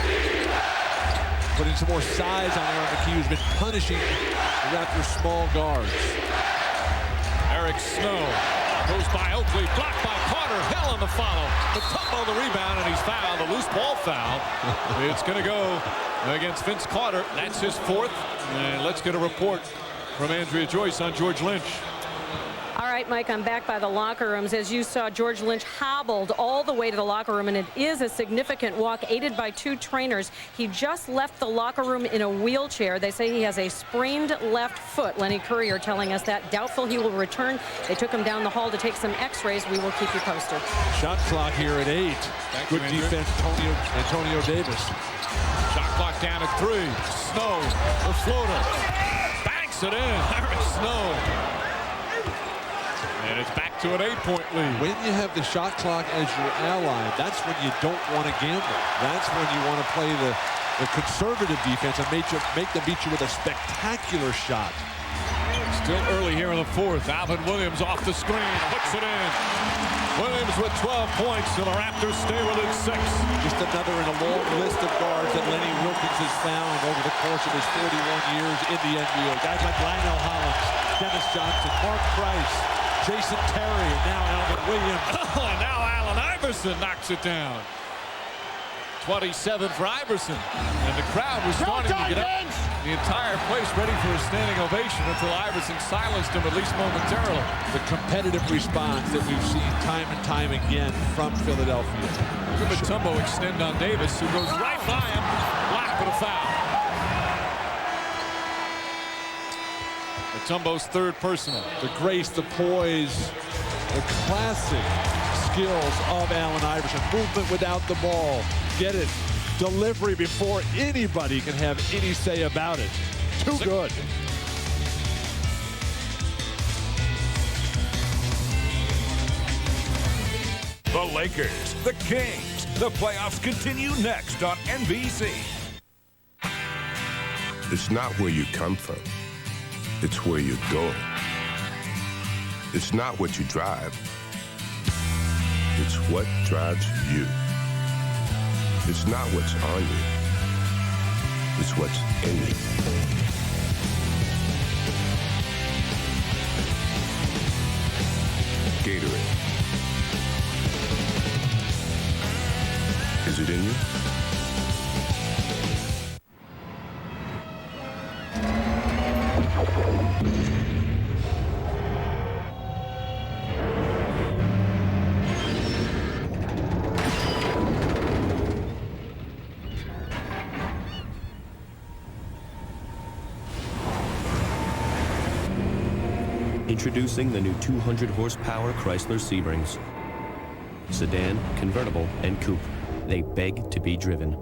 putting some more size on Aaron McKee, who's been punishing the Raptors' small guards. Eric Snow goes by Oakley, blocked by Carter. Hill on the follow. Mutombo the rebound, and he's fouled. A loose ball foul. It's going to go against Vince Carter. That's his 4th. And let's get a report from Andrea Joyce on George Lynch. All right, Mike, I'm back by the locker rooms. As you saw, George Lynch hobbled all the way to the locker room, and it is a significant walk, aided by 2 trainers. He just left the locker room in a wheelchair. They say he has a sprained left foot. Lenny Courier telling us that. Doubtful he will return. They took him down the hall to take some x-rays. We will keep you posted. Shot clock here at 8. Good defense, Antonio Davis. Shot clock down at 3. Snow, the floater. Banks it in. Eric Snow. And it's back to an 8-point lead. When you have the shot clock as your ally, that's when you don't want to gamble. That's when you want to play the conservative defense and make them beat you with a spectacular shot. Still early here in the 4th. Alvin Williams off the screen, hooks it in. Williams with 12 points, and the Raptors stay within 6. Just another in a long list of guards that Lenny Wilkens has found over the course of his 41 years in the NBA. Guys like Lionel Hollins, Dennis Johnson, Mark Price, Jason Terry, and now Alvin Williams. Oh, and now Allen Iverson knocks it down. 27 for Iverson, and the crowd was starting to get up. The entire place ready for a standing ovation until Iverson silenced him, at least momentarily. The competitive response that we've seen time and time again from Philadelphia. Look at Mutombo extend on Davis, who goes right by him, blocked with a foul. Mutombo's third personal. The grace, the poise, the classic skills of Allen Iverson. Movement without the ball. Get it. Delivery before anybody can have any say about it. Too good. The Lakers, the Kings. The playoffs continue next on NBC. It's not where you come from. It's where you're going. It's not what you drive. It's what drives you. It's not what's on you. It's what's in you. Gatorade. Is it in you? Introducing the new 200 horsepower Chrysler Seabrings. Sedan, convertible, and coupe. They beg to be driven.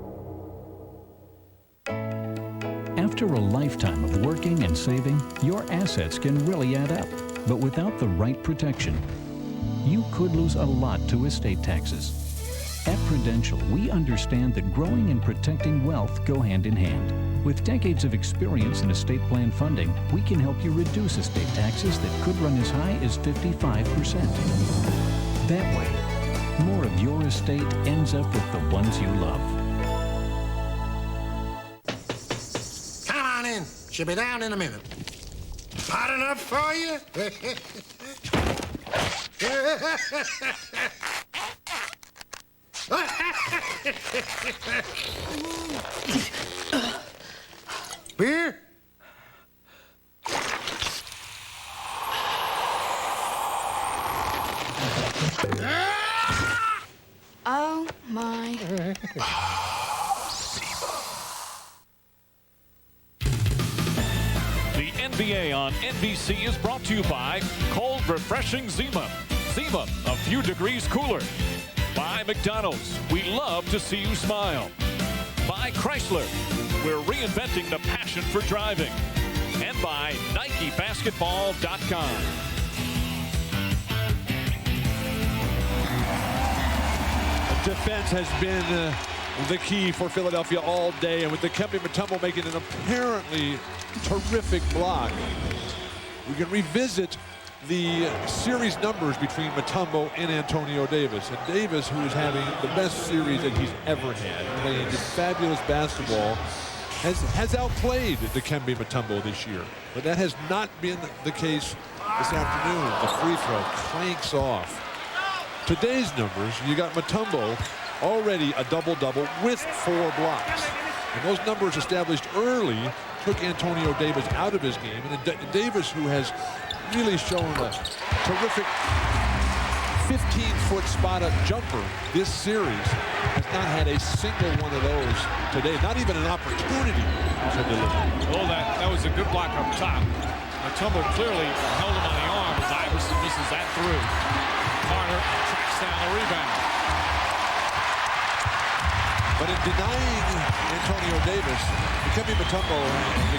After a lifetime of working and saving, your assets can really add up. But without the right protection, you could lose a lot to estate taxes. At Prudential, we understand that growing and protecting wealth go hand in hand. With decades of experience in estate plan funding, we can help you reduce estate taxes that could run as high as 55%. That way, more of your estate ends up with the ones you love. Come on in. She'll be down in a minute. Hot enough for you? Beer? Oh my. The NBA on NBC is brought to you by cold, refreshing Zima. Zima, a few degrees cooler. By McDonald's, we love to see you smile. By Chrysler, we're reinventing the passion for driving. And by NikeBasketball.com. Defense has been the key for Philadelphia all day, and with Dikembe Mutombo making an apparently terrific block, we can revisit the series numbers between Mutombo and Antonio Davis. And Davis, who is having the best series that he's ever had, playing fabulous basketball, has outplayed Dikembe Mutombo this year. But that has not been the case this afternoon. The free throw clanks off. Today's numbers, you got Mutombo already a double-double with 4 blocks. And those numbers established early took Antonio Davis out of his game. And Davis, who has really shown a terrific 15-foot spot-up jumper this series, has not had a single one of those today. Not even an opportunity to deliver. Oh, that was a good block up top. Mutombo clearly held him on the arm as Iverson misses that through. Carter tracks down the rebound. But in denying Antonio Davis, Dikembe Mutombo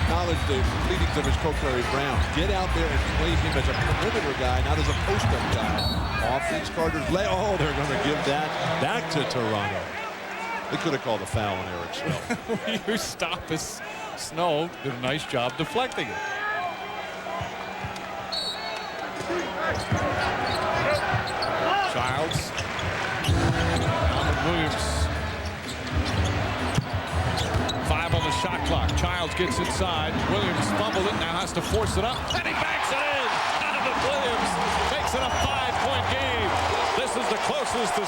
acknowledged the pleadings of his co-Curry Brown. Get out there and play him as a perimeter guy, not as a post-up guy. Offense, Carter's lay. Oh, they're going to give that back to Toronto. They could have called a foul on Eric Snow. You stop this. Snow did a nice job deflecting it. Childs. Alvin Williams. 5 on the shot clock. Childs gets inside. Williams fumbled it. Now has to force it up. And he banks it in. Alvin Williams makes it a 5-point game. This is the closest the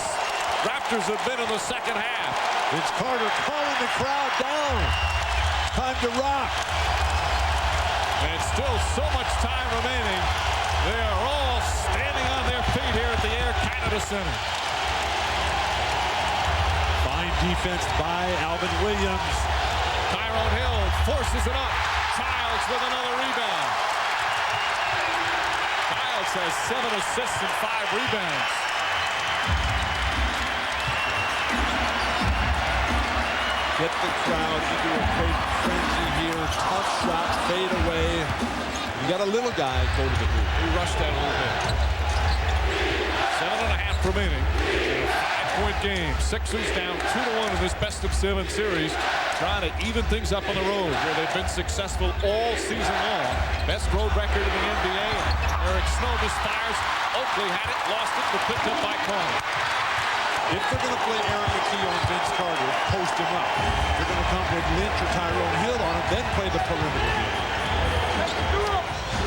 Raptors have been in the second half. Vince Carter calling the crowd down. Time to rock. And still so much time remaining. They are all standing on their feet here at the Air Canada Center. Fine defense by Alvin Williams. Tyrone Hill forces it up. Childs with another rebound. Childs has 7 assists and 5 rebounds. Get the crowd into a great frenzy here. Tough shot, fade away. You got a little guy go to the hoop. He rushed that a little bit. 7.5 remaining. In a 5-point game. Sixers down 2-1 in this best-of-7 series. Trying to even things up on the road where they've been successful all season long. Best road record in the NBA. Eric Snow misfires. Oakley had it, lost it, but picked up by Carter. If they're going to play Aaron McKee on Vince Carter, post him up. If they're going to come with Lynch or Tyrone Hill on him, then play the perimeter game.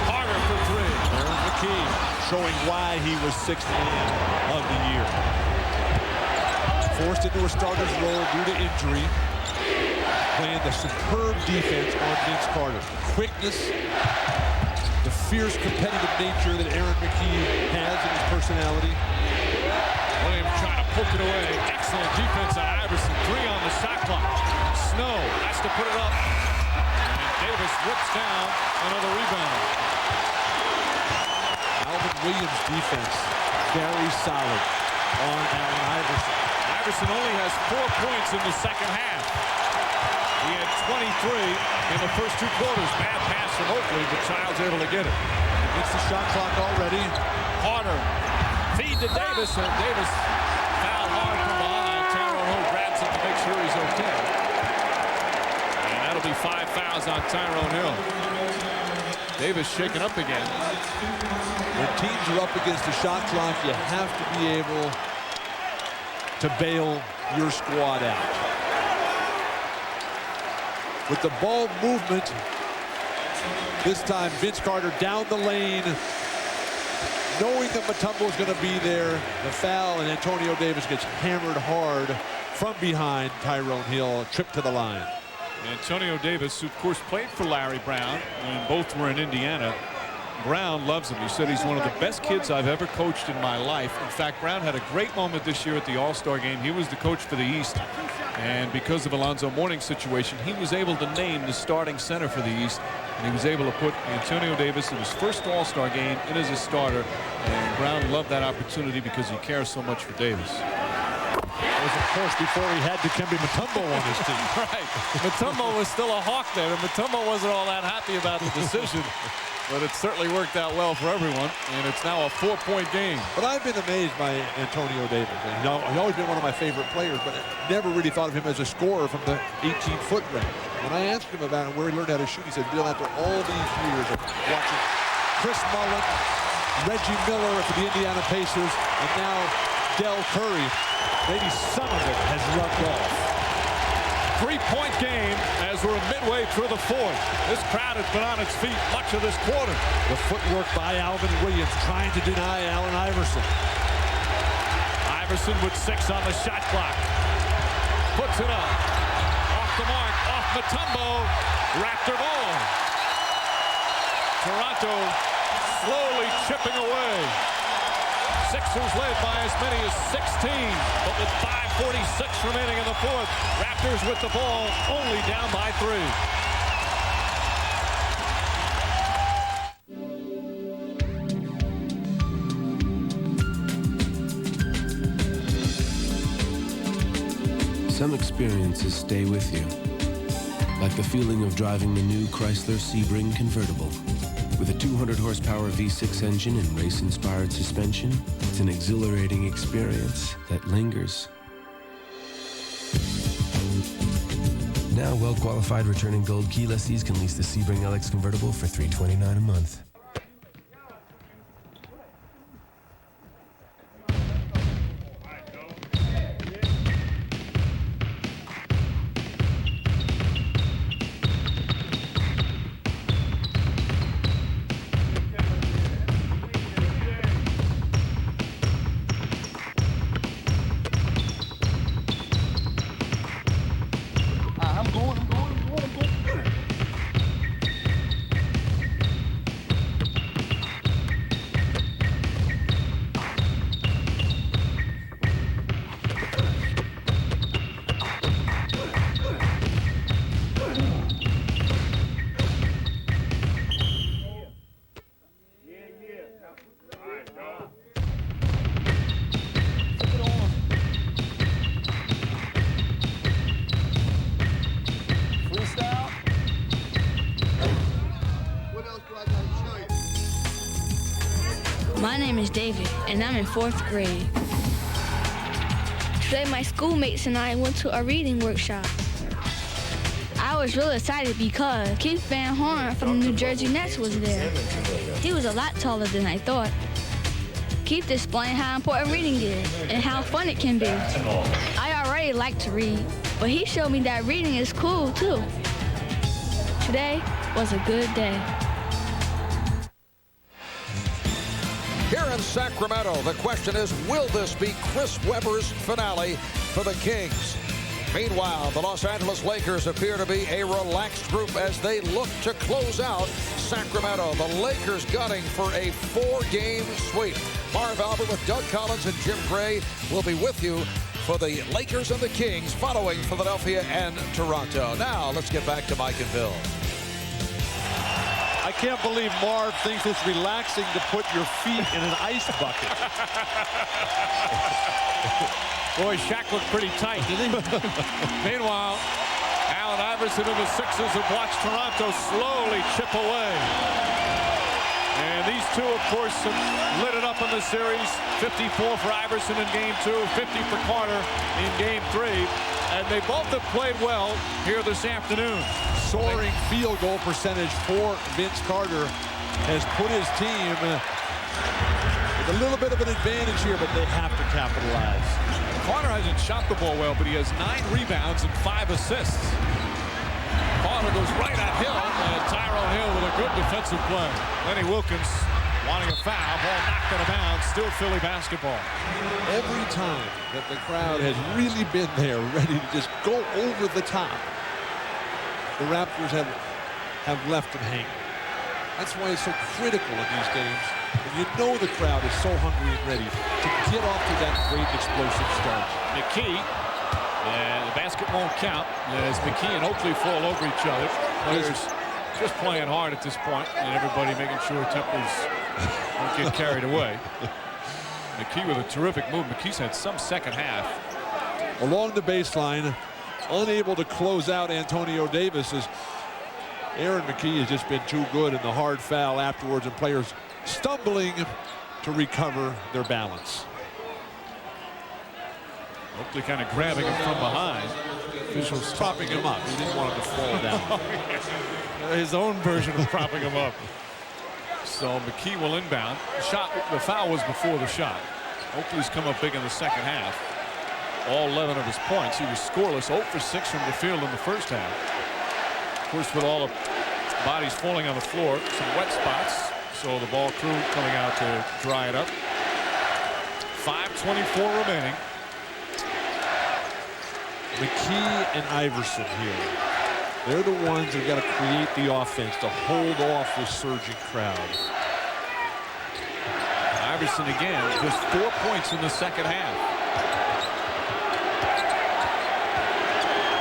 Carter for 3. Aaron McKee showing why he was 6th man of the year. Forced into a starter's role due to injury. Playing the superb defense on Vince Carter. Quickness, the fierce competitive nature that Aaron McKee has in his personality. Williams trying to poke it away. Excellent defense on Iverson. 3 on the shot clock. Snow has to put it up. And Davis rips down another rebound. Alvin Williams' defense, very solid on Allen Iverson. Iverson only has 4 points in the second half. He had 23 in the first 2 quarters. Bad pass from Oakley, but Childs able to get it. It's the shot clock already. Carter feed to Davis, and Davis fouled hard from behind. Tyrone Hill grabs it to make sure he's okay. And that'll be 5 fouls on Tyrone Hill. Davis shaken up again. When teams are up against the shot clock, you have to be able to bail your squad out. With the ball movement, this time Vince Carter down the lane, knowing that Mutombo is going to be there. The foul, and Antonio Davis gets hammered hard from behind. Tyrone Hill, trip to the line. Antonio Davis, who of course played for Larry Brown when both were in Indiana. Brown loves him. He said he's one of the best kids I've ever coached in my life. In fact, Brown had a great moment this year at the All-Star game. He was the coach for the East. And because of Alonzo Mourning's situation, he was able to name the starting center for the East. And he was able to put Antonio Davis in his first All-Star game in as a starter. And Brown loved that opportunity because he cares so much for Davis. That was, of course, before he had Dikembe Mutombo on his team. Right. Mutombo was still a Hawk there, and Mutombo wasn't all that happy about the decision. But it certainly worked out well for everyone, and it's now a 4-point game. But I've been amazed by Antonio Davis. He's always been one of my favorite players, but I never really thought of him as a scorer from the 18-foot range. When I asked him about where he learned how to shoot, he said, Bill, after all these years of watching Chris Mullin, Reggie Miller for the Indiana Pacers, and now Del Curry, maybe some of it has rubbed off. 3-point game as we're midway through the 4th. This crowd has been on its feet much of this quarter. The footwork by Alvin Williams trying to deny Allen Iverson. Iverson with 6 on the shot clock. Puts it up. Off the mark. Off Mutombo. Raptor ball. Toronto slowly chipping away. Sixers led by as many as 16, but with 5:46 remaining in the 4th, Raptors with the ball only down by 3. Some experiences stay with you, like the feeling of driving the new Chrysler Sebring convertible. With a 200-horsepower V6 engine and race-inspired suspension, it's an exhilarating experience that lingers. Now, well-qualified returning gold key lessees can lease the Sebring LX convertible for $329 a month. My name is David, and I'm in 4th grade. Today, my schoolmates and I went to a reading workshop. I was really excited because Keith Van Horn from the New Jersey Nets was there. He was a lot taller than I thought. Keith explained how important reading is and how fun it can be. I already like to read, but he showed me that reading is cool too. Today was a good day. Here in Sacramento, the question is, will this be Chris Webber's finale for the Kings? Meanwhile, the Los Angeles Lakers appear to be a relaxed group as they look to close out Sacramento. The Lakers gunning for a 4-game sweep. Marv Albert with Doug Collins and Jim Gray will be with you for the Lakers and the Kings following Philadelphia and Toronto. Now, let's get back to Mike and Bill. I can't believe Marv thinks it's relaxing to put your feet in an ice bucket. Boy, Shaq looked pretty tight, didn't he? Meanwhile, Allen Iverson and the Sixers have watched Toronto slowly chip away. And these two, of course, have lit it up in the series. 54 for Iverson in Game 2, 50 for Carter in Game 3. And they both have played well here this afternoon. Soaring field goal percentage for Vince Carter has put his team with a little bit of an advantage here, but they have to capitalize. Carter hasn't shot the ball well, but he has 9 rebounds and 5 assists. Carter goes right at Hill, and Tyrone Hill with a good defensive play. Lenny Wilkins wanting a foul, ball knocked out of bounds, still Philly basketball. Every time that the crowd has really been there, ready to just go over the top, the Raptors have left them hanging. That's why it's so critical in these games. And you know the crowd is so hungry and ready to get off to that great explosive start. McKee, and the basket won't count as McKee and Oakley fall over each other. Players just playing hard at this point, and everybody making sure tempers don't get carried away. McKee with a terrific move. McKee's had some second half. Along the baseline, unable to close out Antonio Davis as Aaron McKee has just been too good in the hard foul afterwards, and players stumbling to recover their balance. Oakley kind of grabbing him from behind. Officials propping him up. He didn't want him to fall down. His own version of propping him up. So McKee will inbound. The foul was before the shot. Oakley's come up big in the second half. All 11 of his points. He was scoreless, 0 for 6 from the field in the first half. Of course, with all the bodies falling on the floor, some wet spots. So the ball crew coming out to dry it up. 5:24 remaining. McKee and Iverson here. They're the ones that got to create the offense to hold off the surging crowd. Iverson again, just 4 points in the second half.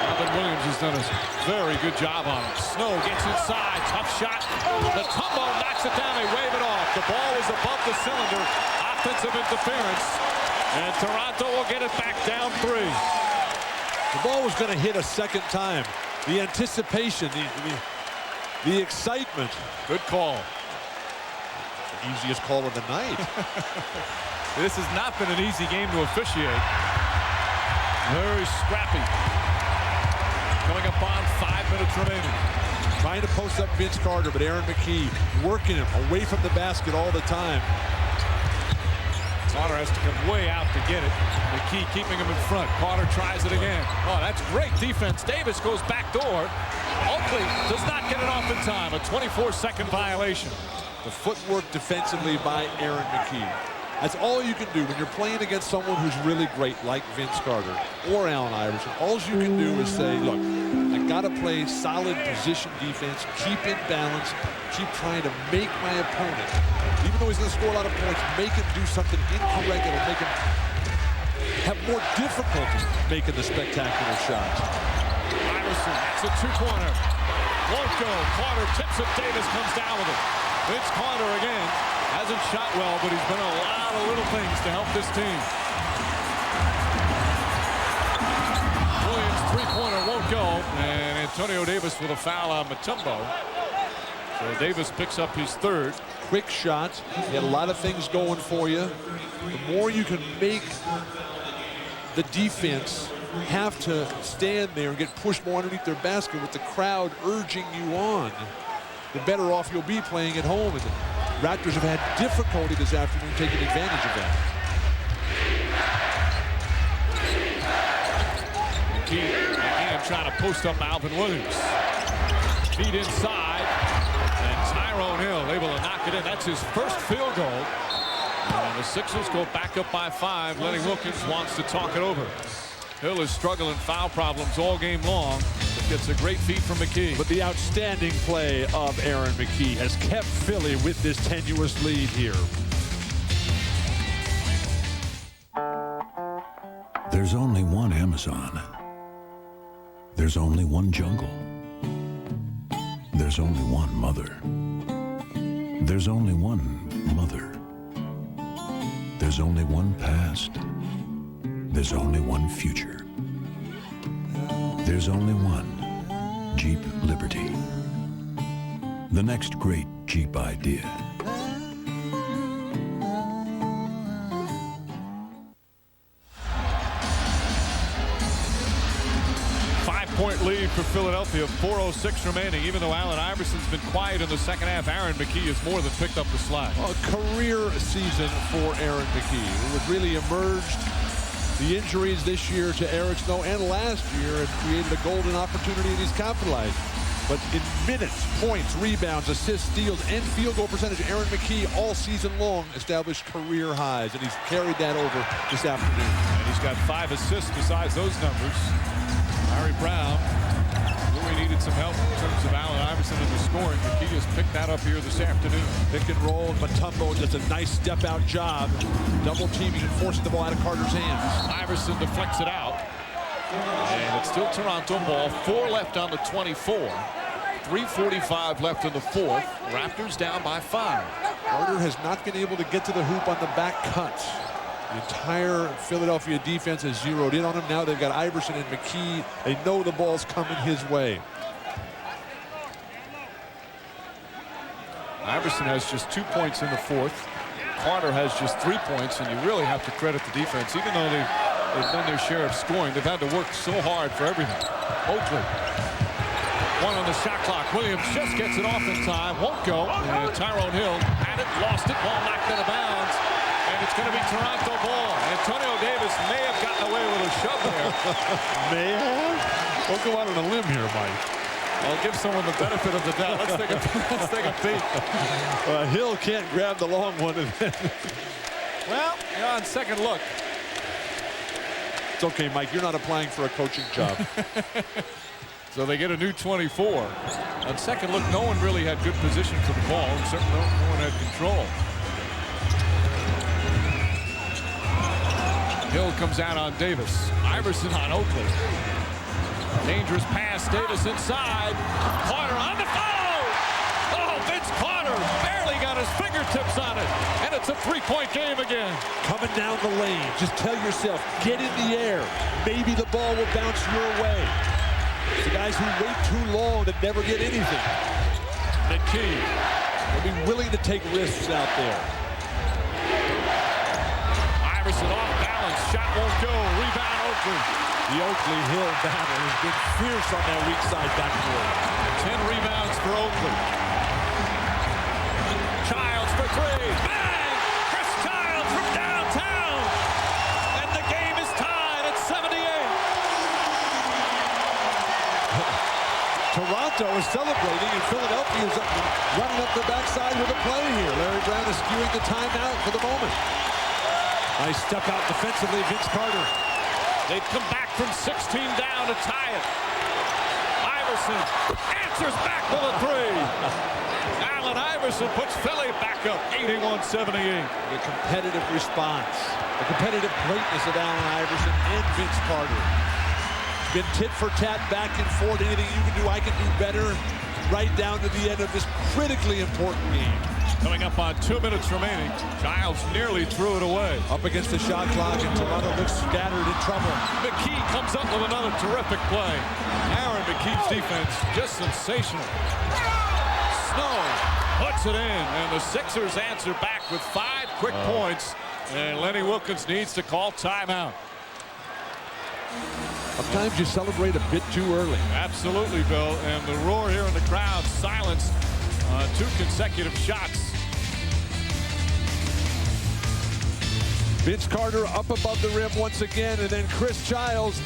Robin Williams has done a very good job on him. Snow gets inside, tough shot. Mutombo knocks it down, they wave it off. The ball was above the cylinder. Offensive interference. And Toronto will get it back down 3. The ball was going to hit a second time. The anticipation, the excitement. Good call. The easiest call of the night. This has not been an easy game to officiate. Very scrappy. Coming up on 5 minutes remaining. Trying to post up Vince Carter, but Aaron McKee working him away from the basket all the time. Carter has to come way out to get it. McKee keeping him in front. Carter tries it again. Oh, that's great defense. Davis goes back door. Oakley does not get it off in time. A 24-second violation. The footwork defensively by Aaron McKee. That's all you can do when you're playing against someone who's really great like Vince Carter or Allen Iverson. All you can do is say, look, I got to play solid position defense, keep in balance, keep trying to make my opponent, even though he's going to score a lot of points, make him do something incorrect that will make him have more difficulty making the spectacular shots. Iverson, it's a two-pointer. Won't go. Carter tips it. Davis comes down with it. Vince Carter again. Hasn't shot well, but he's been a lot of little things to help this team. Williams' three-pointer won't go, and Antonio Davis with a foul on Mutombo. So Davis picks up his third. Quick shot. You had a lot of things going for you. The more you can make the defense have to stand there and get pushed more underneath their basket with the crowd urging you on, the better off you'll be playing at home. And the Raptors have had difficulty this afternoon taking advantage of that. Again, trying to post up Alvin Williams. Feed inside, and Tyrone Hill able to knock it in. That's his first field goal. And the Sixers go back up by 5. Lenny Wilkins wants to talk it over. Hill is struggling foul problems all game long, but gets a great feed from McKee. But the outstanding play of Aaron McKee has kept Philly with this tenuous lead here. There's only one Amazon. There's only one jungle. There's only one mother. There's only one mother. There's only one past. There's only one future. There's only one Jeep Liberty. The next great Jeep idea. Point lead for Philadelphia, 4:06 remaining. Even though Allen Iverson's been quiet in the second half, Aaron McKee has more than picked up the slack. A career season for Aaron McKee, who had really emerged. The injuries this year to Eric Snow and last year have created a golden opportunity, and he's capitalized. But in minutes, points, rebounds, assists, steals, and field goal percentage, Aaron McKee all season long established career highs, and he's carried that over this afternoon. And he's got 5 assists besides those numbers. Larry Brown really needed some help in terms of Allen Iverson in the scoring. McKee has picked that up here this afternoon. Pick and roll, and Mutombo does a nice step-out job, double teaming and forcing the ball out of Carter's hands. Iverson deflects it out. And it's still Toronto ball. 4 left on the 24. 3:45 left in the fourth. Raptors down by 5. Carter has not been able to get to the hoop on the back cut. The entire Philadelphia defense has zeroed in on him. Now they've got Iverson and McKee. They know the ball's coming his way. Iverson has just 2 points in the fourth. Carter has just 3 points, and you really have to credit the defense. Even though they've done their share of scoring, they've had to work so hard for everything. Oakley. 1 on the shot clock. Williams just gets it off in time. Won't go. And Tyrone Hill had it, lost it. Ball knocked out of bounds. And it's going to be Toronto ball. Antonio Davis may have gotten away with a shove there. May have? Don't go out on a limb here, Mike. I'll give someone the benefit of the doubt. Let's take a peek. Hill can't grab the long one. Well, on second look. It's okay, Mike. You're not applying for a coaching job. So they get a new 24. On second look, no one really had good position for the ball. And certainly no one had control. Hill comes out on Davis. Iverson on Oakley. Dangerous pass. Davis inside. Carter on the follow. Oh, Vince Carter barely got his fingertips on it. And it's a 3-point game again. Coming down the lane. Just tell yourself, get in the air. Maybe the ball will bounce your way. The guys who wait too long that never get anything. McKee will be willing to take risks out there. Iverson off balance. Shot won't go. Rebound Oakley. The Oakley-Hill battle has been fierce on that weak side backboard. 10 rebounds for Oakley. Childs for 3. Bang! Chris Childs from downtown. And the game is tied at 78. Toronto is celebrating, and Philadelphia is running up the backside with a play here. Larry Brown is skewing the timeout for the moment. Nice step out defensively, Vince Carter. They've come back from 16 down to tie it. Iverson answers back with a 3. Allen Iverson puts Philly back up 81-78. The competitive response, the competitive greatness of Allen Iverson and Vince Carter. Been tit for tat, back and forth. Anything you can do, I can do better. Right down to the end of this critically important game. Coming up on 2 minutes remaining. Childs nearly threw it away. Up against the shot clock, and Toronto looks scattered in trouble. McKee comes up with another terrific play. Aaron McKee's defense just sensational. Snow puts it in, and the Sixers answer back with 5 quick points, and Lenny Wilkens needs to call timeout. Sometimes you celebrate a bit too early. Absolutely, Bill, and the roar here in the crowd silenced 2 consecutive shots. Vince Carter up above the rim once again, and then Chris Childs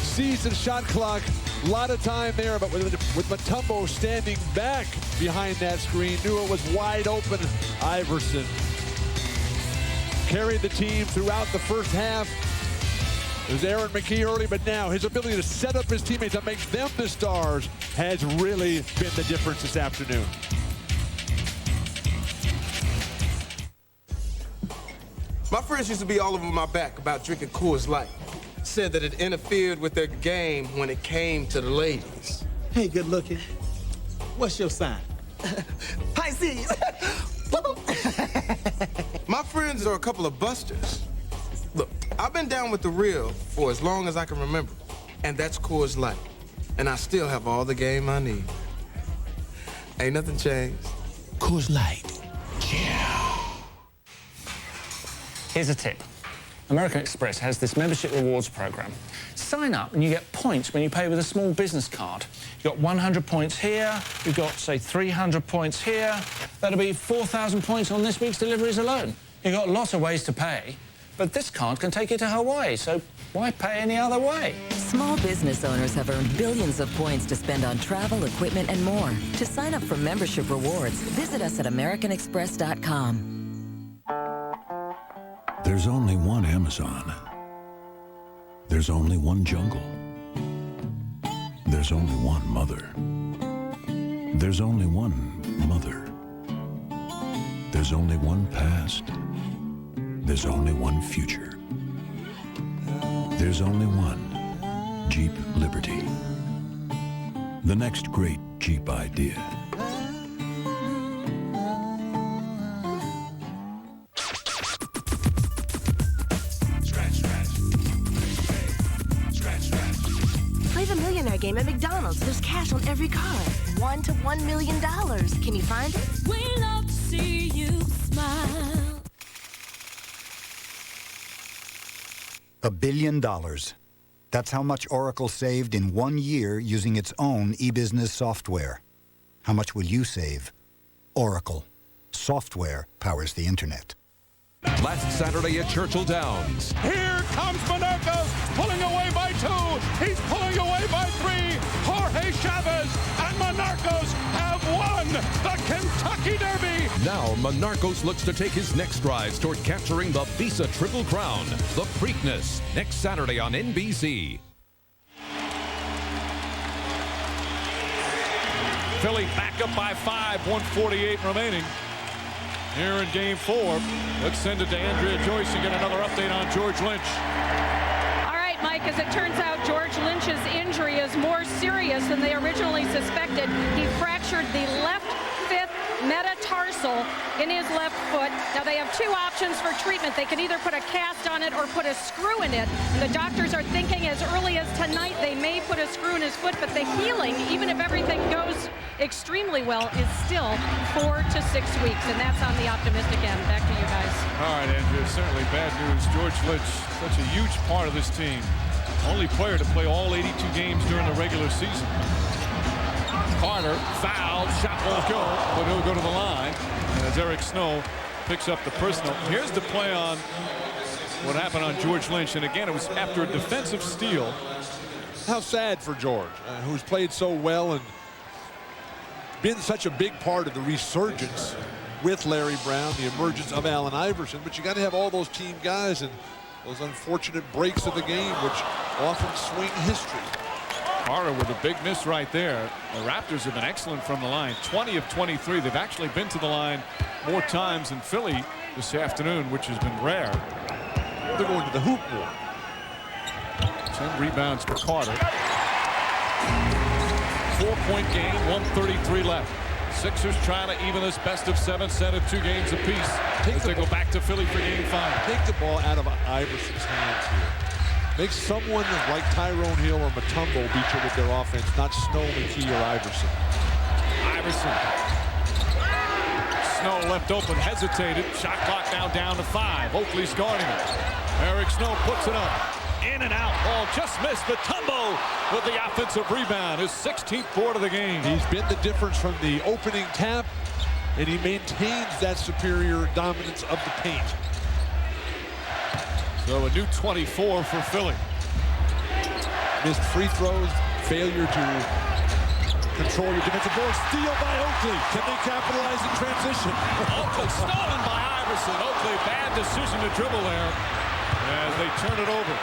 sees the shot clock. A lot of time there, but with Mutombo standing back behind that screen, knew it was wide open. Iverson carried the team throughout the first half. It was Aaron McKee early, but now his ability to set up his teammates and make them the stars has really been the difference this afternoon. My friends used to be all over my back about drinking Coors Light. Said that it interfered with their game when it came to the ladies. Hey, good looking. What's your sign? Pisces. My friends are a couple of busters. Look, I've been down with the real for as long as I can remember, and that's Coors Light. And I still have all the game I need. Ain't nothing changed. Coors Light. Here's a tip. American Express has this membership rewards program. Sign up and you get points when you pay with a small business card. You've got 100 points here, you've got, say, 300 points here. That'll be 4,000 points on this week's deliveries alone. You've got lots of ways to pay, but this card can take you to Hawaii, so why pay any other way? Small business owners have earned billions of points to spend on travel, equipment, and more. To sign up for membership rewards, visit us at AmericanExpress.com. There's only one Amazon. There's only one jungle. There's only one mother. There's only one mother. There's only one past. There's only one future. There's only one Jeep Liberty. The next great Jeep idea. Play the Millionaire Game at McDonald's. There's cash on every card. $1 to $1 million. Can you find it? We love to see you smile. $1 billion. That's how much Oracle saved in 1 year using its own e-business software. How much will you save? Oracle. Software powers the internet. Last Saturday at Churchill Downs. Here comes Monarcos, pulling away by 2. He's pulling away by 3. Jorge Chavez and Monarcos have won the Kentucky Derby. Now Monarcos looks to take his next strides toward capturing the Visa Triple Crown, the Preakness, next Saturday on NBC. Philly back up by 5, 1:48 remaining. Here in Game 4, let's send it to Andrea Joyce and get another update on George Lynch. All right, Mike, as it turns out, George Lynch's injury is more serious than they originally suspected. He fractured the left fifth metatarsal in his left foot. Now, they have 2 options for treatment. They can either put a cast on it or put a screw in it. The doctors are thinking as early as tonight they may put a screw in his foot, but the healing, even if everything goes extremely well, is still 4 to 6 weeks, and that's on the optimistic end. Back to you guys. All right, Andrea, certainly bad news. George Lynch, such a huge part of this team. Only player to play all 82 games during the regular season. Carter fouled, shot won't go, but he'll go to the line. And as Eric Snow picks up the personal. Here's the play on what happened on George Lynch. And again, it was after a defensive steal. How sad for George, who's played so well and been such a big part of the resurgence with Larry Brown, the emergence of Allen Iverson. But you got to have all those team guys and those unfortunate breaks of the game, which often swing history. Carter with a big miss right there. The Raptors have been excellent from the line. 20 of 23. They've actually been to the line more times than Philly this afternoon, which has been rare. They're going to the hoop more. 10 rebounds for Carter. 4-point game, 1:33 left. Sixers trying to even this best-of-7 set of 2 games apiece as they go back to Philly for Game 5. Take the ball out of Iverson's hands here. Make someone like Tyrone Hill or Mutombo beat you with their offense, not Snow, McKee, or Iverson. Iverson. Snow left open, hesitated. Shot clock now down to 5. Oakley's guarding it. Eric Snow puts it up. In and out. Ball just missed. Mutombo with the offensive rebound. His 16th board of the game. He's been the difference from the opening tap, and he maintains that superior dominance of the paint. So a new 24 for Philly. Missed free throws, failure to control your defensive board. Steal by Oakley. Can they capitalize in transition? Oakley stolen by Iverson. Oakley, bad decision to dribble there as they turn it over.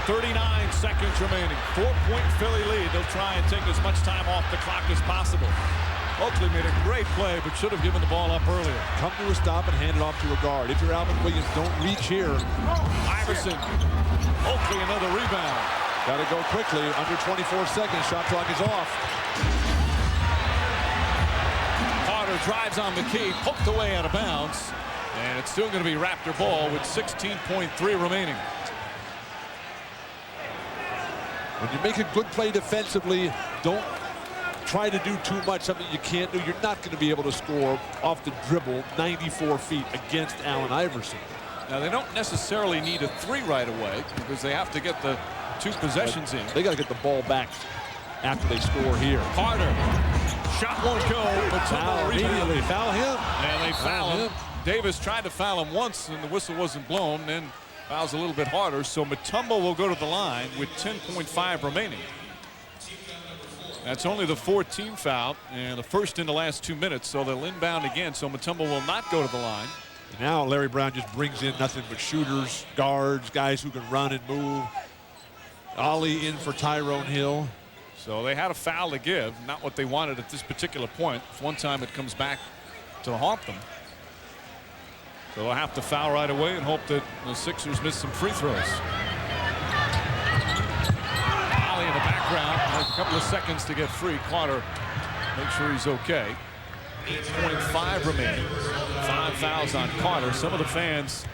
39 seconds remaining. 4-point Philly lead. They'll try and take as much time off the clock as possible. Oakley made a great play, but should have given the ball up earlier. Come to a stop and hand it off to a guard. If you're Alvin Williams, don't reach here. Iverson. Oakley, another rebound. Got to go quickly. Under 24 seconds. Shot clock is off. Carter drives on McKee, poked away out of bounds. And it's still going to be Raptor ball with 16.3 remaining. When you make a good play defensively, don't try to do too much, something you can't do. You're not going to be able to score off the dribble 94 feet against Allen Iverson. Now, they don't necessarily need a 3 right away because they have to get the 2 possessions in. They got to get the ball back after they score here. Carter. Shot won't go, but foul immediately. Foul him. And they foul him. Davis tried to foul him once, and the whistle wasn't blown. Then fouls a little bit harder. So Mutombo will go to the line with 10.5 remaining. That's only the 14th foul, and the first in the last 2 minutes. So they'll inbound again. So Mutombo will not go to the line. And now Larry Brown just brings in nothing but shooters, guards, guys who can run and move. Ollie in for Tyrone Hill. So they had a foul to give, not what they wanted at this particular point. One time it comes back to haunt them. So they'll have to foul right away and hope that the Sixers miss some free throws. Ollie in the background has a couple of seconds to get free. Carter, make sure he's okay. 8.5 remaining. 5 fouls on Carter. Some of the fans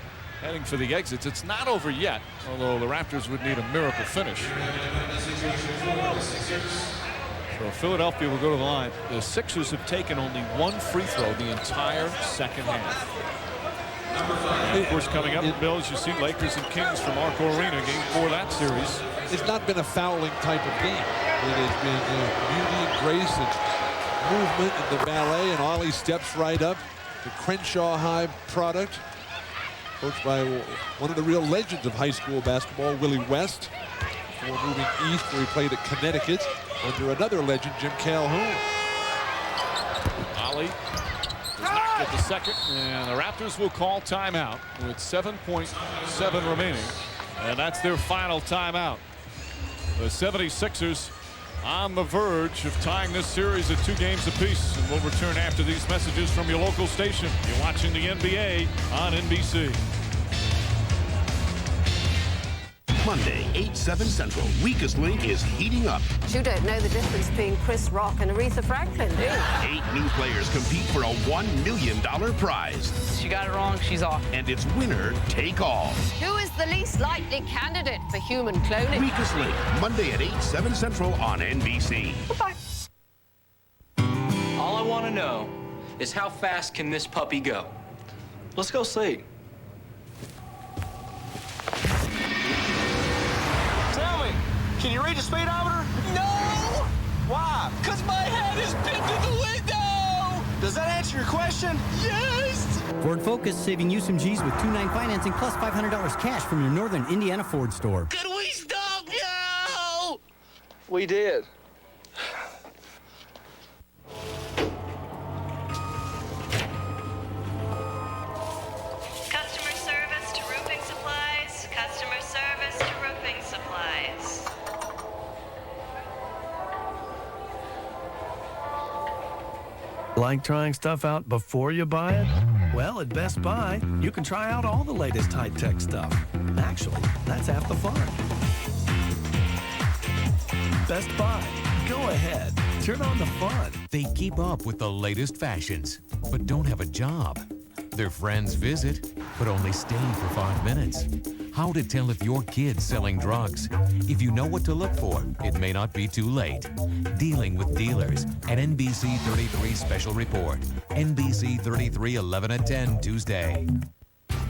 heading for the exits. It's not over yet, although the Raptors would need a miracle finish. So Philadelphia will go to the line. The Sixers have taken only 1 free throw the entire second half. And of course, coming up, Bill, as you see, Lakers and Kings from Arco Arena, game 4 of that series. It's not been a fouling type of game. It has been beauty and grace and movement and the ballet, and Ollie steps right up. The Crenshaw High product, coached by one of the real legends of high school basketball, Willie West, before moving east where he played at Connecticut under another legend, Jim Calhoun. Ollie does not get the second, and the Raptors will call timeout with 7.7 remaining, and that's their final timeout. The 76ers on the verge of tying this series at 2 games apiece, and we'll return after these messages from your local station. You're watching the NBA on NBC. Monday, 8/7 Central. Weakest Link is heating up. You don't know the difference between Chris Rock and Aretha Franklin, do you? 8 new players compete for a $1 million prize. She got it wrong, she's off. And it's winner take all. Who is the least likely candidate for human cloning? Weakest Link, Monday at 8/7 Central on NBC. Goodbye. All I want to know is how fast can this puppy go? Let's go see. Tell me, can you read the speedometer? No! Why? Because my head is pinned to the window! Does that answer your question? Yes! Ford Focus saving you some G's with 2.9 financing plus $500 cash from your Northern Indiana Ford store. Can we stop now? We did. Customer service to roofing supplies. Customer service to roofing supplies. Like trying stuff out before you buy it? Well, at Best Buy, you can try out all the latest high-tech stuff. Actually, that's half the fun. Best Buy. Go ahead. Turn on the fun. They keep up with the latest fashions, but don't have a job. Their friends visit, but only stay for 5 minutes. How to tell if your kid's selling drugs. If you know what to look for, it may not be too late. Dealing with dealers, an NBC 33 special report. NBC 33, 11 at 10, Tuesday.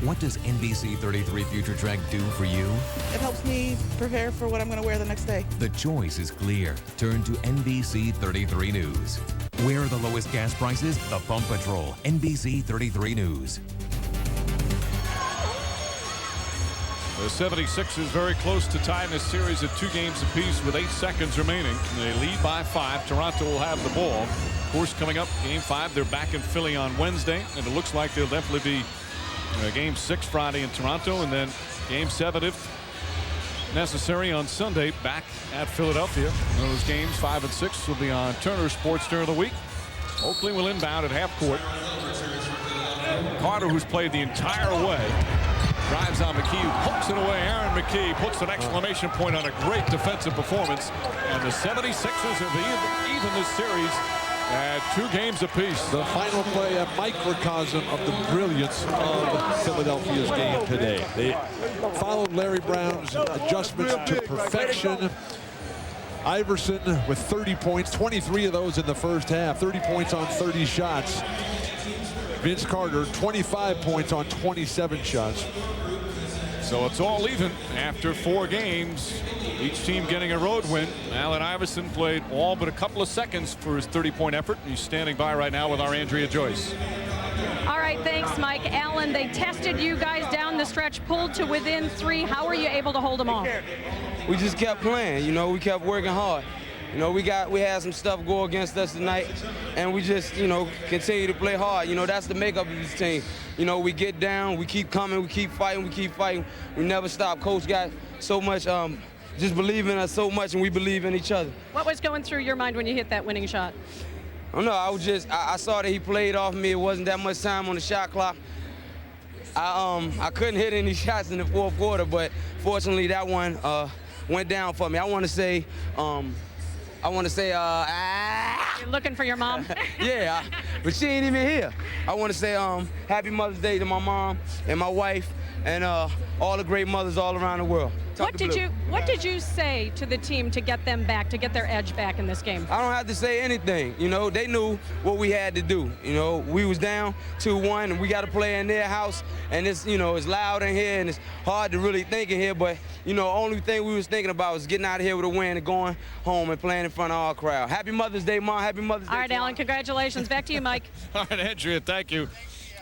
What does NBC 33 Future Track do for you? It helps me prepare for what I'm going to wear the next day. The choice is clear. Turn to NBC 33 News. Where are the lowest gas prices? The Pump Patrol. NBC 33 News. The 76ers very close to tying this series at 2 games apiece with 8 seconds remaining. They lead by 5. Toronto will have the ball. Of course, coming up, Game 5, they're back in Philly on Wednesday, and it looks like they'll definitely be Game 6 Friday in Toronto, and then Game 7, if necessary, on Sunday back at Philadelphia. Those games 5 and 6 will be on Turner Sports during the week. Oakley will inbound at half court. Carter, who's played the entire way, drives on McKee, who pokes it away. Aaron McKee puts an exclamation point on a great defensive performance, and the 76ers have even this series at 2 games apiece. The final play, a microcosm of the brilliance of Philadelphia's game today. They followed Larry Brown's adjustments to perfection. Iverson with 30 points, 23 of those in the first half, 30 points on 30 shots. Vince Carter, 25 points on 27 shots. So it's all even after 4 games. Each team getting a road win. Allen Iverson played all but a couple of seconds for his 30-point effort. He's standing by right now with our Andrea Joyce. All right, thanks, Mike. Allen, they tested you guys down the stretch, pulled to within 3. How were you able to hold them off? We just kept playing. You know, we kept working hard. You know, we had some stuff go against us tonight, and we just, you know, continue to play hard. You know, that's the makeup of this team. You know, we get down, we keep coming, we keep fighting, we keep fighting. We never stop. Coach got so much, just believe in us so much, and we believe in each other. What was going through your mind when you hit that winning shot? I don't know, I saw that he played off me. It wasn't that much time on the shot clock. I couldn't hit any shots in the fourth quarter, but fortunately that one went down for me. I want to say, You're looking for your mom? Yeah, but she ain't even here. I want to say Happy Mother's Day to my mom and my wife and all the great mothers all around the world. What did you say to the team to get them back, to get their edge back in this game? I don't have to say anything. You know, they knew what we had to do. You know, we was down 2-1, and we got to play in their house, and it's, you know, it's loud in here, and it's hard to really think in here, but, you know, only thing we was thinking about was getting out of here with a win and going home and playing in front of our crowd. Happy Mother's Day, Mom. Happy Mother's Day. All right, Allen, congratulations. Back to you, Mike. All right, Andrea, thank you.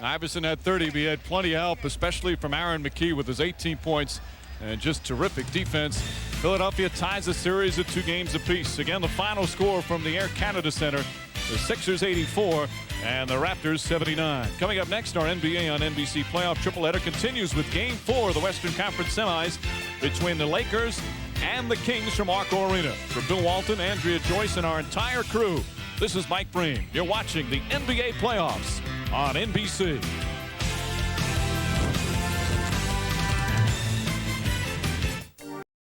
Iverson had 30, but he had plenty of help, especially from Aaron McKee with his 18 points. And just terrific defense. Philadelphia ties the series at 2 games apiece. Again, the final score from the Air Canada Center, the Sixers 84 and the Raptors 79. Coming up next, our NBA on NBC playoff tripleheader continues with Game 4 of the Western Conference semis between the Lakers and the Kings from Arco Arena. For Bill Walton, Andrea Joyce, and our entire crew, this is Mike Breen. You're watching the NBA playoffs on NBC.